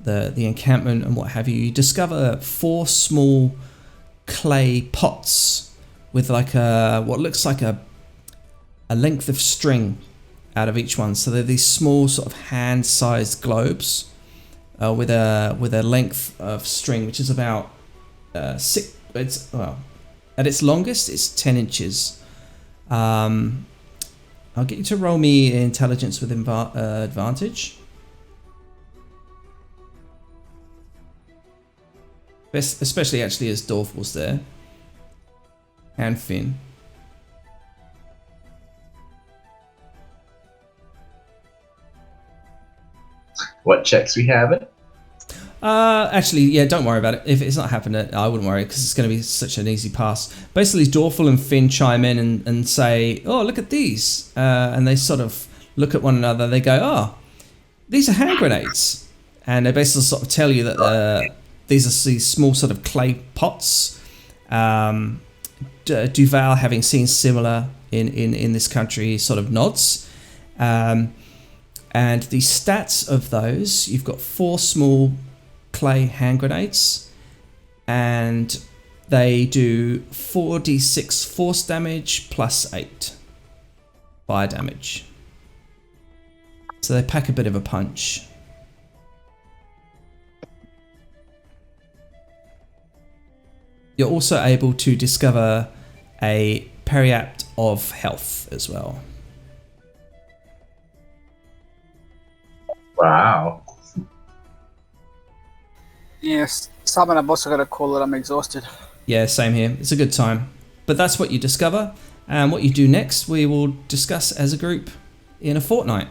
the encampment and what have you, you discover 4 small clay pots with like what looks like a length of string out of each one. So they're these small sort of hand-sized globes with a length of string which is about six. It's at its longest, it's 10 inches. I'll get you to roll me intelligence with advantage. Especially actually as Dorf was there. And Finn.
What checks we have it?
Actually, yeah, don't worry about it. If it's not happening, I wouldn't worry because it's going to be such an easy pass. Basically, Dorfel and Finn chime in and say, "Oh, look at these," and they sort of look at one another. They go, "Oh, these are hand grenades," and they basically sort of tell you that these are these small sort of clay pots. Duval, having seen similar in this country, sort of nods. And the stats of those, you've got 4 small clay hand grenades, and they do 4d6 force damage plus 8 fire damage. So they pack a bit of a punch. You're also able to discover a periapt of health as well.
Wow.
Yes, Sam and I've also got a call that I'm exhausted.
Yeah, same here. It's a good time. But that's what you discover. And what you do next, we will discuss as a group in a fortnight.